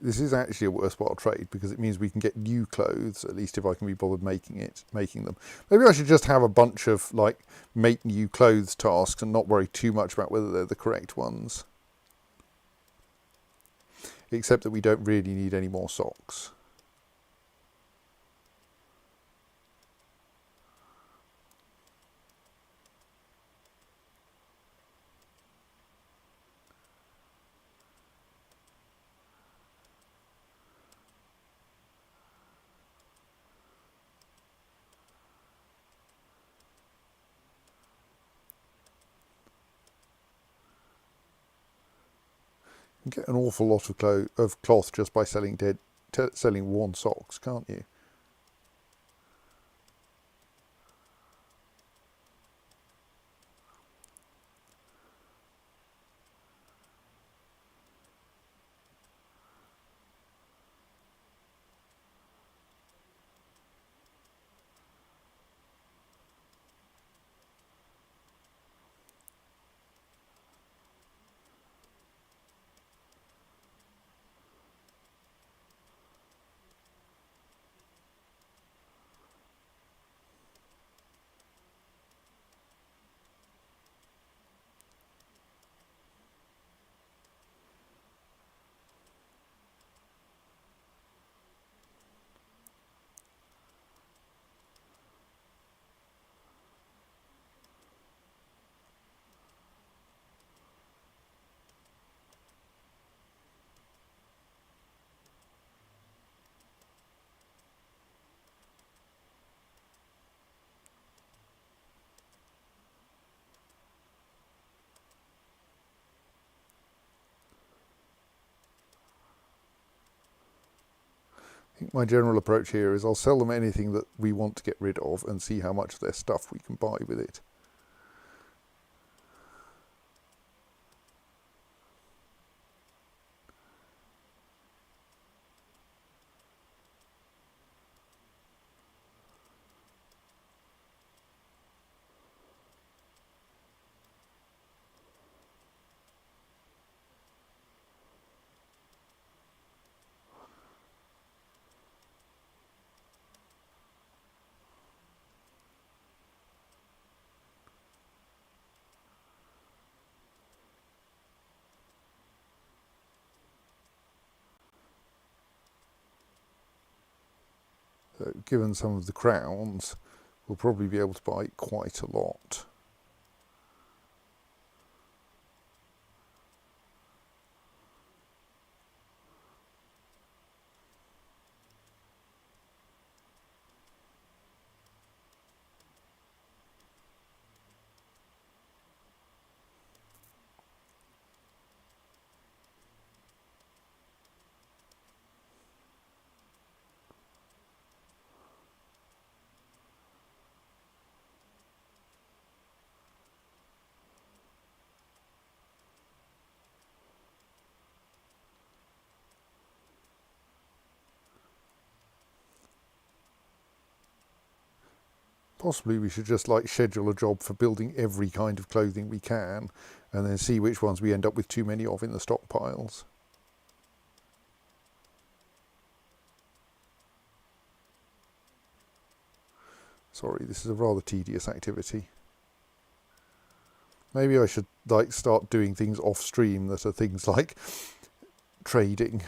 This is actually a worthwhile trade because it means we can get new clothes, at least if I can be bothered making them. Maybe I should just have a bunch of like make new clothes tasks and not worry too much about whether they're the correct ones. Except that we don't really need any more socks. You can get an awful lot of cloth just by selling selling worn socks, can't you? I think my general approach here is I'll sell them anything that we want to get rid of and see how much of their stuff we can buy with it. So given some of the crowns, we'll probably be able to buy quite a lot. Possibly we should just like schedule a job for building every kind of clothing we can and then see which ones we end up with too many of in the stockpiles. Sorry, this is a rather tedious activity. Maybe I should like start doing things off stream that are things like trading.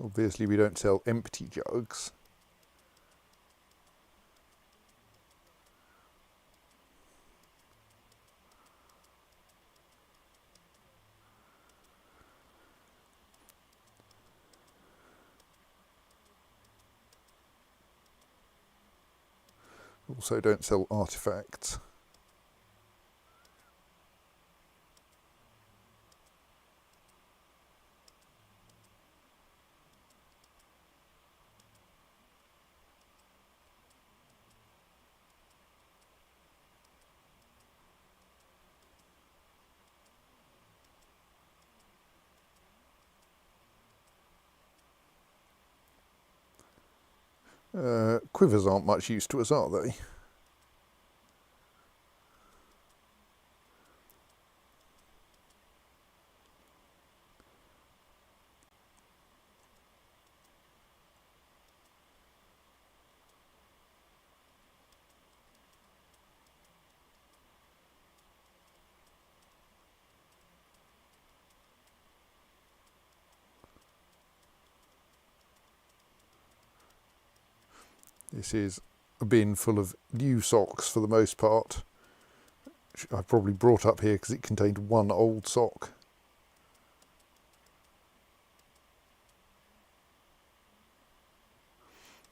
Obviously we don't sell empty jugs. Also don't sell artifacts. Quivers aren't much use to us, are they? This is a bin full of new socks for the most part. I probably brought up here because it contained one old sock.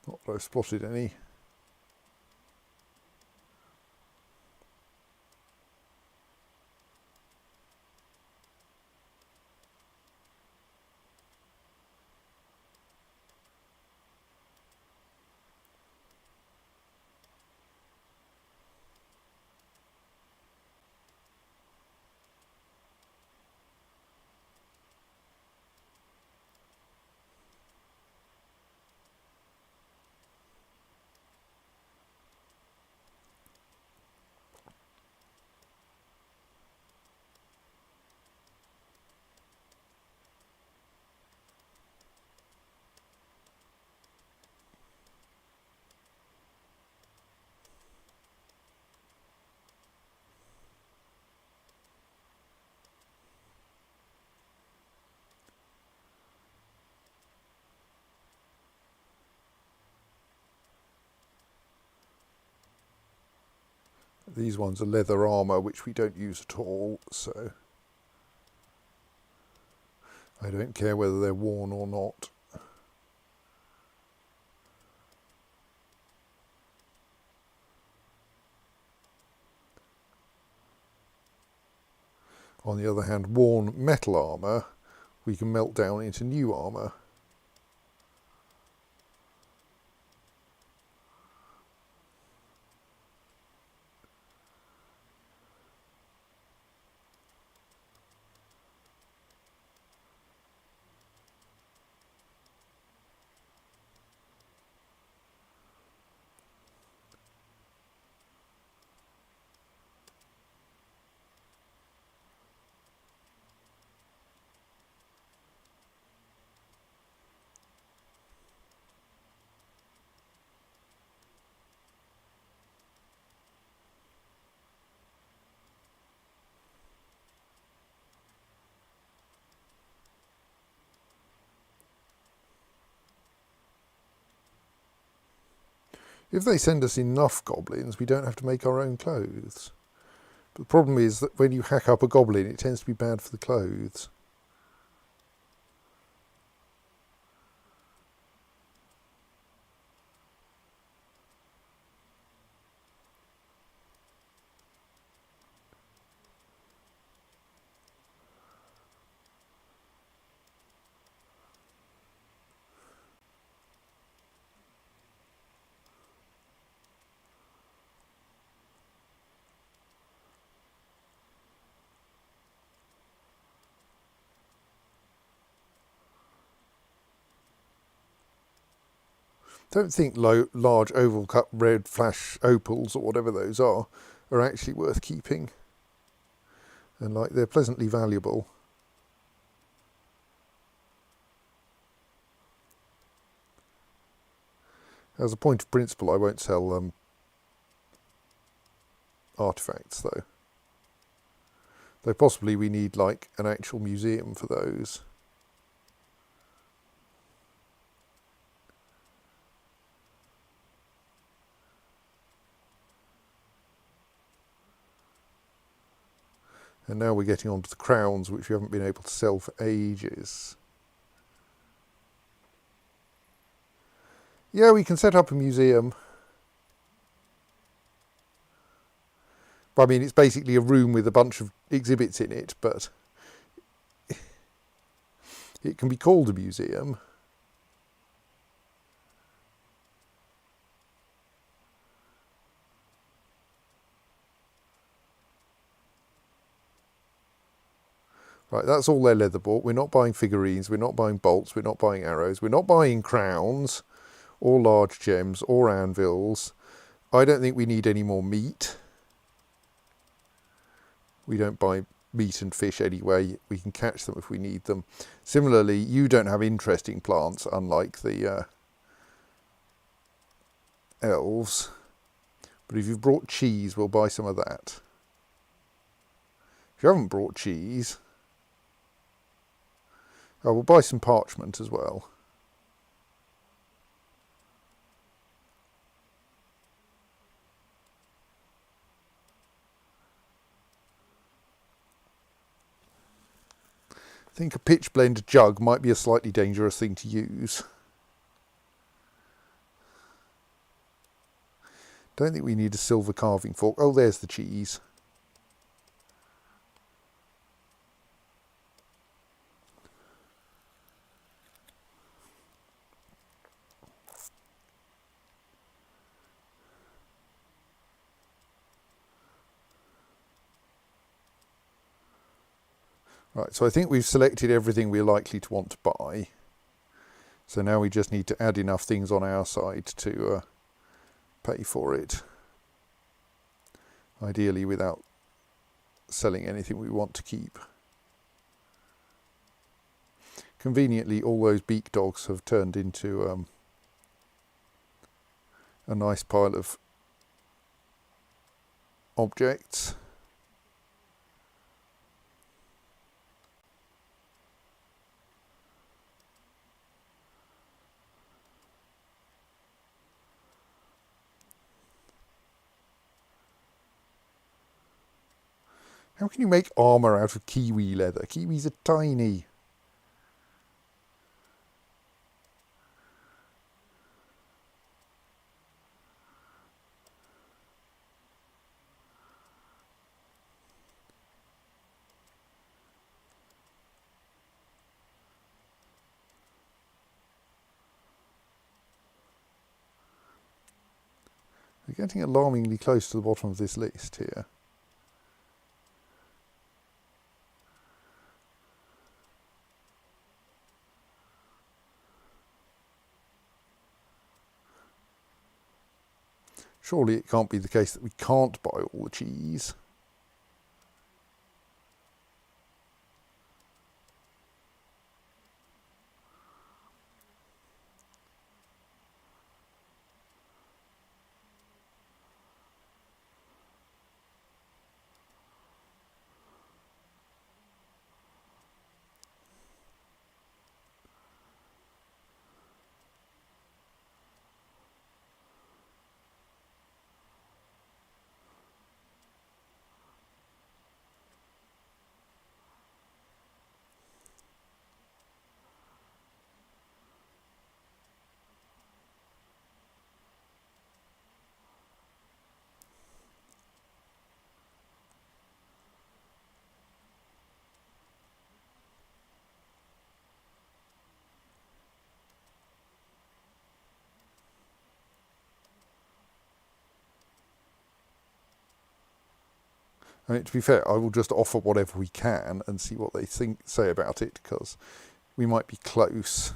Not that I've spotted any. These ones are leather armour, which we don't use at all, so I don't care whether they're worn or not. On the other hand, worn metal armour we can melt down into new armour. If they send us enough goblins, we don't have to make our own clothes. But the problem is that when you hack up a goblin, it tends to be bad for the clothes. Don't think large oval cut red flash opals or whatever those are actually worth keeping. And like they're pleasantly valuable. As a point of principle, I won't sell artifacts though. Though possibly we need like an actual museum for those. And now we're getting onto the crowns, which we haven't been able to sell for ages. Yeah, we can set up a museum. I mean, it's basically a room with a bunch of exhibits in it, but it can be called a museum. Right, that's all their leather bought. We're not buying figurines, we're not buying bolts, we're not buying arrows, we're not buying crowns. or large gems, or anvils. I don't think we need any more meat. We don't buy meat and fish anyway. We can catch them if we need them. Similarly, you don't have interesting plants, unlike the elves. But if you've brought cheese, we'll buy some of that. If you haven't brought cheese, oh, we'll buy some parchment as well. I think a pitch blend jug might be a slightly dangerous thing to use. Don't think we need a silver carving fork. Oh, there's the cheese. Right, so I think we've selected everything we're likely to want to buy. So now we just need to add enough things on our side to pay for it. Ideally without selling anything we want to keep. Conveniently, all those beak dogs have turned into a nice pile of objects. How can you make armour out of kiwi leather? Kiwis are tiny. We're getting alarmingly close to the bottom of this list here. Surely it can't be the case that we can't buy all the cheese. I mean, to be fair, I will just offer whatever we can and see what they say about it, because we might be close.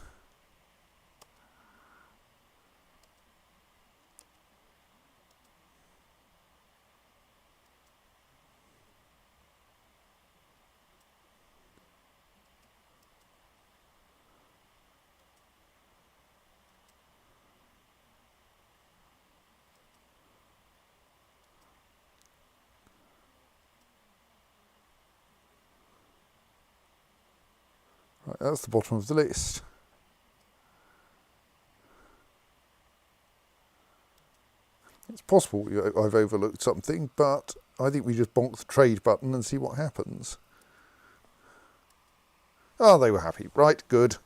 Right, that's the bottom of the list. It's possible I've overlooked something, but I think we just bonk the trade button and see what happens. Oh, they were happy. Right, good.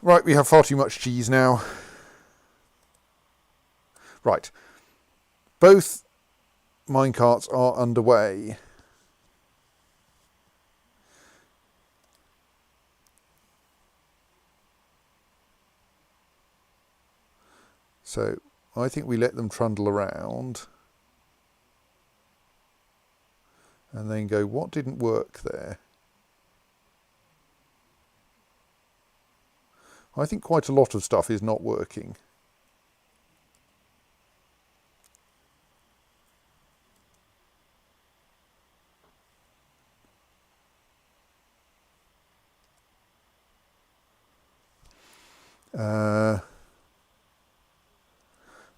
Right, we have far too much cheese now. Right. Both minecarts are underway. So I think we let them trundle around and then go, what didn't work there? I think quite a lot of stuff is not working.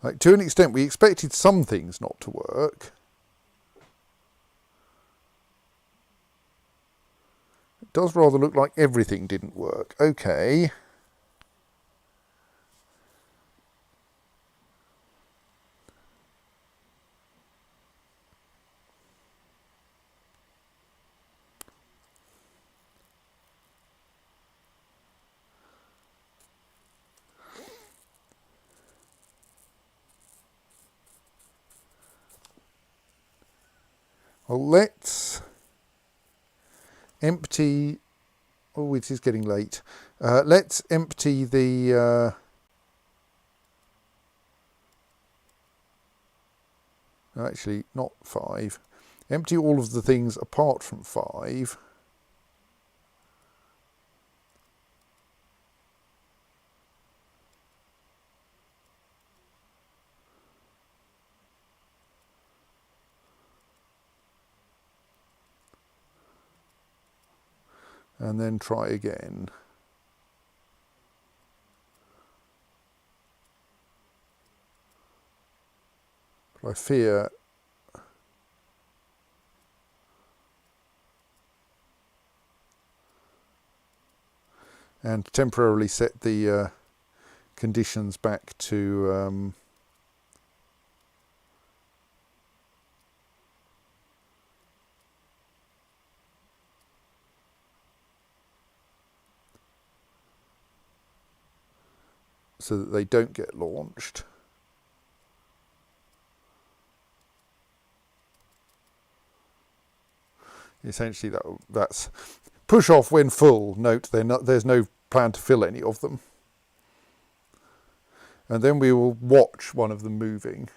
Like, to an extent, we expected some things not to work. It does rather look like everything didn't work. Okay. Well, let's empty. Oh, it is getting late. Let's empty the. Actually, not 5. Empty all of the things apart from 5. And then try again. But I fear and temporarily set the conditions back to so that they don't get launched. Essentially, that's push off when full. Note there's no plan to fill any of them. And then we will watch one of them moving.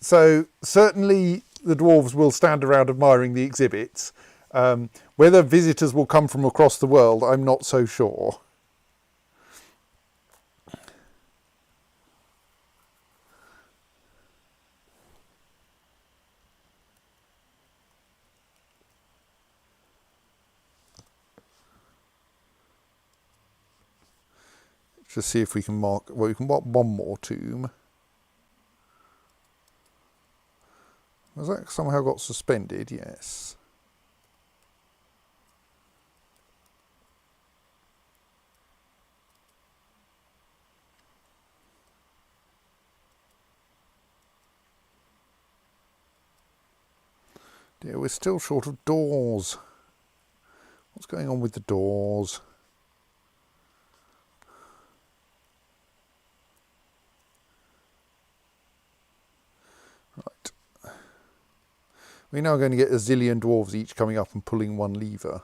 So certainly the dwarves will stand around admiring the exhibits. Whether visitors will come from across the world, I'm not so sure. Just see if we can mark. Well, we can mark one more tomb. Has that somehow got suspended? Yes. Dear, we're still short of doors. What's going on with the doors? Right. We're now going to get a zillion dwarves each coming up and pulling one lever.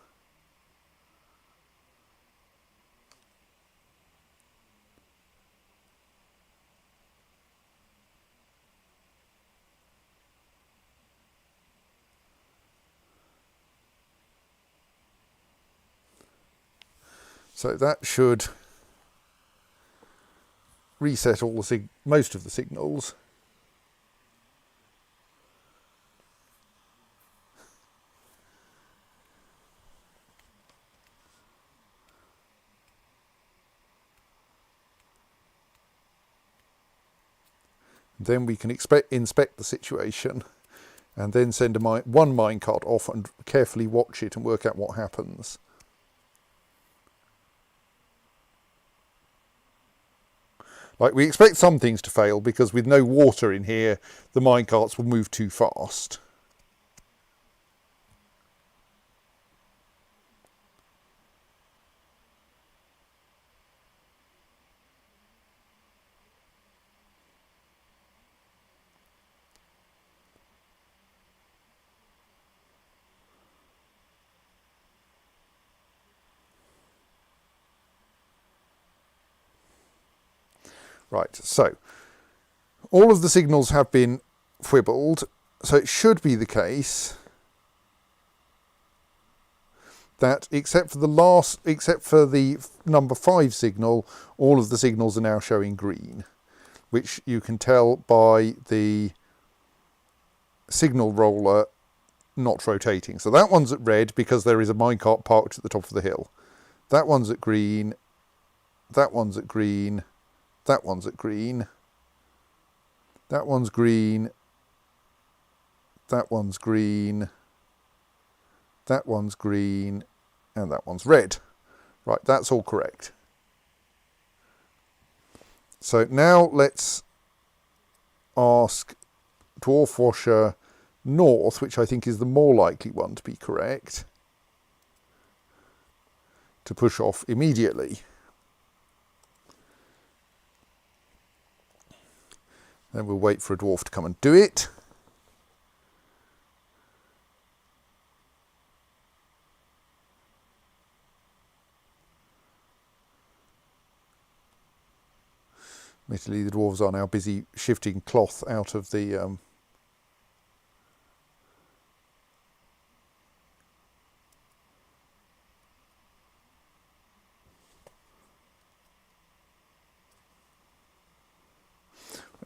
So that should reset all the most of the signals. Then we can inspect the situation and then send one minecart off and carefully watch it and work out what happens. Like, we expect some things to fail because with no water in here, the minecarts will move too fast. Right, so all of the signals have been fwibbled, so it should be the case that except for the number 5 signal, all of the signals are now showing green, which you can tell by the signal roller not rotating. So that one's at red because there is a minecart parked at the top of the hill. That one's at green, that one's at green, that one's at green, that one's green, that one's green, that one's green, and that one's red. Right, that's all correct. So now let's ask Dwarf Washer North, which I think is the more likely one to be correct, to push off immediately. Then we'll wait for a dwarf to come and do it. Admittedly, the dwarves are now busy shifting cloth out of the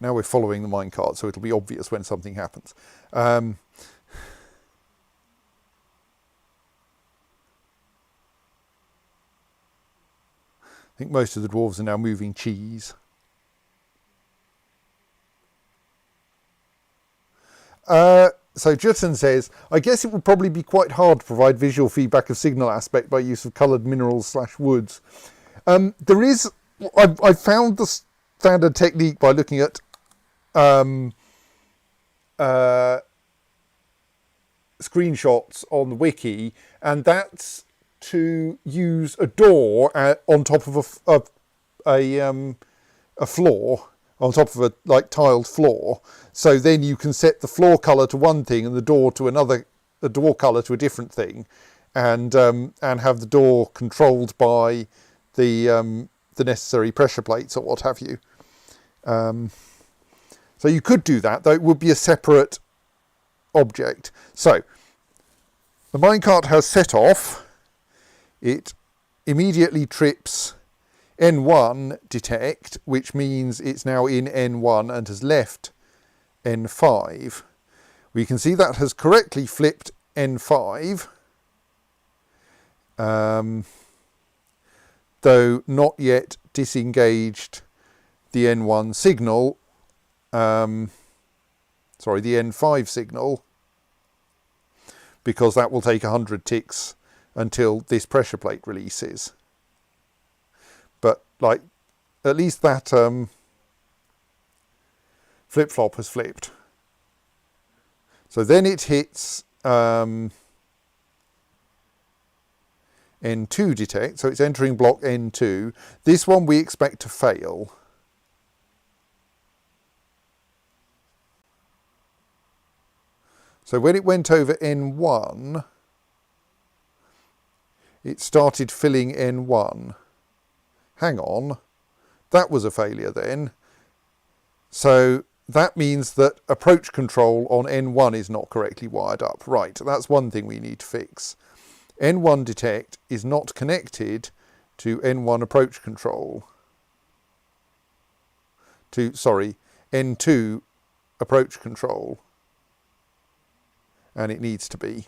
now we're following the minecart, so it'll be obvious when something happens. I think most of the dwarves are now moving cheese. So Jutton says, I guess it would probably be quite hard to provide visual feedback of signal aspect by use of coloured minerals / woods. There is, I found the standard technique by looking at screenshots on the wiki, and that's to use a door on top of a floor, on top of a tiled floor. So then you can set the floor colour to one thing and the door to another, the door colour to a different thing, and have the door controlled by the necessary pressure plates or what have you. So you could do that, though it would be a separate object. So the minecart has set off. It immediately trips N1 detect, which means it's now in N1 and has left N5. We can see that has correctly flipped N5, though not yet disengaged the N1 signal, the N5 signal, because that will take 100 ticks until this pressure plate releases. But like, at least that flip-flop has flipped. So then it hits N2 detect, so it's entering block N2. This one we expect to fail. So when it went over N1, it started filling N1. Hang on, that was a failure then. So that means that approach control on N1 is not correctly wired up. Right, that's one thing we need to fix. N1 detect is not connected to N1 approach control. N2 approach control. And it needs to be.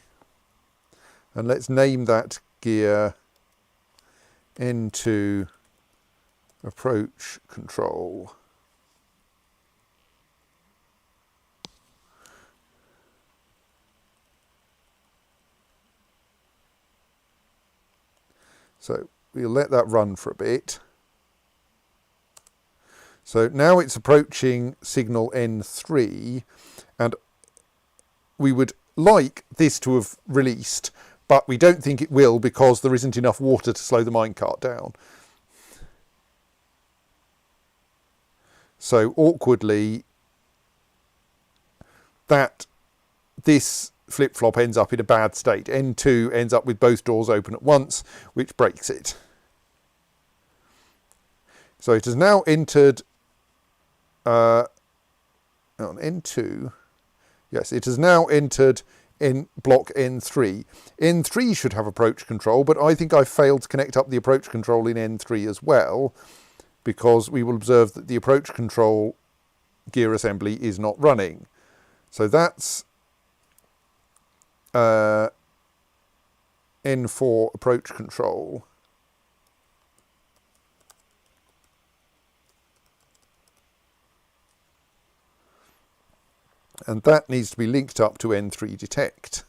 And let's name that gear N2 approach control. So we'll let that run for a bit. So now it's approaching signal N3, and we would like this to have released, but we don't think it will because there isn't enough water to slow the minecart down. So awkwardly, this flip-flop ends up in a bad state. N2 ends up with both doors open at once, which breaks it. So it has now entered on N2. Yes, it has now entered in block N3. N3 should have approach control, but I think I failed to connect up the approach control in N3 as well, because we will observe that the approach control gear assembly is not running. So that's N4 approach control. And that needs to be linked up to N3 detect.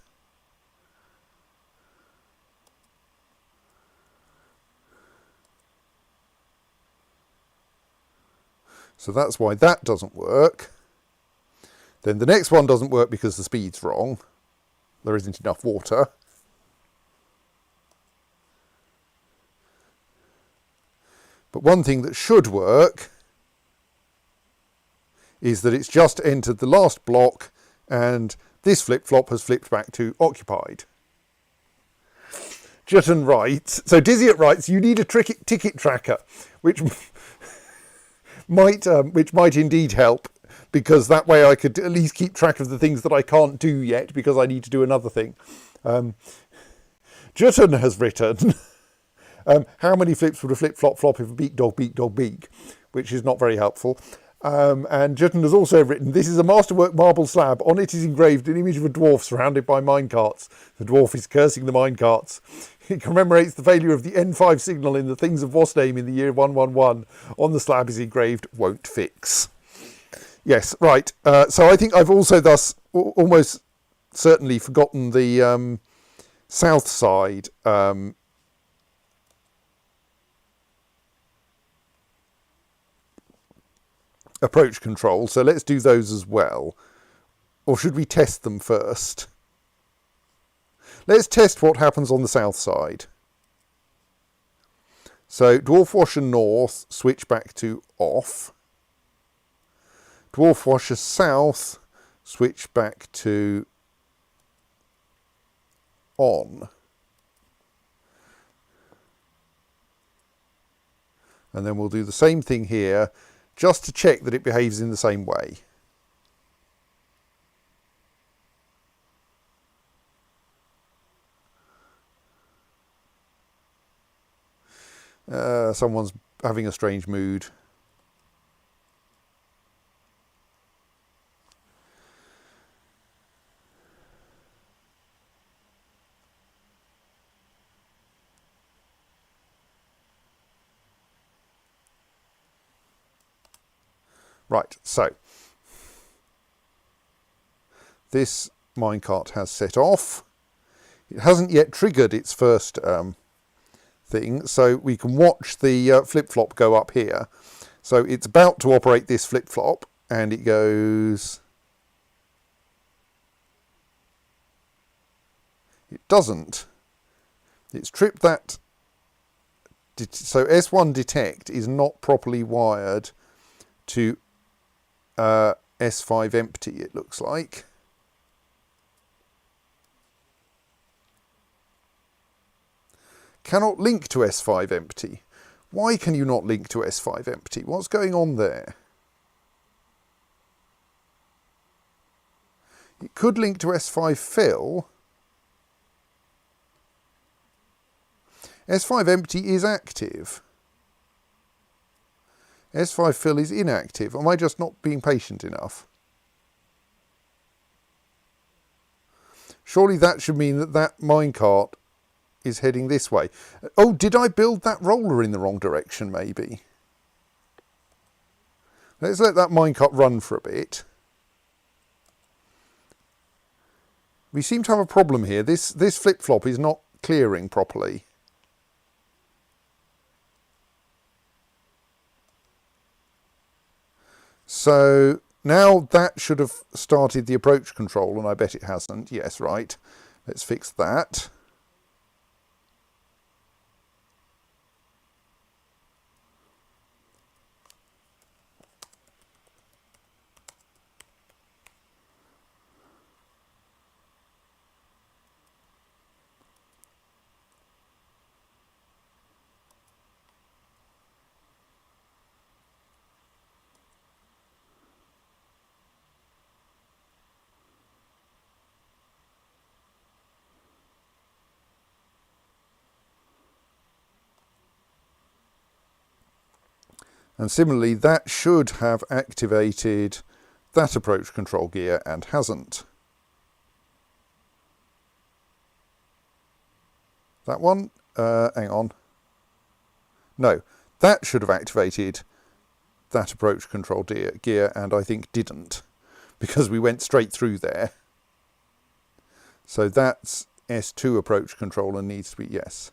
So that's why that doesn't work. Then the next one doesn't work because the speed's wrong. There isn't enough water. But one thing that should work is that it's just entered the last block and this flip-flop has flipped back to occupied. Jutton writes, so Dizzyat writes, you need a ticket tracker, which might indeed help, because that way I could at least keep track of the things that I can't do yet because I need to do another thing. Jutton has written, how many flips would a flip-flop-flop if a beak, dog, beak, which is not very helpful. And Jutton has also written, this is a masterwork marble slab. On it is engraved an image of a dwarf surrounded by minecarts. The dwarf is cursing the minecarts. It commemorates the failure of the N5 signal in the Things of Wasname in the year 111. On the slab is engraved, won't fix. Yes, right. So I think I've also thus almost certainly forgotten the south side approach control, so let's do those as well. Or should we test them first? Let's test what happens on the south side. So dwarf washer north, switch back to off. Dwarf washer south, switch back to on. And then we'll do the same thing here, just to check that it behaves in the same way. Someone's having a strange mood. Right, so this minecart has set off. It hasn't yet triggered its first thing, so we can watch the flip-flop go up here. So it's about to operate this flip-flop, and it goes... It doesn't. It's tripped that... So S1 detect is not properly wired to S5 empty, it looks like. Cannot link to S5 empty. Why can you not link to S5 empty? What's going on there? It could link to S5 fill. S5 empty is active. S5 fill is inactive. Am I just not being patient enough? Surely that should mean that that minecart is heading this way. Oh, did I build that roller in the wrong direction, maybe? Let's let that minecart run for a bit. We seem to have a problem here. This flip-flop is not clearing properly. So now that should have started the approach control, and I bet it hasn't. Yes, right. Let's fix that. And similarly, that should have activated that approach control gear and hasn't. That one, hang on. No, that should have activated that approach control gear and I think didn't, because we went straight through there. So that's S2 approach control and needs to be yes.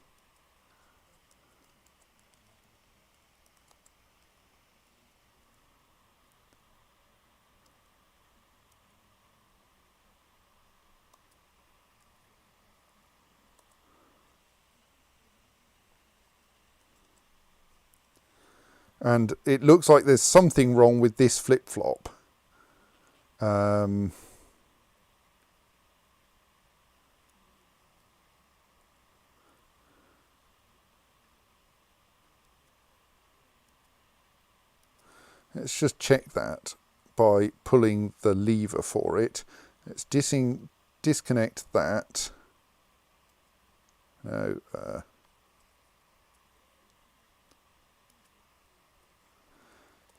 And it looks like there's something wrong with this flip-flop. Let's just check that by pulling the lever for it. Let's disconnect that. No.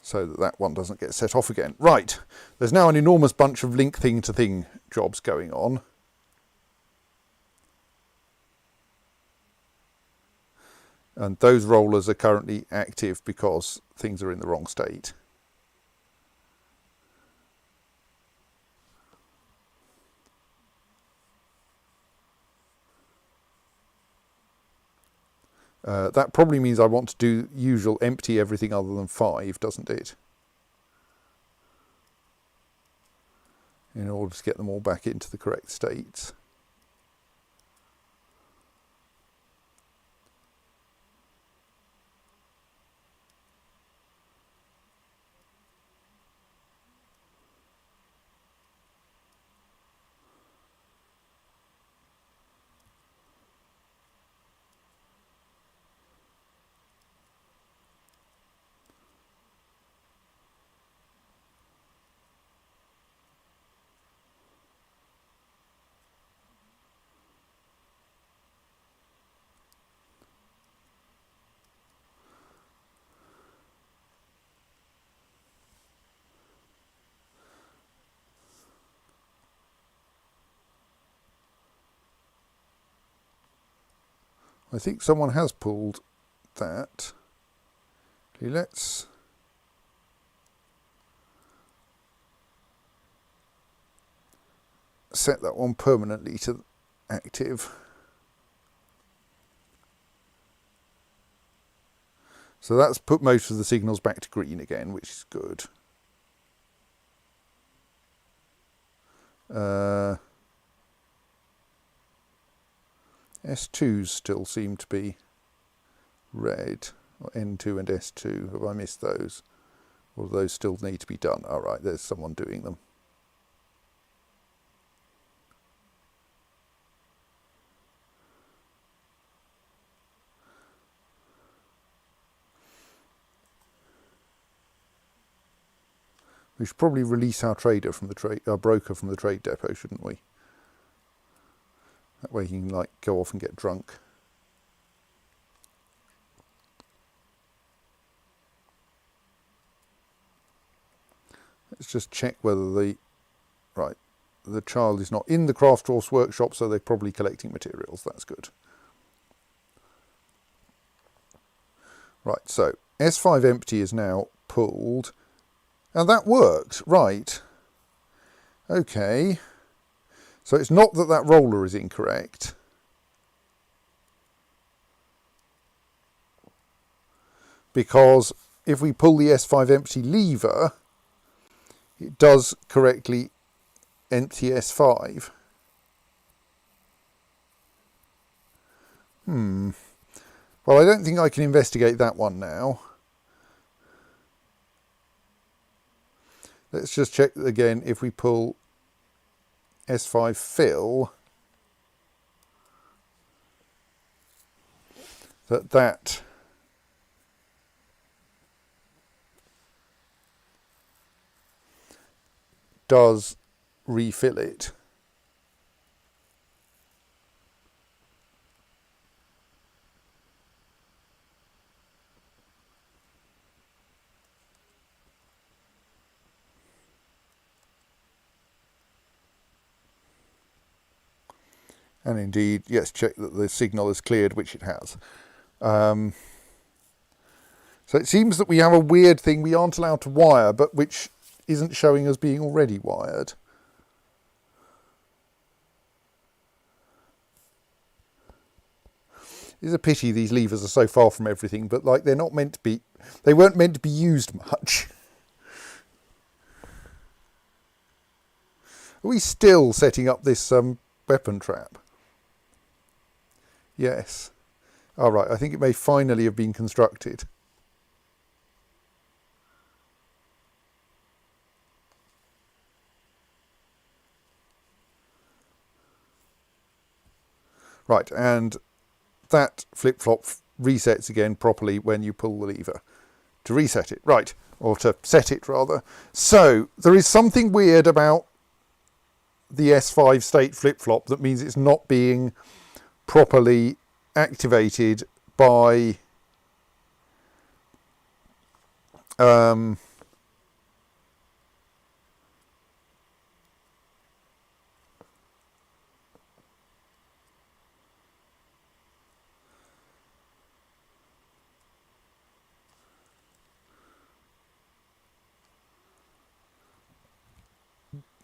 So that that one doesn't get set off again. Right, there's now an enormous bunch of link thing to thing jobs going on. And those rollers are currently active because things are in the wrong state. That probably means I want to do usual empty everything other than 5, doesn't it? In order to get them all back into the correct states. I think someone has pulled that. Okay, let's set that one permanently to active. So that's put most of the signals back to green again, which is good. S2s still seem to be red, or N2 and S2. Have I missed those? Or do those still need to be done? All right, there's someone doing them. We should probably release our trader from our broker from the trade depot, shouldn't we? That way he can like go off and get drunk. Let's just check whether the child is not in the craft horse workshop, so they're probably collecting materials. That's good. Right, so S5 empty is now pulled. And that worked, right. Okay. So it's not that that roller is incorrect. Because if we pull the S5 empty lever, it does correctly empty S5. Well, I don't think I can investigate that one now. Let's just check again if we pull S5 fill, that does refill it. And indeed, yes, check that the signal is cleared, which it has. So it seems that we have a weird thing we aren't allowed to wire, but which isn't showing as being already wired. It's a pity these levers are so far from everything, but like they're not meant to be, they weren't meant to be used much. Are we still setting up this weapon trap? Yes. All right, I think it may finally have been constructed. Right, and that flip-flop resets again properly when you pull the lever to reset it. Right, or to set it rather. So there is something weird about the S5 state flip-flop that means it's not being properly activated by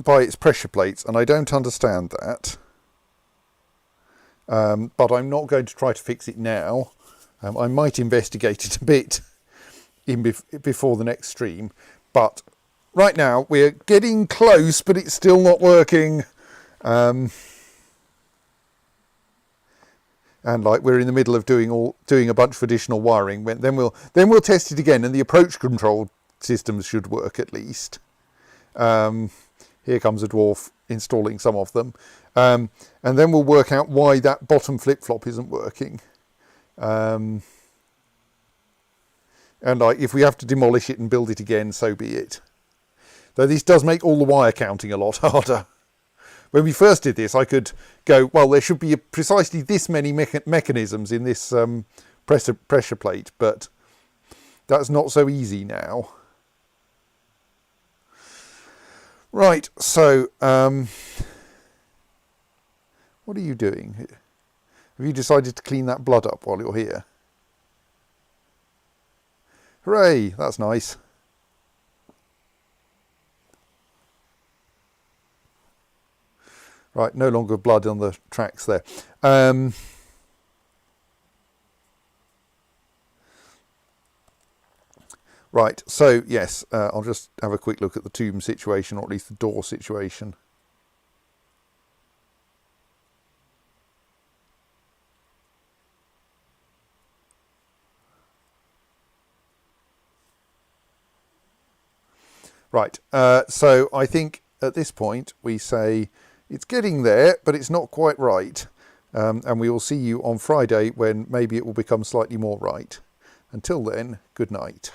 by its pressure plates, and I don't understand that. But I'm not going to try to fix it now. I might investigate it a bit before the next stream. But right now we're getting close, but it's still not working. And like we're in the middle of doing a bunch of additional wiring. Then we'll test it again, and the approach control systems should work at least. Here comes a dwarf installing some of them. And then we'll work out why that bottom flip-flop isn't working. And like, if we have to demolish it and build it again, so be it. Though this does make all the wire counting a lot harder. When we first did this, I could go, well, there should be precisely this many mechanisms in this pressure plate, but that's not so easy now. Right, so what are you doing? Have you decided to clean that blood up while you're here? Hooray, that's nice. Right, no longer blood on the tracks there. Right, so yes, I'll just have a quick look at the tomb situation, or at least the door situation. Right, so I think at this point we say it's getting there, but it's not quite right. And we will see you on Friday when maybe it will become slightly more right. Until then, good night.